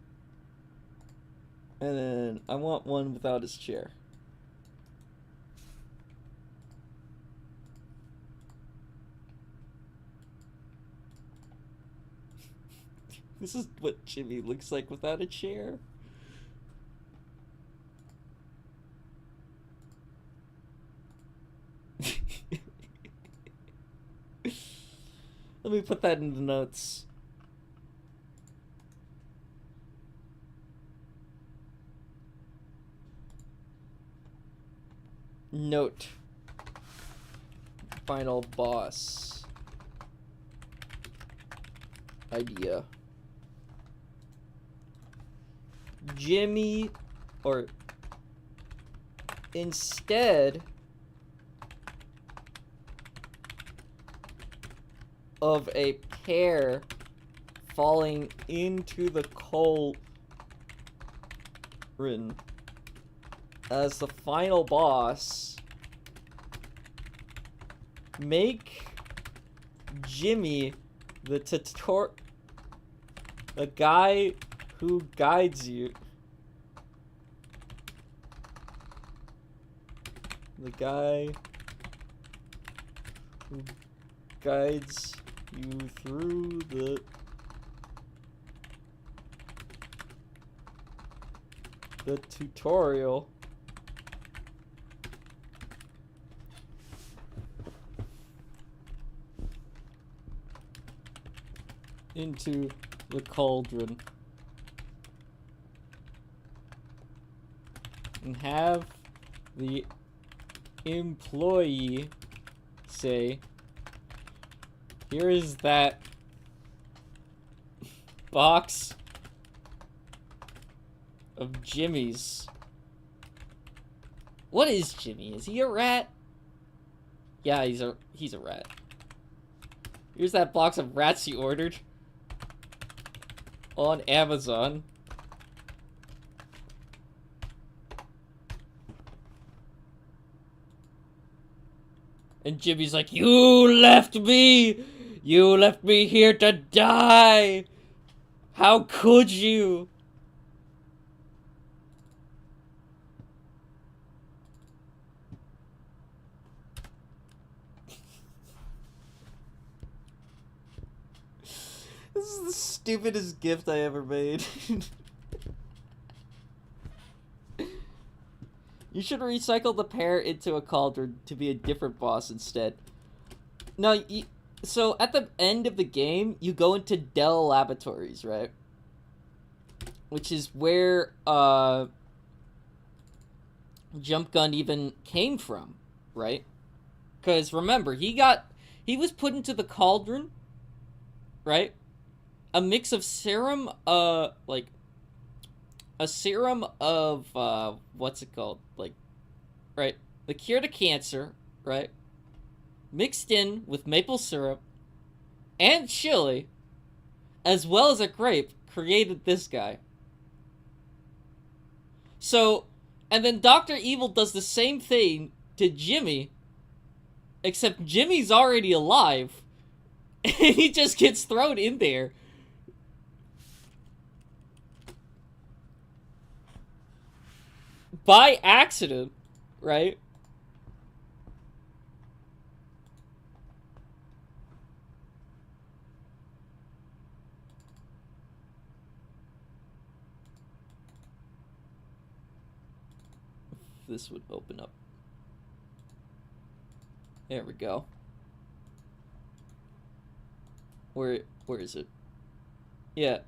Speaker 1: And then I want one without his chair. This is what Jimmy looks like without a chair. Let me put that in the notes. Note. Final boss. idea. Jimmy, or instead of a pear falling into the cauldron as the final boss, make Jimmy the guy who guides you. The guy who guides you through the tutorial. Into the cauldron. And have the employee say, here is that box of Jimmy's. What is Jimmy? Is he a rat? Yeah, he's a rat. Here's that box of rats you ordered on Amazon. And Jimmy's like, you left me! You left me here to die! How could you? This is the stupidest gift I ever made. You should recycle the pear into a cauldron to be a different boss instead. No, so at the end of the game, you go into Dell Laboratories, right? Which is where Jump Gun even came from, right? Because remember, he was put into the cauldron, right? A mix of serum, like a serum of what's it called? Like, right? The cure to cancer, right? Mixed in with maple syrup and chili, as well as a grape, created this guy. So, and then Dr. Evil does the same thing to Jimmy, except Jimmy's already alive, and he just gets thrown in there. By accident, right? This would open up. There we go. Where is it? Yeah.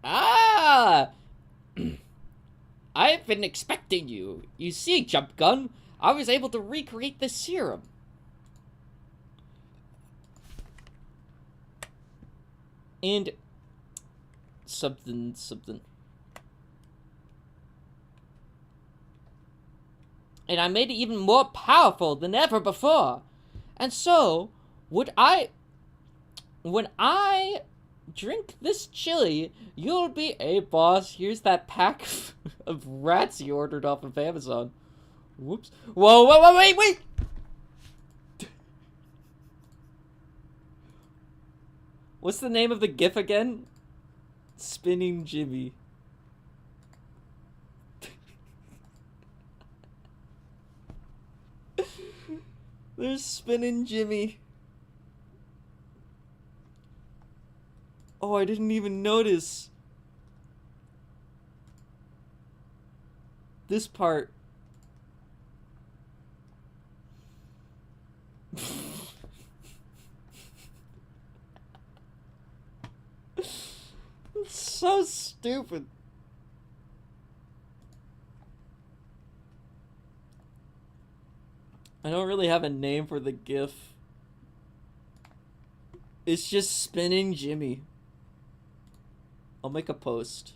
Speaker 1: Ah! I've been expecting you. You see, Jump Gun, I was able to recreate the serum. And something. And I made it even more powerful than ever before. And so, when I drink this chili, you'll be a boss. Here's that pack of rats you ordered off of Amazon. Whoops. Whoa, wait! What's the name of the GIF again? Spinning Jimmy. There's Spinning Jimmy. Oh, I didn't even notice. This part. It's so stupid. I don't really have a name for the GIF, It's just spinning Jimmy. I'll make a post.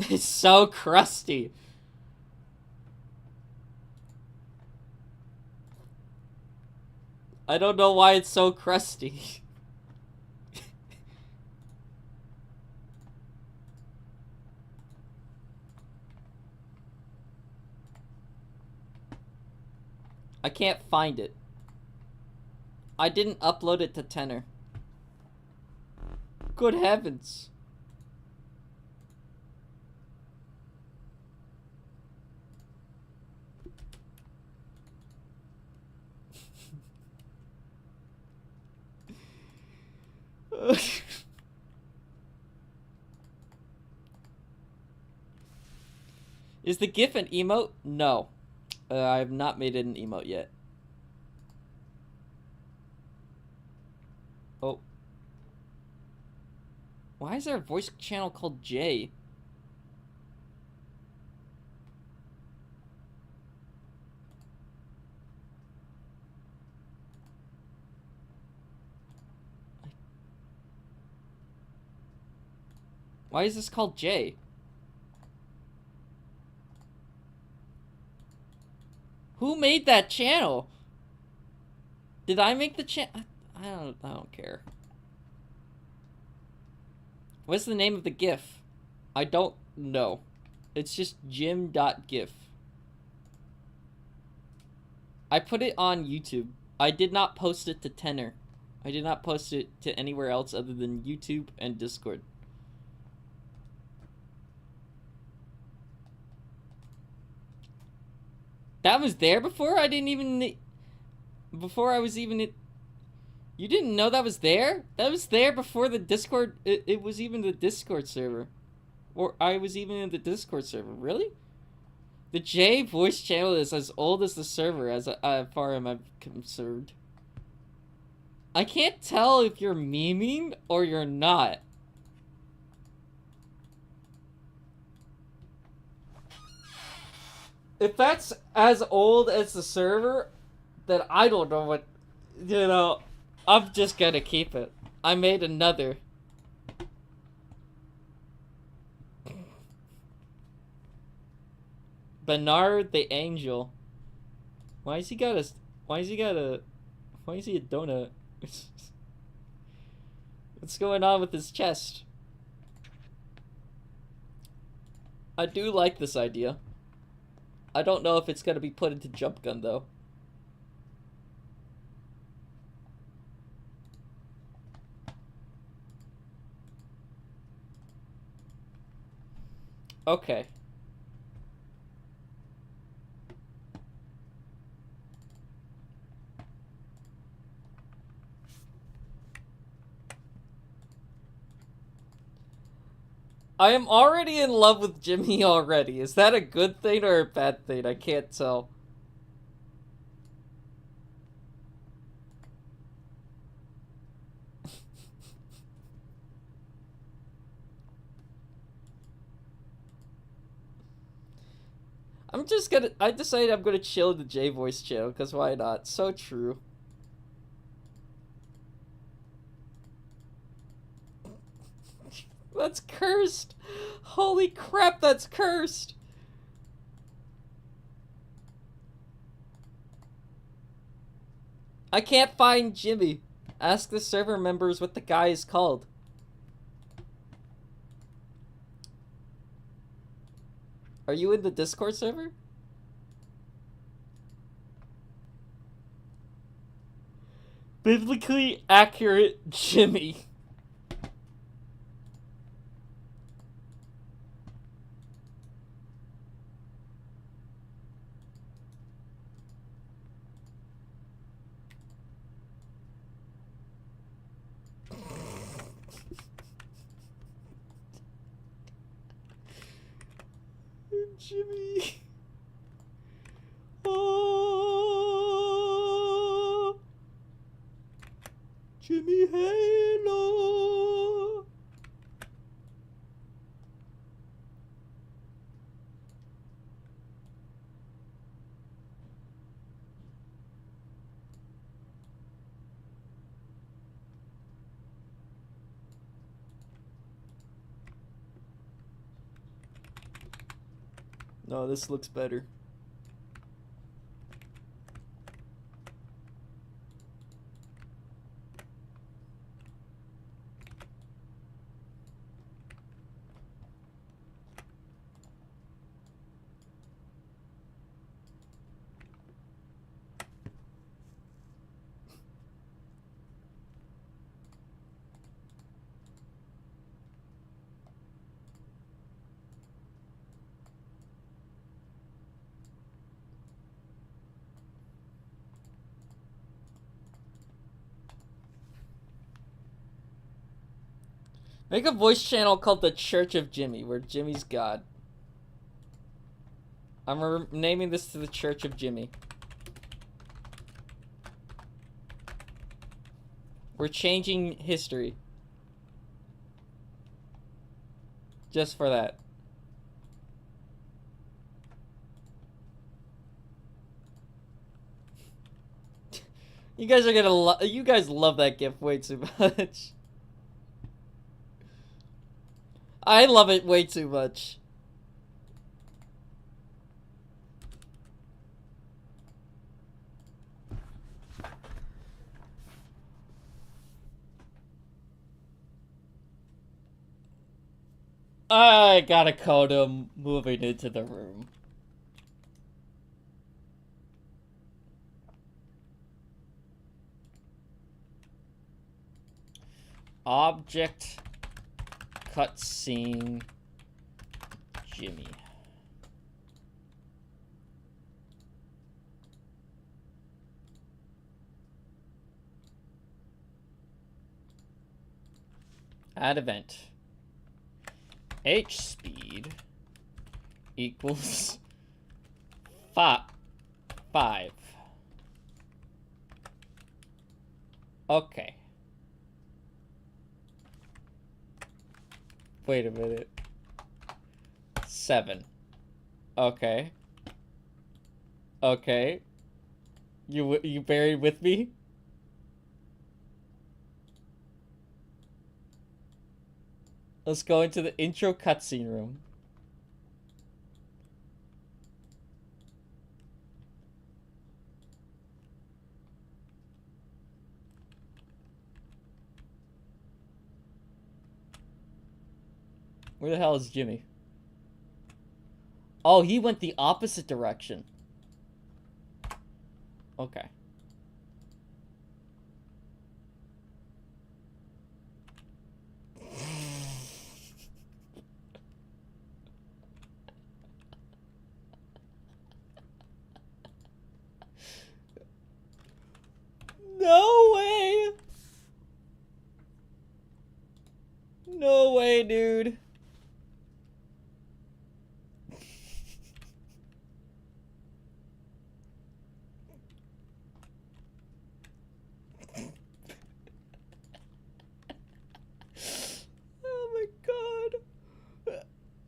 Speaker 1: It's so crusty. I don't know why it's so crusty. I can't find it. I didn't upload it to Tenor. Good heavens. Is the GIF an emote? No. I have not made it an emote yet. Oh. Why is there a voice channel called J? Why is this called J? Who made that channel? Did I make the channel? I don't care. What's the name of the GIF? I don't know. It's just jim.gif. I put it on YouTube. I did not post it to Tenor. I did not post it to anywhere else other than YouTube and Discord. That was there before? I didn't even... Before I was even... You didn't know that was there? That was there before the Discord... It was even the Discord server. Or I was even in the Discord server. Really? The J voice channel is as old as the server, as far as I'm concerned. I can't tell if you're memeing or you're not. If that's as old as the server, then I don't know what... You know, I'm just gonna keep it. I made another. Bernard the Angel. Why is he a donut? What's going on with his chest? I do like this idea. I don't know if it's gonna be put into Jump Gun though. Okay. I am already in love with Jimmy already. Is that a good thing or a bad thing? I can't tell. I decided I'm gonna chill the J voice channel, because why not? So true. That's cursed. Holy crap, that's cursed. I can't find Jimmy. Ask the server members what the guy is called. Are you in the Discord server? Biblically accurate Jimmy. Jimmy. Oh, Jimmy Halo. No, this looks better. Make a voice channel called the Church of Jimmy, where Jimmy's God. I'm naming this to the Church of Jimmy. We're changing history. Just for that. You guys are gonna you guys love that GIF way too much. I love it way too much. I got a code him moving into the room. Object cutscene Jimmy. Add event. H speed equals 5. Okay. Wait a minute. 7. Okay. Okay. You buried with me? Let's go into the intro cutscene room. Where the hell is Jimmy? Oh, he went the opposite direction. Okay. No way! No way, dude. Oh my god.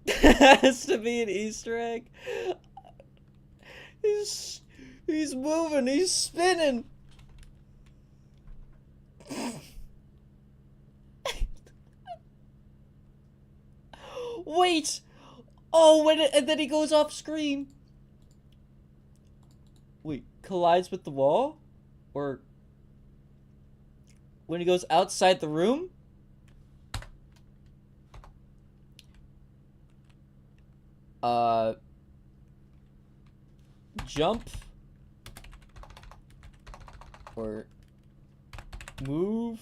Speaker 1: That has to be an Easter egg. He's moving, he's spinning. Wait! Oh, and then he goes off screen. Wait, collides with the wall? Or when he goes outside the room? Jump or move.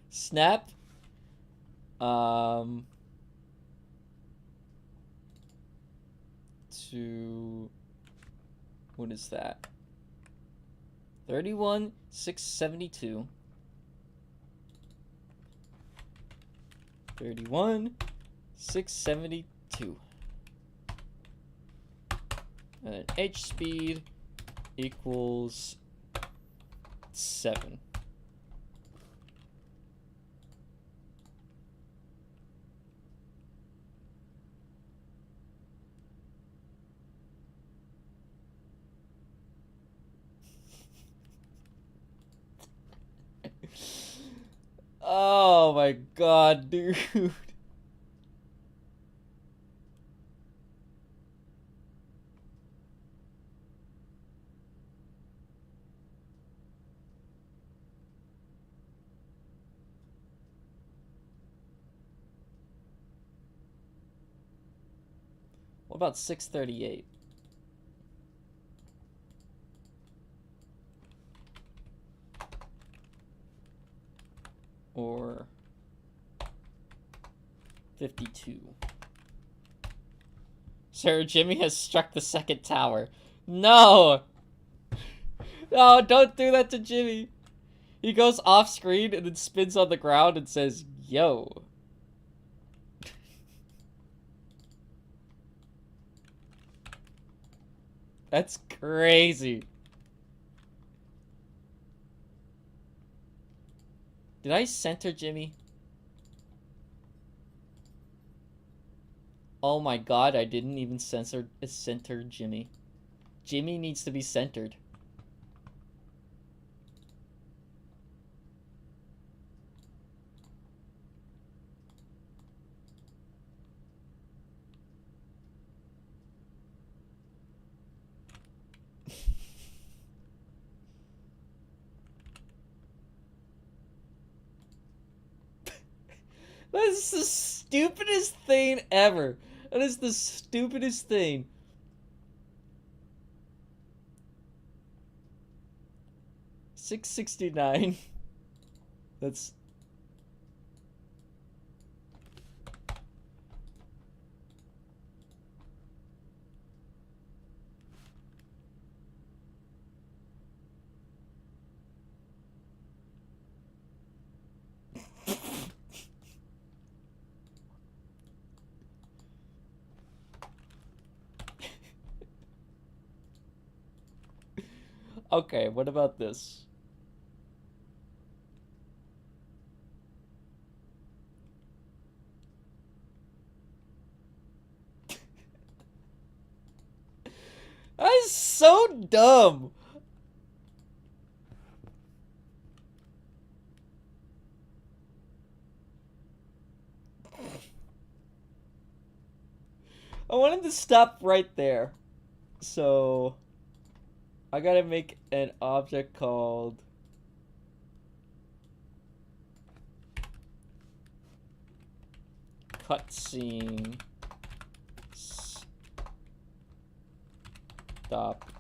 Speaker 1: Snap. To what is that? 31,672. 31, 672. And then H speed equals 7. Oh my god, dude. What about 638? Or 52? Sir Jimmy has struck the second tower. No! No, don't do that to Jimmy. He goes off screen and then spins on the ground and says, yo. That's crazy. Did I center Jimmy? Oh my god, I didn't even center Jimmy. Jimmy needs to be centered. That is the stupidest thing ever. That is the stupidest thing. $669. That's... Okay, what about this? That is so dumb. I wanted to stop right there. So I gotta make an object called cutscene stop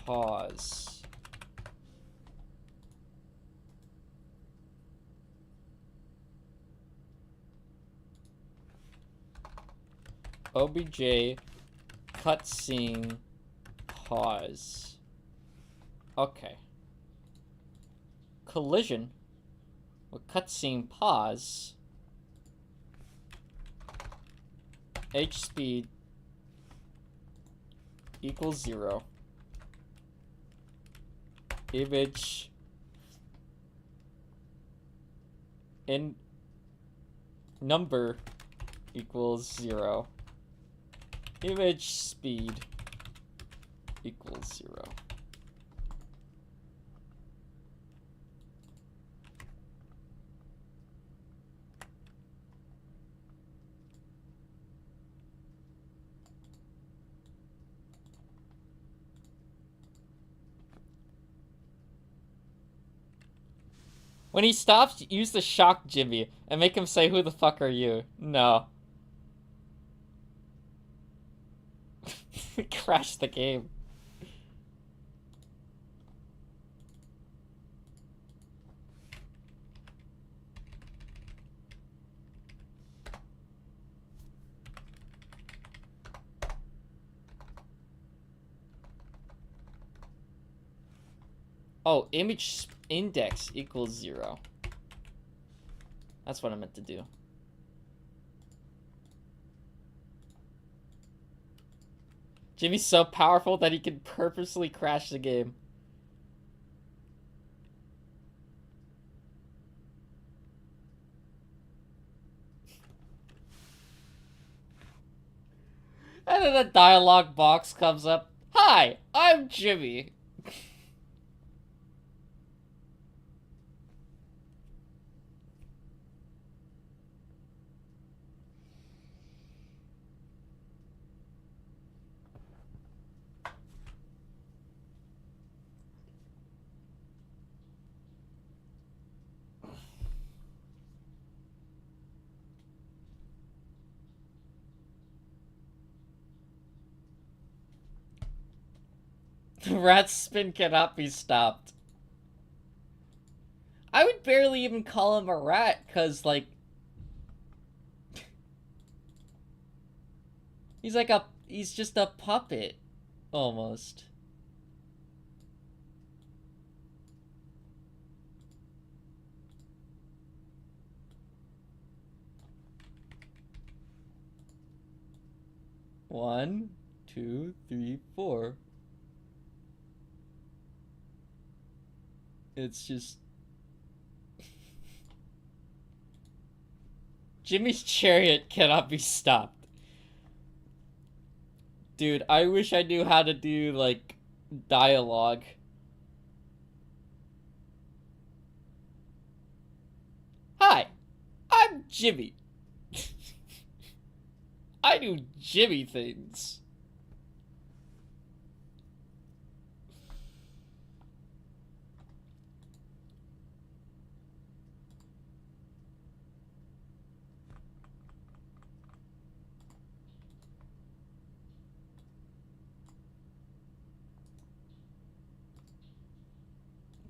Speaker 1: pause. OBJ cutscene pause. Okay. Collision with cutscene pause. H speed equals 0. Image in number equals 0. Image speed equals 0. When he stops, use the shock Jimmy and make him say, "Who the fuck are you?" No. Crash the game. Oh, image index equals 0. That's what I meant to do. Jimmy's so powerful that he can purposely crash the game. And then a dialogue box comes up. Hi, I'm Jimmy. The rat spin cannot be stopped. I would barely even call him a rat, cause like he's just a puppet, almost. One, two, three, four. It's just Jimmy's chariot cannot be stopped. Dude, I wish I knew how to do, like, dialogue. Hi, I'm Jimmy. I do Jimmy things.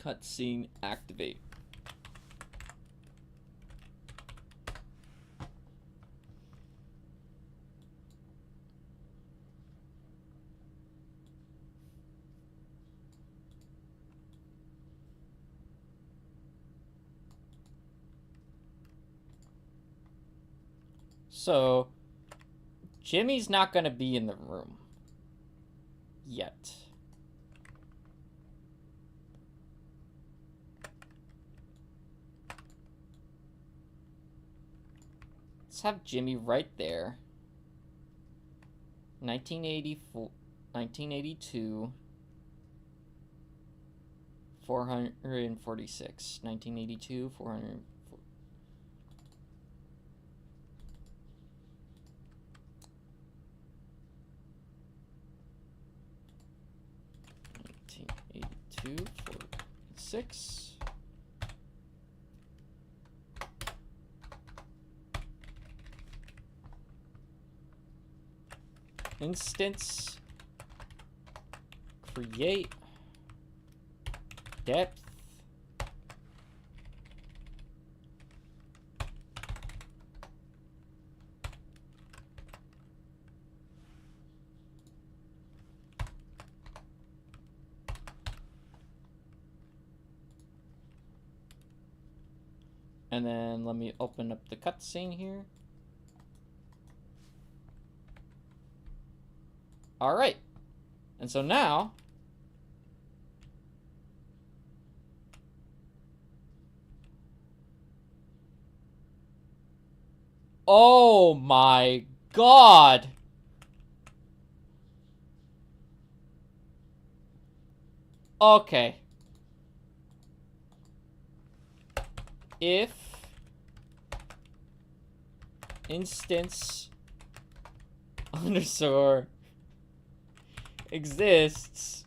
Speaker 1: Cutscene activate. So, Jimmy's not gonna be in the room. Yet. Let's have Jimmy right there. 1984, 1982, 446. 1982, 400. 1982, 46. Instance, create, depth, and then let me open up the cutscene here. All right, and so now oh my god. Okay. If instance underscore exists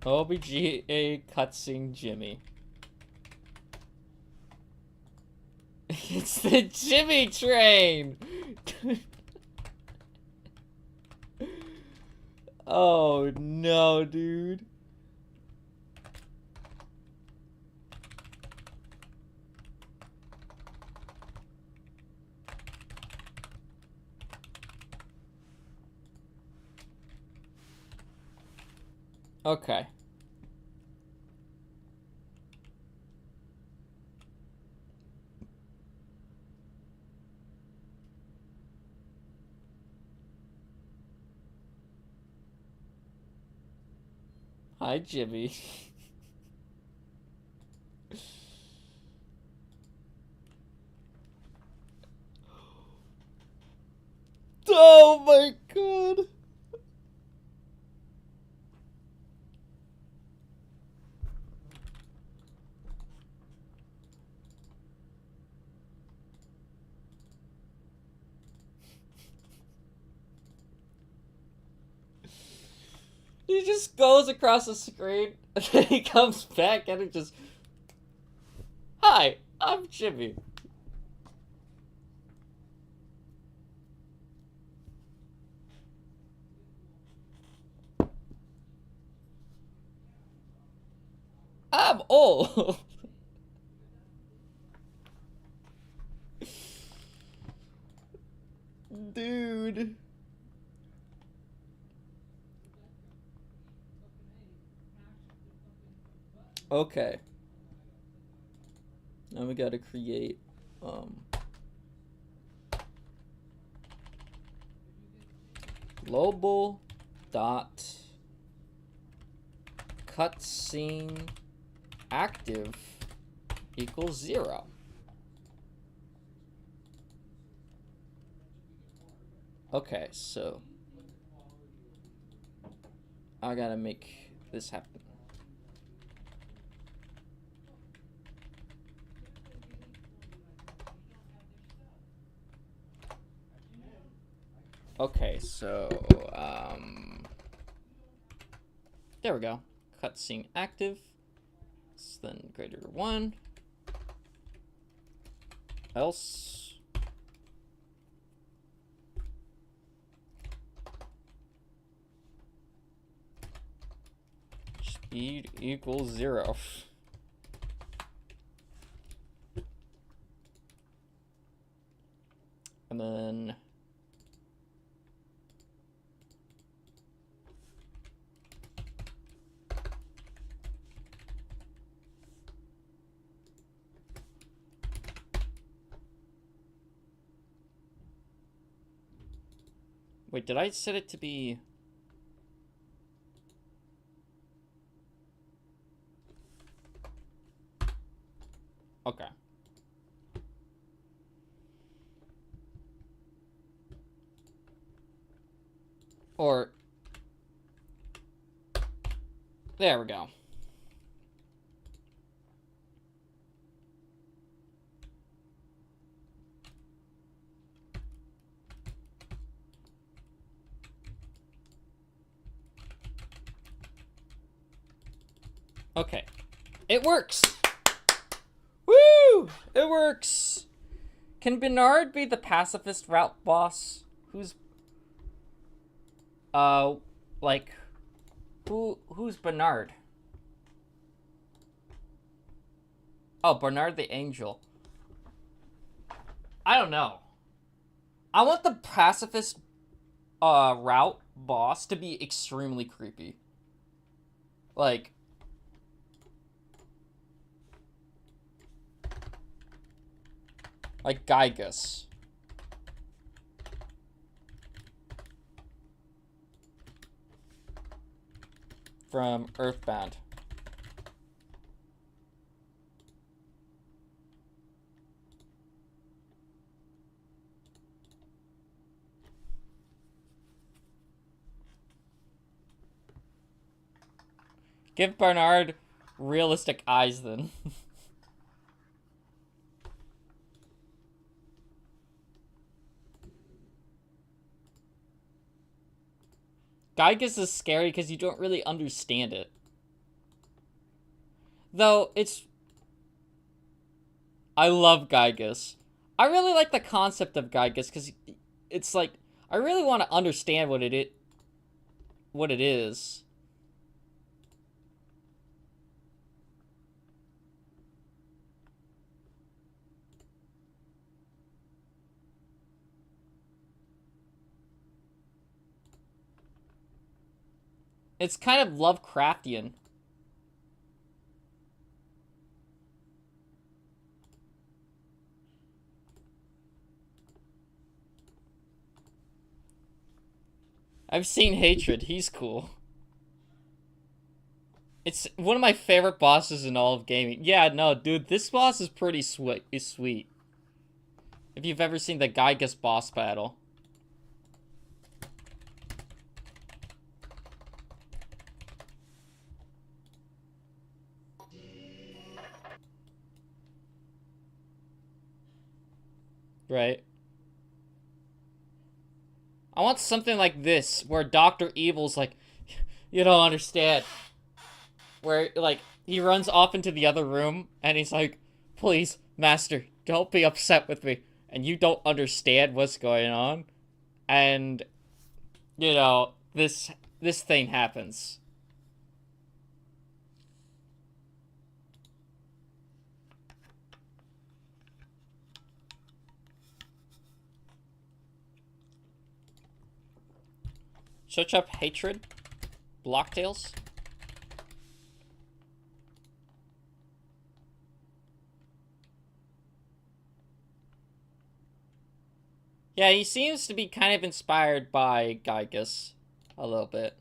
Speaker 1: OBGA cutscene Jimmy. It's the Jimmy train! Oh no, dude. Okay. Hi, Jimmy. Oh my god. He just goes across the screen, and then he comes back, and it just... Hi, I'm Jimmy. I'm old. Dude. Okay. Now we gotta create, global dot cutscene active equals 0. Okay, so I gotta make this happen. Okay, so there we go. Cutscene active. It's then greater than 1. Else speed equals 0. And then wait, did I set it to be... Okay. Or... There we go. Okay. It works! Woo! It works! Can Bernard be the pacifist route boss? Who's... like... Who's Bernard? Oh, Bernard the Angel. I don't know. I want the pacifist, route boss to be extremely creepy. Like... Like Gygus. From Earthbound. Give Bernard realistic eyes then. Gygus is scary because you don't really understand it. Though, it's... I love Gygus. I really like the concept of Gygus because it's like... I really want to understand what it is. what it is. It's kind of Lovecraftian. I've seen Hatred. He's cool. It's one of my favorite bosses in all of gaming. Yeah, no, dude, this boss is pretty sweet. If you've ever seen the Gygas boss battle. Right. I want something like this, where Dr. Evil's like, you don't understand. Where, like, he runs off into the other room, and he's like, please, Master, don't be upset with me. And you don't understand what's going on. And, you know, this thing happens. Search up Hatred. Blocktails. Yeah, he seems to be kind of inspired by Gygas. A little bit.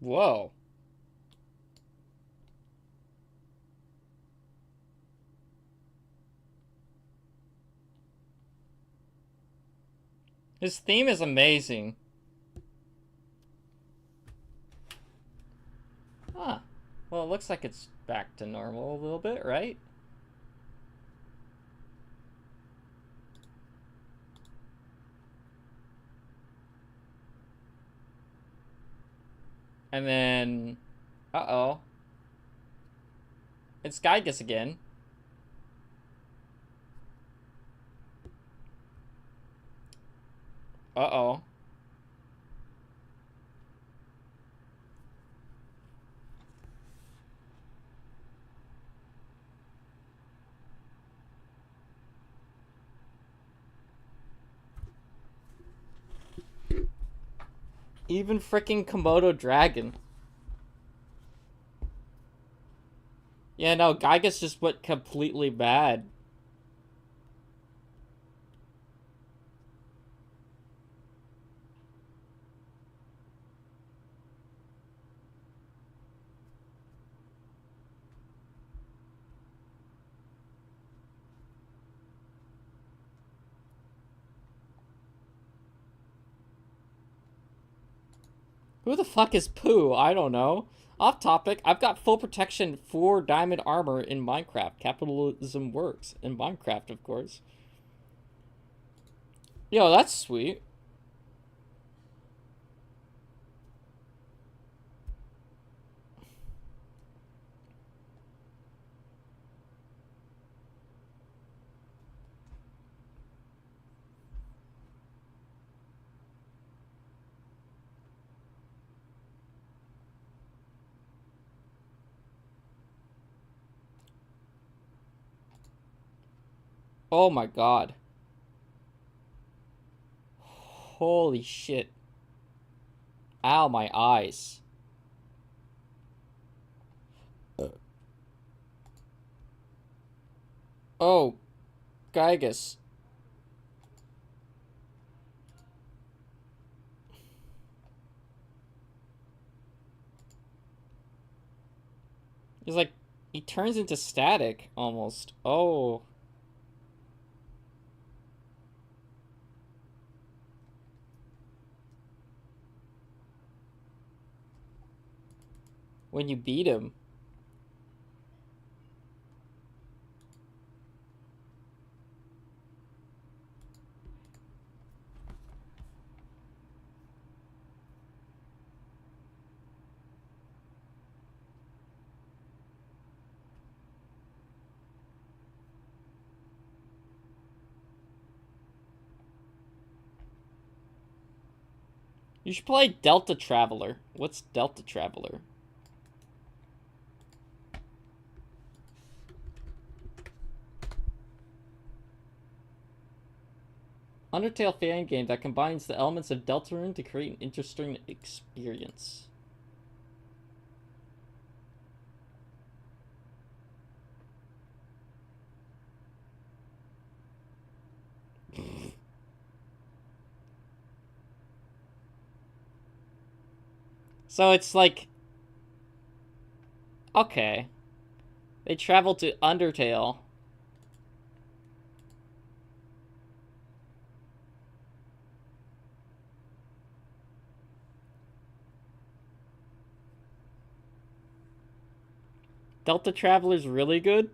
Speaker 1: Whoa. His theme is amazing. Huh. Well, it looks like it's back to normal a little bit, right? And then... Uh-oh. It's Gygas again. Uh-oh. Even freaking Komodo Dragon. Yeah, no, Gygas just went completely bad. Who the fuck is Pooh? I don't know. Off topic, I've got full protection for diamond armor in Minecraft. Capitalism works. In Minecraft, of course. Yo, that's sweet. Oh my god. Holy shit. Ow, my eyes. Oh, Gygas. He's like, he turns into static almost. Oh. When you beat him. You should play Delta Traveler. What's Delta Traveler? Undertale fan game that combines the elements of Deltarune to create an interesting experience. So it's like... Okay. They travel to Undertale. Delta Traveler's really good.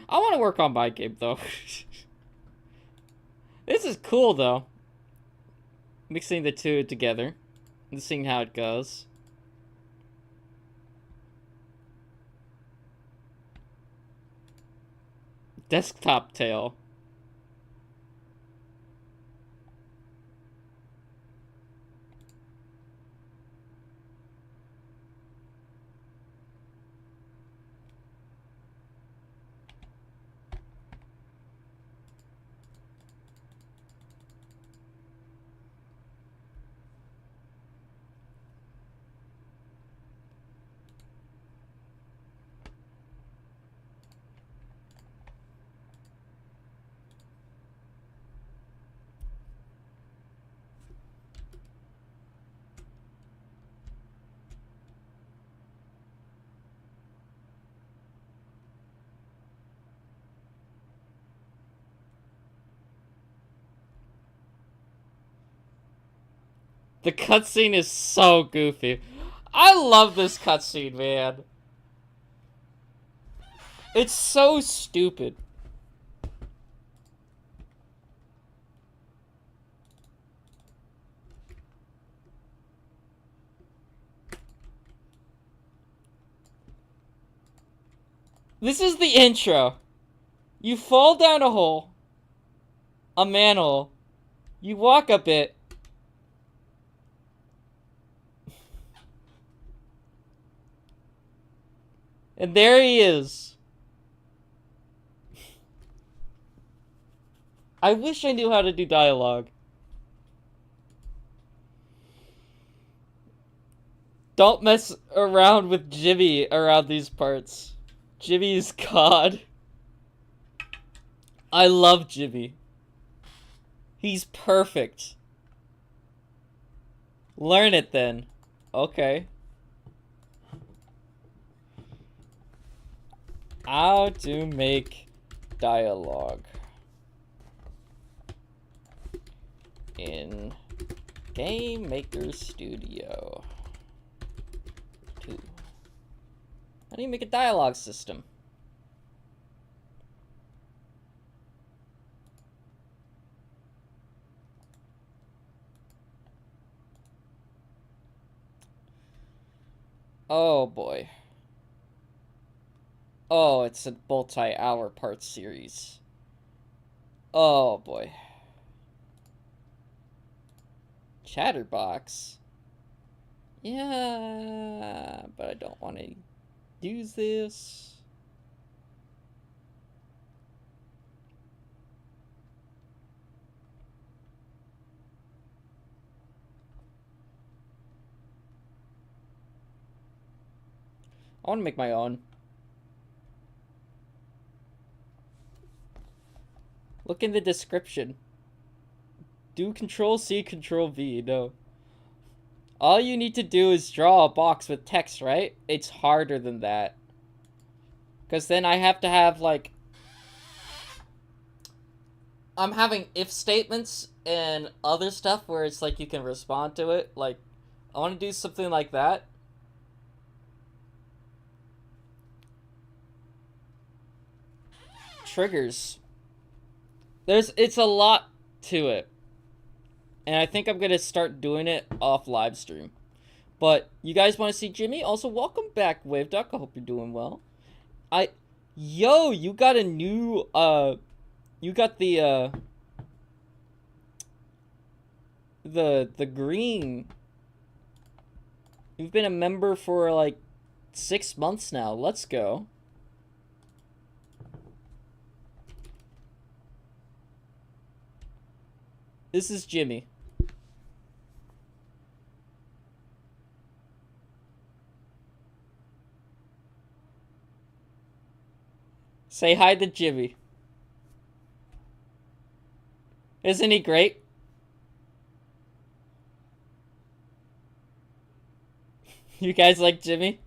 Speaker 1: I want to work on my game, though. This is cool, though. Mixing the two together and seeing how it goes. Desktop Tale. The cutscene is so goofy. I love this cutscene, man. It's so stupid. This is the intro. You fall down a hole. A manhole. You walk a bit. And there he is. I wish I knew how to do dialogue. Don't mess around with Jimmy around these parts. Jimmy is God. I love Jimmy. He's perfect. Learn it then. Okay. How to make dialogue in Game Maker Studio 2. How do you make a dialogue system? Oh boy. Oh, it's a multi-hour part series. Oh boy. Chatterbox. Yeah, but I don't want to use this. I want to make my own. Look in the description. Do Control-C, Control-V, no. All you need to do is draw a box with text, right? It's harder than that. Because then I have to have, like... I'm having if statements and other stuff where it's like you can respond to it. Like, I want to do something like that. Triggers. It's a lot to it. And I think I'm going to start doing it off live stream. But you guys want to see Jimmy? Also, welcome back, Wave Duck. I hope you're doing well. Yo, you got a new, you got the green. You've been a member for, like, 6 months now. Let's go. This is Jimmy. Say hi to Jimmy. Isn't he great? You guys like Jimmy?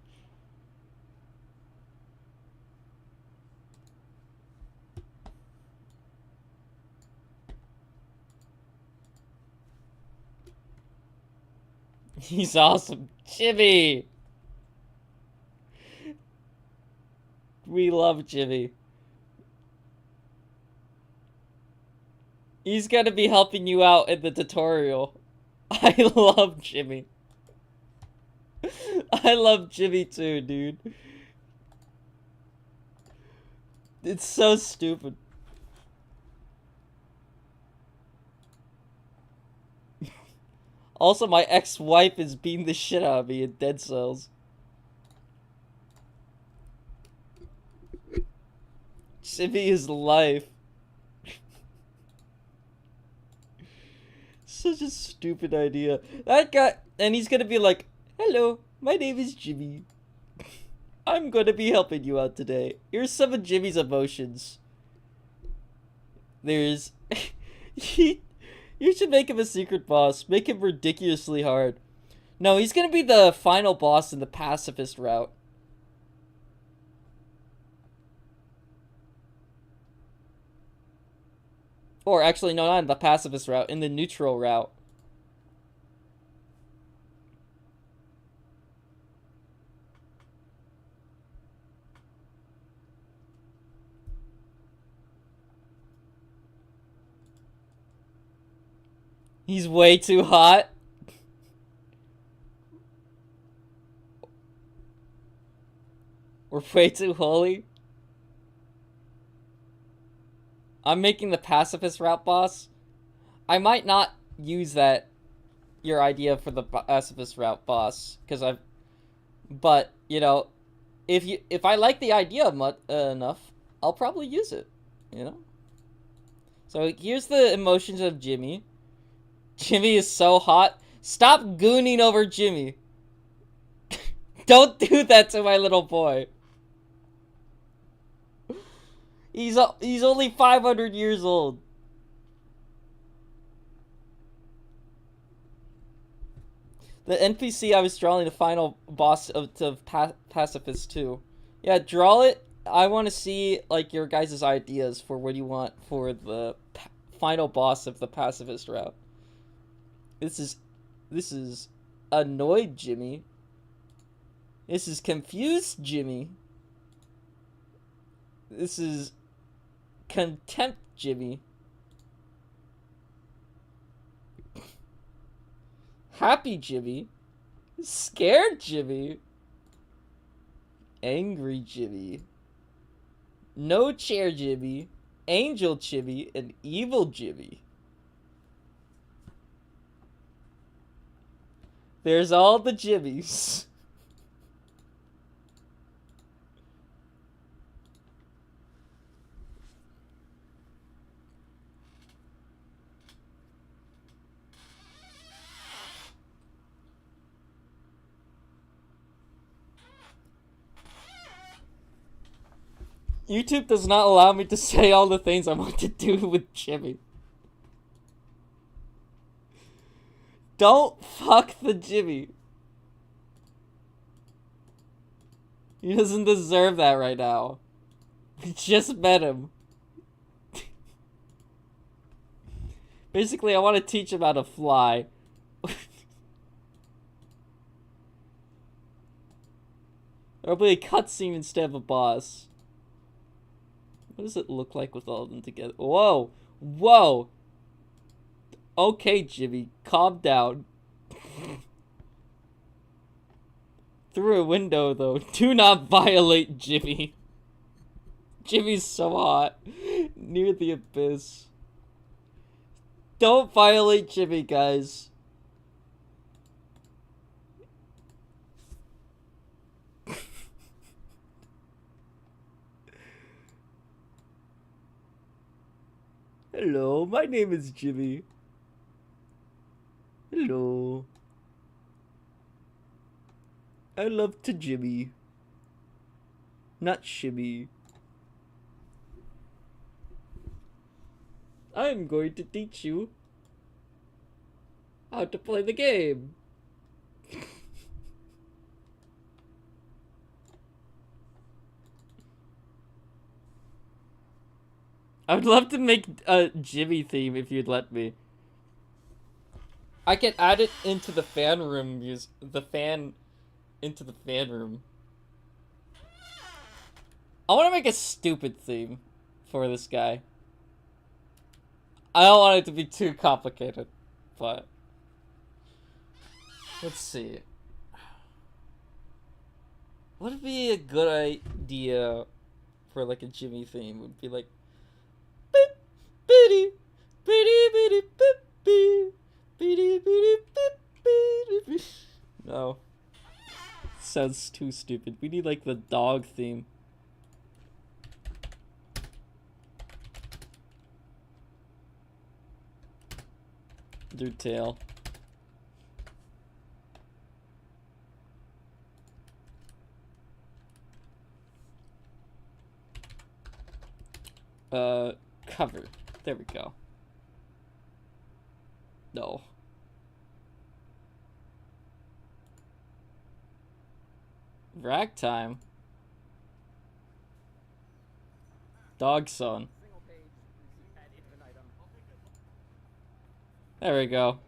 Speaker 1: He's awesome. Jimmy! We love Jimmy. He's gonna be helping you out in the tutorial. I love Jimmy. I love Jimmy too, dude. It's so stupid. Also, my ex-wife is beating the shit out of me in Dead Cells. Jimmy is life. Such a stupid idea. That guy, and he's gonna be like, "Hello, my name is Jimmy. I'm gonna be helping you out today. Here's some of Jimmy's emotions." There's... You should make him a secret boss. Make him ridiculously hard. No, he's gonna be the final boss in the pacifist route. Or actually, no, not in the pacifist route. In the neutral route. He's way too hot. We're way too holy. I'm making the pacifist route boss. I might not use that, your idea for the pacifist route boss, because but, you know, if I like the idea enough, I'll probably use it, you know? So here's the emotions of Jimmy. Jimmy is so hot. Stop gooning over Jimmy. Don't do that to my little boy. He's only 500 years old. The NPC I was drawing the final boss of Pacifist 2. Yeah, draw it. I want to see, like, your guys' ideas for what you want for the final boss of the Pacifist route. This is annoyed Jimmy. This is confused Jimmy. This is contempt Jimmy. Happy Jimmy. Scared Jimmy. Angry Jimmy. No chair Jimmy. Angel Jimmy and evil Jimmy. There's all the Jimmies. YouTube does not allow me to say all the things I want to do with Jimmy. Don't fuck the Jimmy. He doesn't deserve that right now. We just met him. Basically, I want to teach him how to fly. There'll be a cutscene instead of a boss. What does it look like with all of them together? Whoa! Whoa! Okay, Jimmy, calm down. Through a window, though. Do not violate Jimmy. Jimmy's so hot. Near the abyss. Don't violate Jimmy, guys. Hello, my name is Jimmy. Hello. I love to Jimmy. Not shimmy. I'm going to teach you how to play the game. I would love to make a Jimmy theme if you'd let me. I can add it into the fan room into the fan room. I want to make a stupid theme for this guy. I don't want it to be too complicated, but let's see. What would be a good idea for like a Jimmy theme? Would be like beep bitty bitty bitty beep beep bitty bitty beep beep beep. No. Sounds too stupid. We need like the dog theme. Do tail. Cover. There we go. No. Ragtime. Dog son. There we go.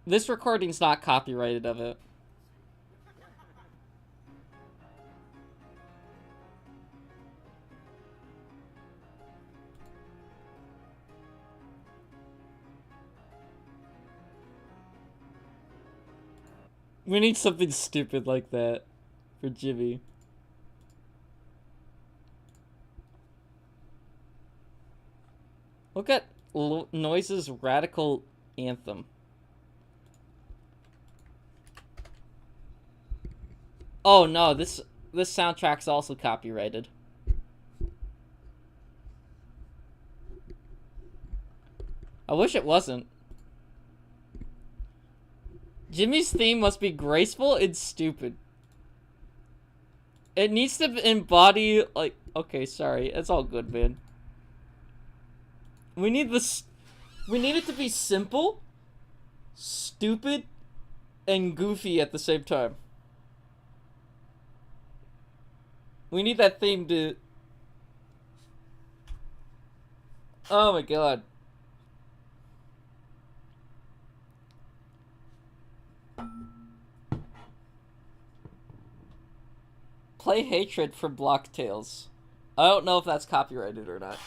Speaker 1: This recording's not copyrighted of it. We need something stupid like that for Jimmy. Look at Noise's Radical Anthem. Oh no, this soundtrack's also copyrighted. I wish it wasn't. Jimmy's theme must be graceful and stupid. It needs to embody, like, okay, sorry, it's all good, man. We need this. We need it to be simple, stupid, and goofy at the same time. We need that theme to. Oh my god. Play Hatred for Block Tales. I don't know if that's copyrighted or not.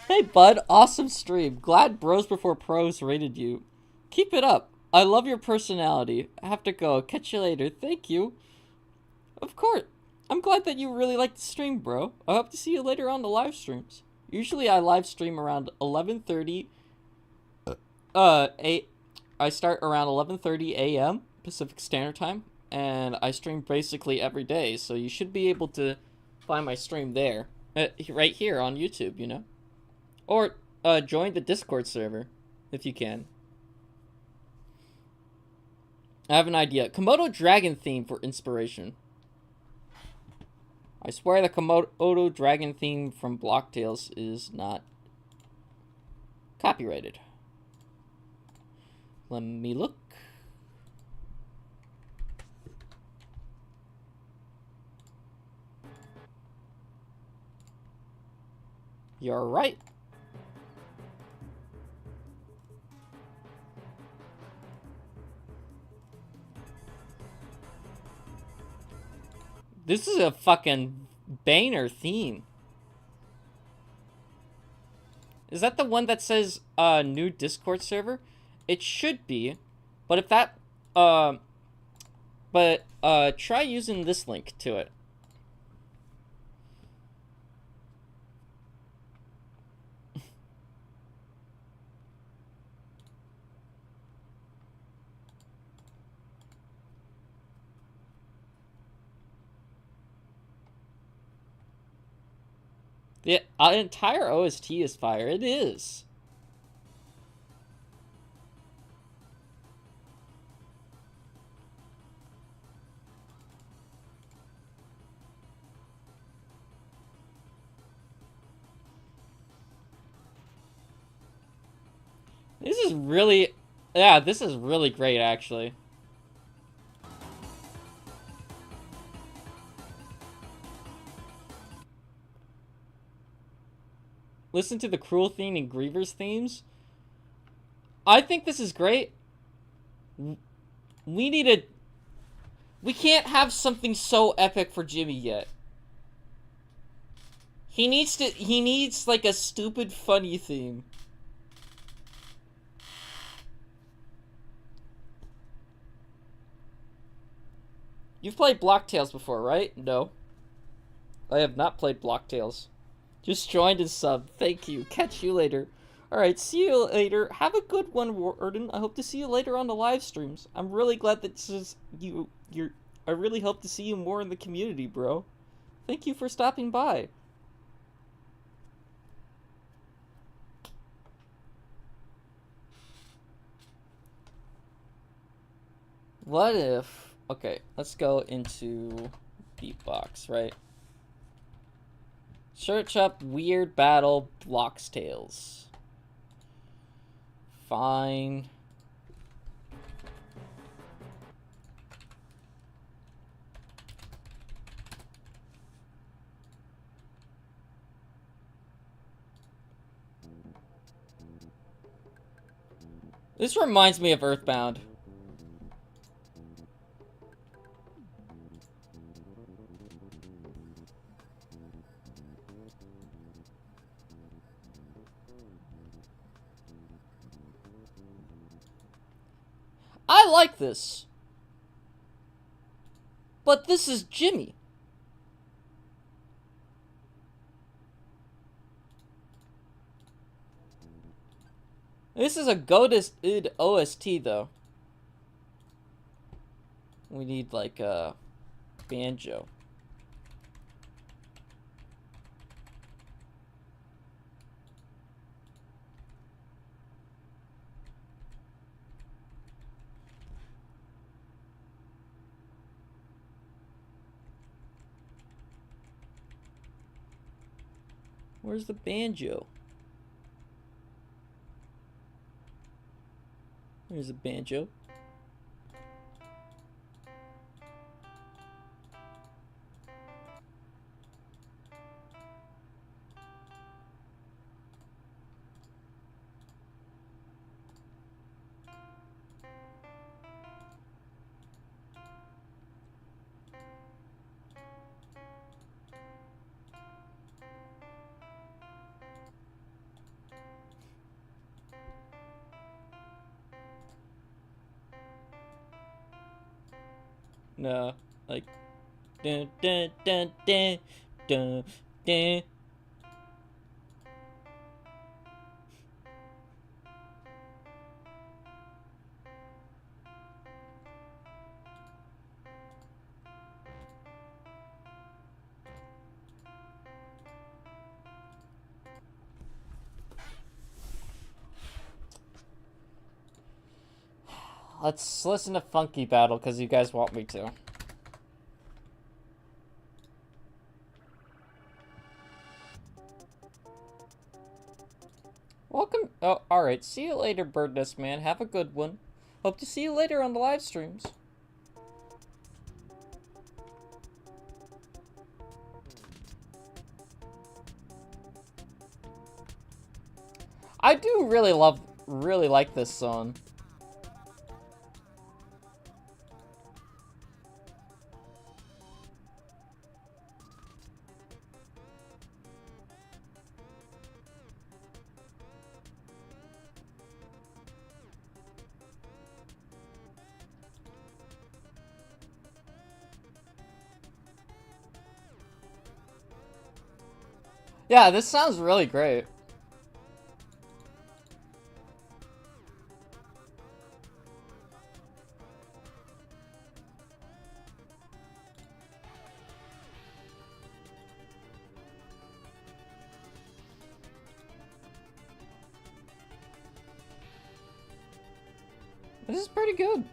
Speaker 1: Hey bud, awesome stream. Glad Bros Before Pros rated you. Keep it up. I love your personality. I have to go. Catch you later. Thank you. Of course. I'm glad that you really like the stream, bro. I hope to see you later on the live streams. Usually I live stream around 11:30. I start around 11:30 a.m. Pacific Standard Time, and I stream basically every day, so you should be able to find my stream there. Right here on YouTube, you know? Or, join the Discord server, if you can. I have an idea. Komodo Dragon theme for inspiration. I swear the Komodo dragon theme from Block Tales is not copyrighted. Let me look. You're right. This is a fucking banger theme. Is that the one that says new Discord server? It should be, but if that try using this link to it. The entire OST is fire. It is. This is really... Yeah, this is really great, actually. Listen to the Cruel theme and Grievers themes. I think this is great. We need a... We can't have something so epic for Jimmy yet. He needs like a stupid funny theme. You've played Block Tales before, right? No. I have not played Block Tales. Just joined and subbed. Thank you. Catch you later. Alright, see you later. Have a good one, Warden. I hope to see you later on the live streams. I'm really glad that this is I really hope to see you more in the community, bro. Thank you for stopping by. What if... Okay, let's go into Beatbox, right? Search up Weird Battle Blox Tales. Fine. This reminds me of Earthbound. I like this. But this is Jimmy. This is a goated OST, though. We need, like, a banjo. Where's the banjo? There's a banjo. No, like, dun dun dun dun dun dun. Let's listen to Funky Battle because you guys want me to. Oh, alright. See you later, Bird Nest Man. Have a good one. Hope to see you later on the live streams. I do really like this song. Yeah, this sounds really great. This is pretty good.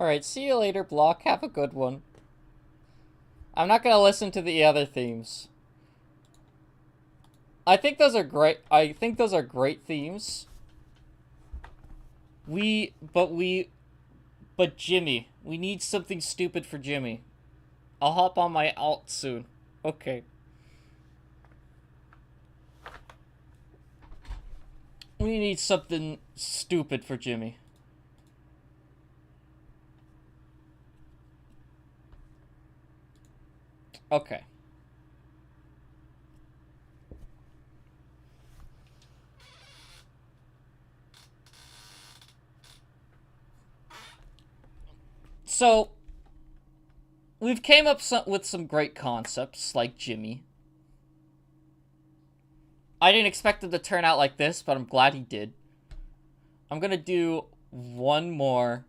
Speaker 1: Alright, see you later, Block. Have a good one. I'm not gonna listen to the other themes. I think those are great. I think those are great themes. But Jimmy. We need something stupid for Jimmy. I'll hop on my alt soon. Okay. We need something stupid for Jimmy. Okay. So, we've came up with some great concepts, like Jimmy. I didn't expect him to turn out like this, but I'm glad he did. I'm gonna do one more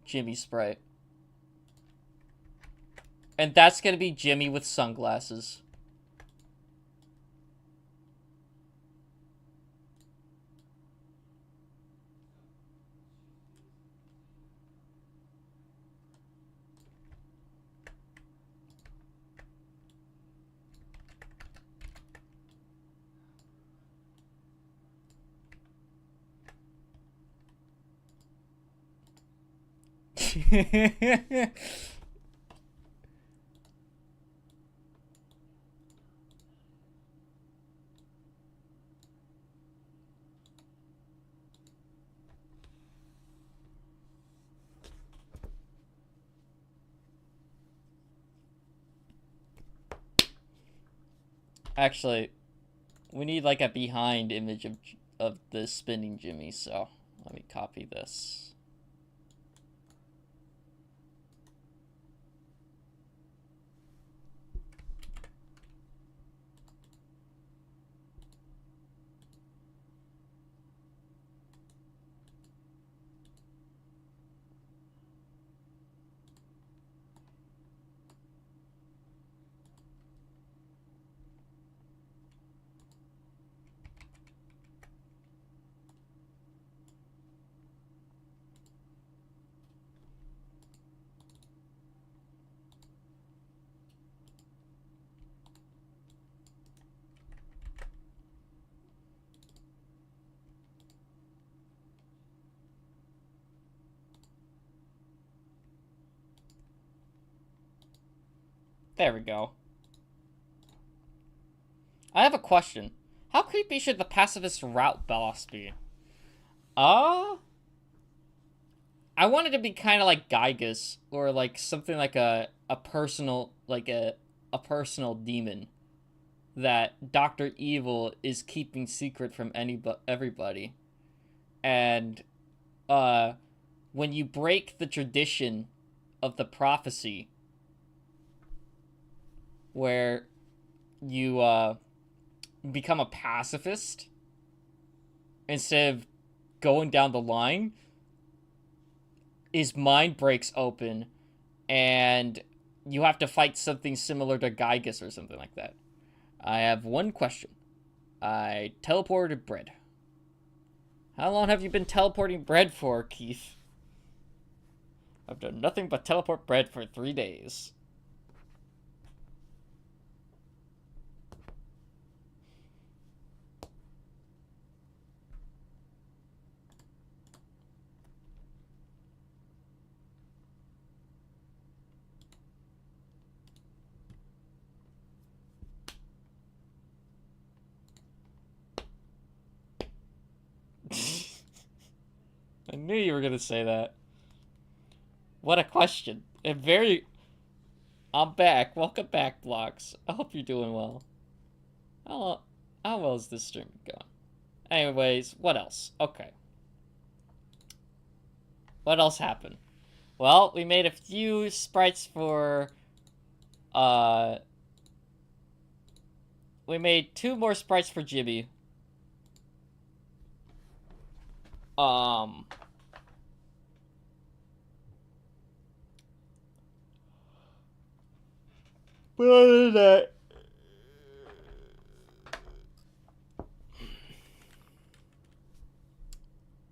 Speaker 1: Jimmy sprite. And that's gonna be Jimmy with sunglasses. Actually, we need like a behind image of the spinning Jimmy, so let me copy this. There we go. I have a question. How creepy should the pacifist route boss be? I wanted to be kind of like Gygas, or like something like a personal, like a personal demon that Dr. Evil is keeping secret from everybody. And when you break the tradition of the prophecy, where you become a pacifist instead of going down the line, his mind breaks open, and you have to fight something similar to Gygus or something like that. I have one question. I teleported bread. How long have you been teleporting bread for, Keith? I've done nothing but teleport bread for 3 days. I knew you were gonna say that. What a question. I'm back. Welcome back, Blocks. I hope you're doing well. How well is this stream going? Anyways, what else? Okay. What else happened? Well, we made a few sprites for, we made 2 more sprites for Jimmy. But other than that,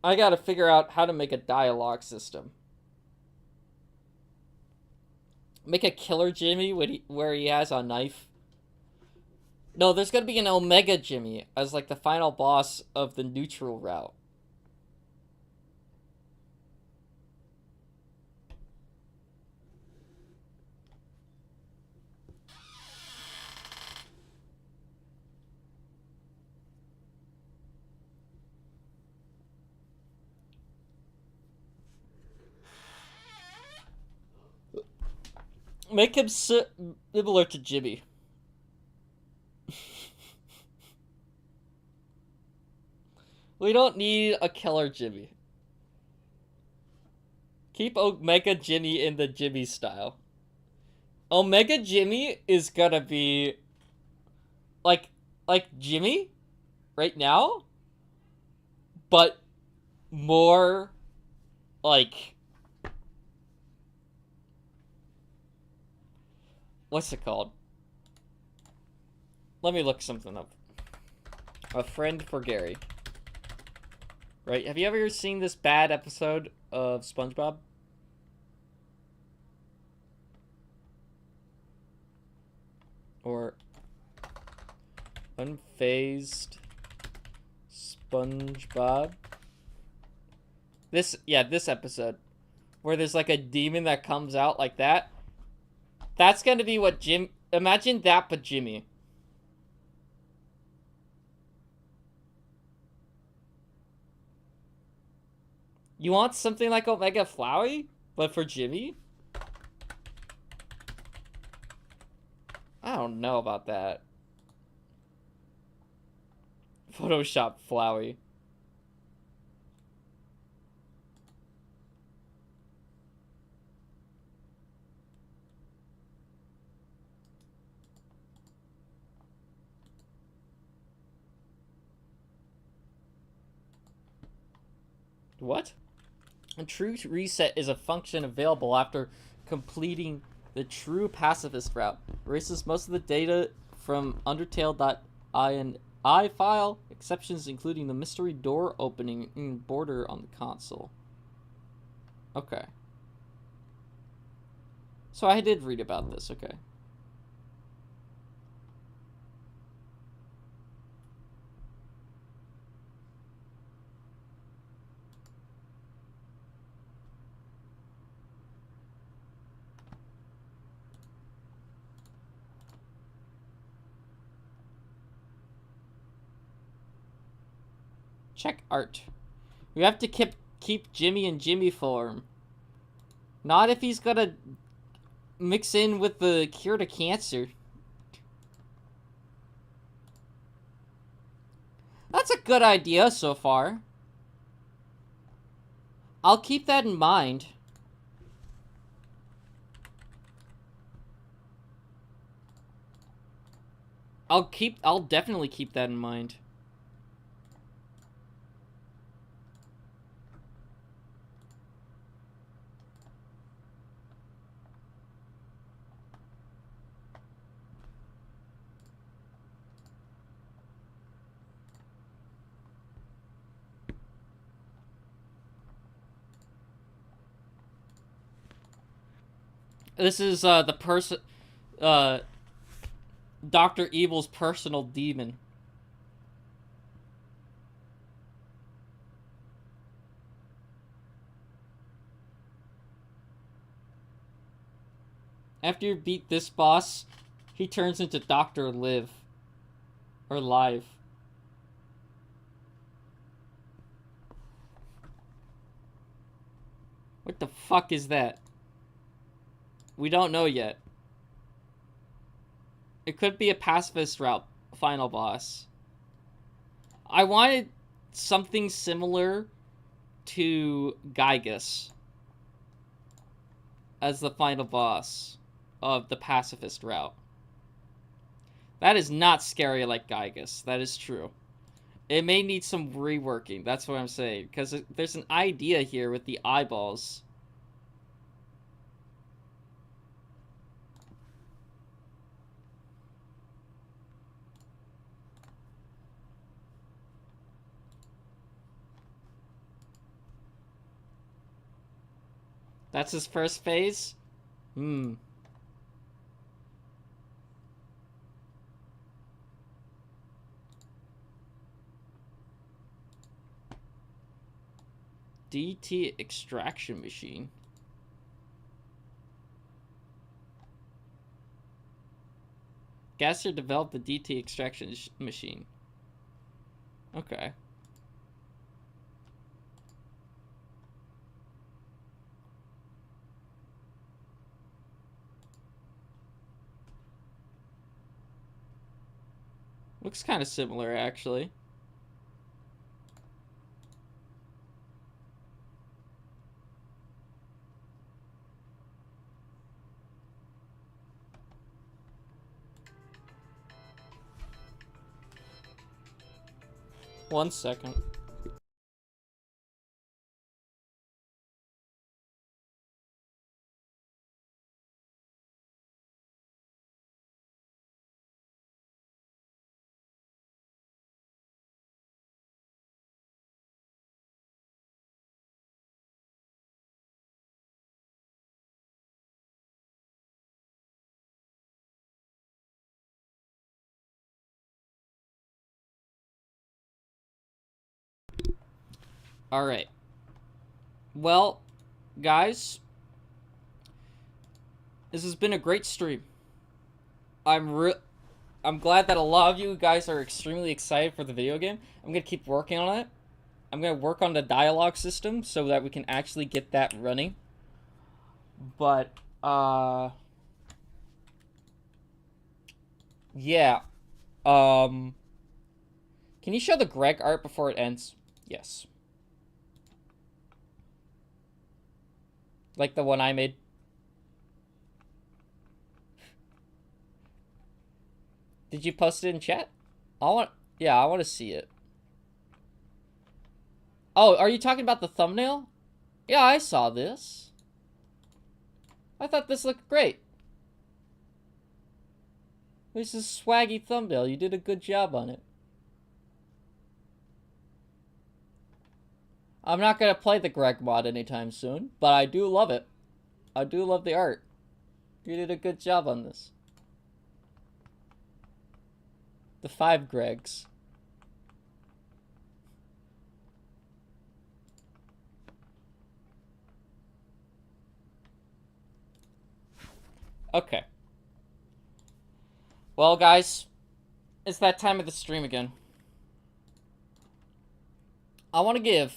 Speaker 1: I gotta figure out how to make a dialogue system. Make a killer Jimmy where he has a knife. No, there's gonna be an Omega Jimmy as like the final boss of the neutral route. Make him similar to Jimmy. We don't need a killer Jimmy. Keep Omega Jimmy in the Jimmy style. Omega Jimmy is gonna be like Jimmy right now, but more like, what's it called? Let me look something up. A friend for Gary. Right? Have you ever seen this bad episode of SpongeBob? Or Unfazed SpongeBob? This episode. Where there's like a demon that comes out like that. That's gonna be what imagine that but Jimmy. You want something like Omega Flowey, but for Jimmy? I don't know about that. Photoshop Flowey. What? A true reset is a function available after completing the true pacifist route. Erases most of the data from Undertale.ini file, exceptions including the mystery door opening border on the console. Okay. So I did read about this, okay. Check art. We have to keep Jimmy in Jimmy form. Not if he's gonna mix in with the cure to cancer. That's a good idea so far. I'll keep that in mind. I'll definitely keep that in mind. This is the person, Dr. Evil's personal demon. After you beat this boss, he turns into Dr. Liv. Or Live. What the fuck is that? We don't know yet. It could be a pacifist route final boss. I wanted something similar to Gygus as the final boss of the pacifist route. That is not scary like Gygus. That is true. It may need some reworking. That's what I'm saying. Because there's an idea here with the eyeballs. That's his first phase? DT extraction machine. Gasser developed the DT extraction machine. Okay. Looks kind of similar, actually. One second. Alright. Well, guys, this has been a great stream. I'm glad that a lot of you guys are extremely excited for the video game. I'm gonna keep working on it. I'm gonna work on the dialogue system so that we can actually get that running. But, yeah. Can you show the Greg art before it ends? Yes. Like the one I made. Did you post it in chat? I want to see it. Oh, are you talking about the thumbnail? Yeah, I saw this. I thought this looked great. This is a swaggy thumbnail. You did a good job on it. I'm not gonna play the Greg mod anytime soon, but I do love it. I do love the art. You did a good job on this. The 5 Gregs. Okay. Well, guys, it's that time of the stream again. I want to give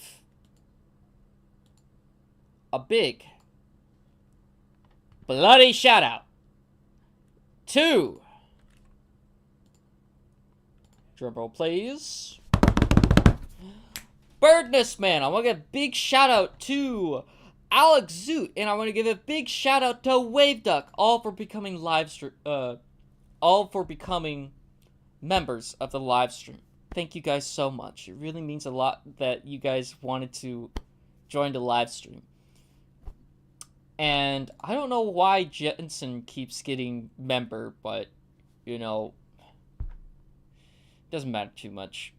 Speaker 1: a big bloody shout out to, drumroll please, Birdness Man. I want to give a big shout out to Alex Zoot, and I want to give a big shout out to Wave Duck, all for becoming members of the live stream. Thank you guys so much. It really means a lot that you guys wanted to join the live stream. And I don't know why Jensen keeps getting member, but, you know, doesn't matter too much.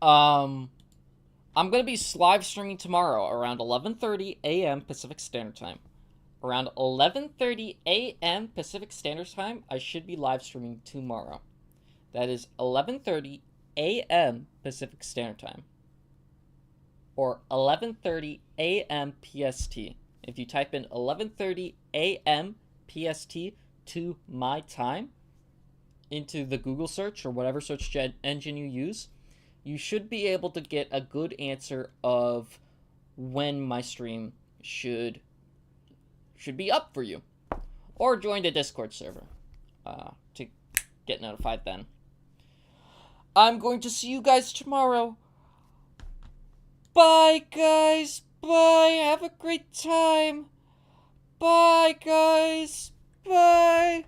Speaker 1: I'm going to be live streaming tomorrow around 11:30 a.m. Pacific Standard Time. around 11:30 a.m. Pacific Standard Time, I should be live streaming tomorrow. That is 11:30 a.m. Pacific Standard Time. Or 11:30 a.m. PST. If you type in 11:30 a.m. PST to my time into the Google search or whatever search engine you use, you should be able to get a good answer of when my stream should be up for you. Or join the Discord server to get notified then. I'm going to see you guys tomorrow. Bye, guys. Bye. Have a great time. Bye, guys. Bye.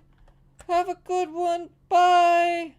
Speaker 1: Have a good one. Bye.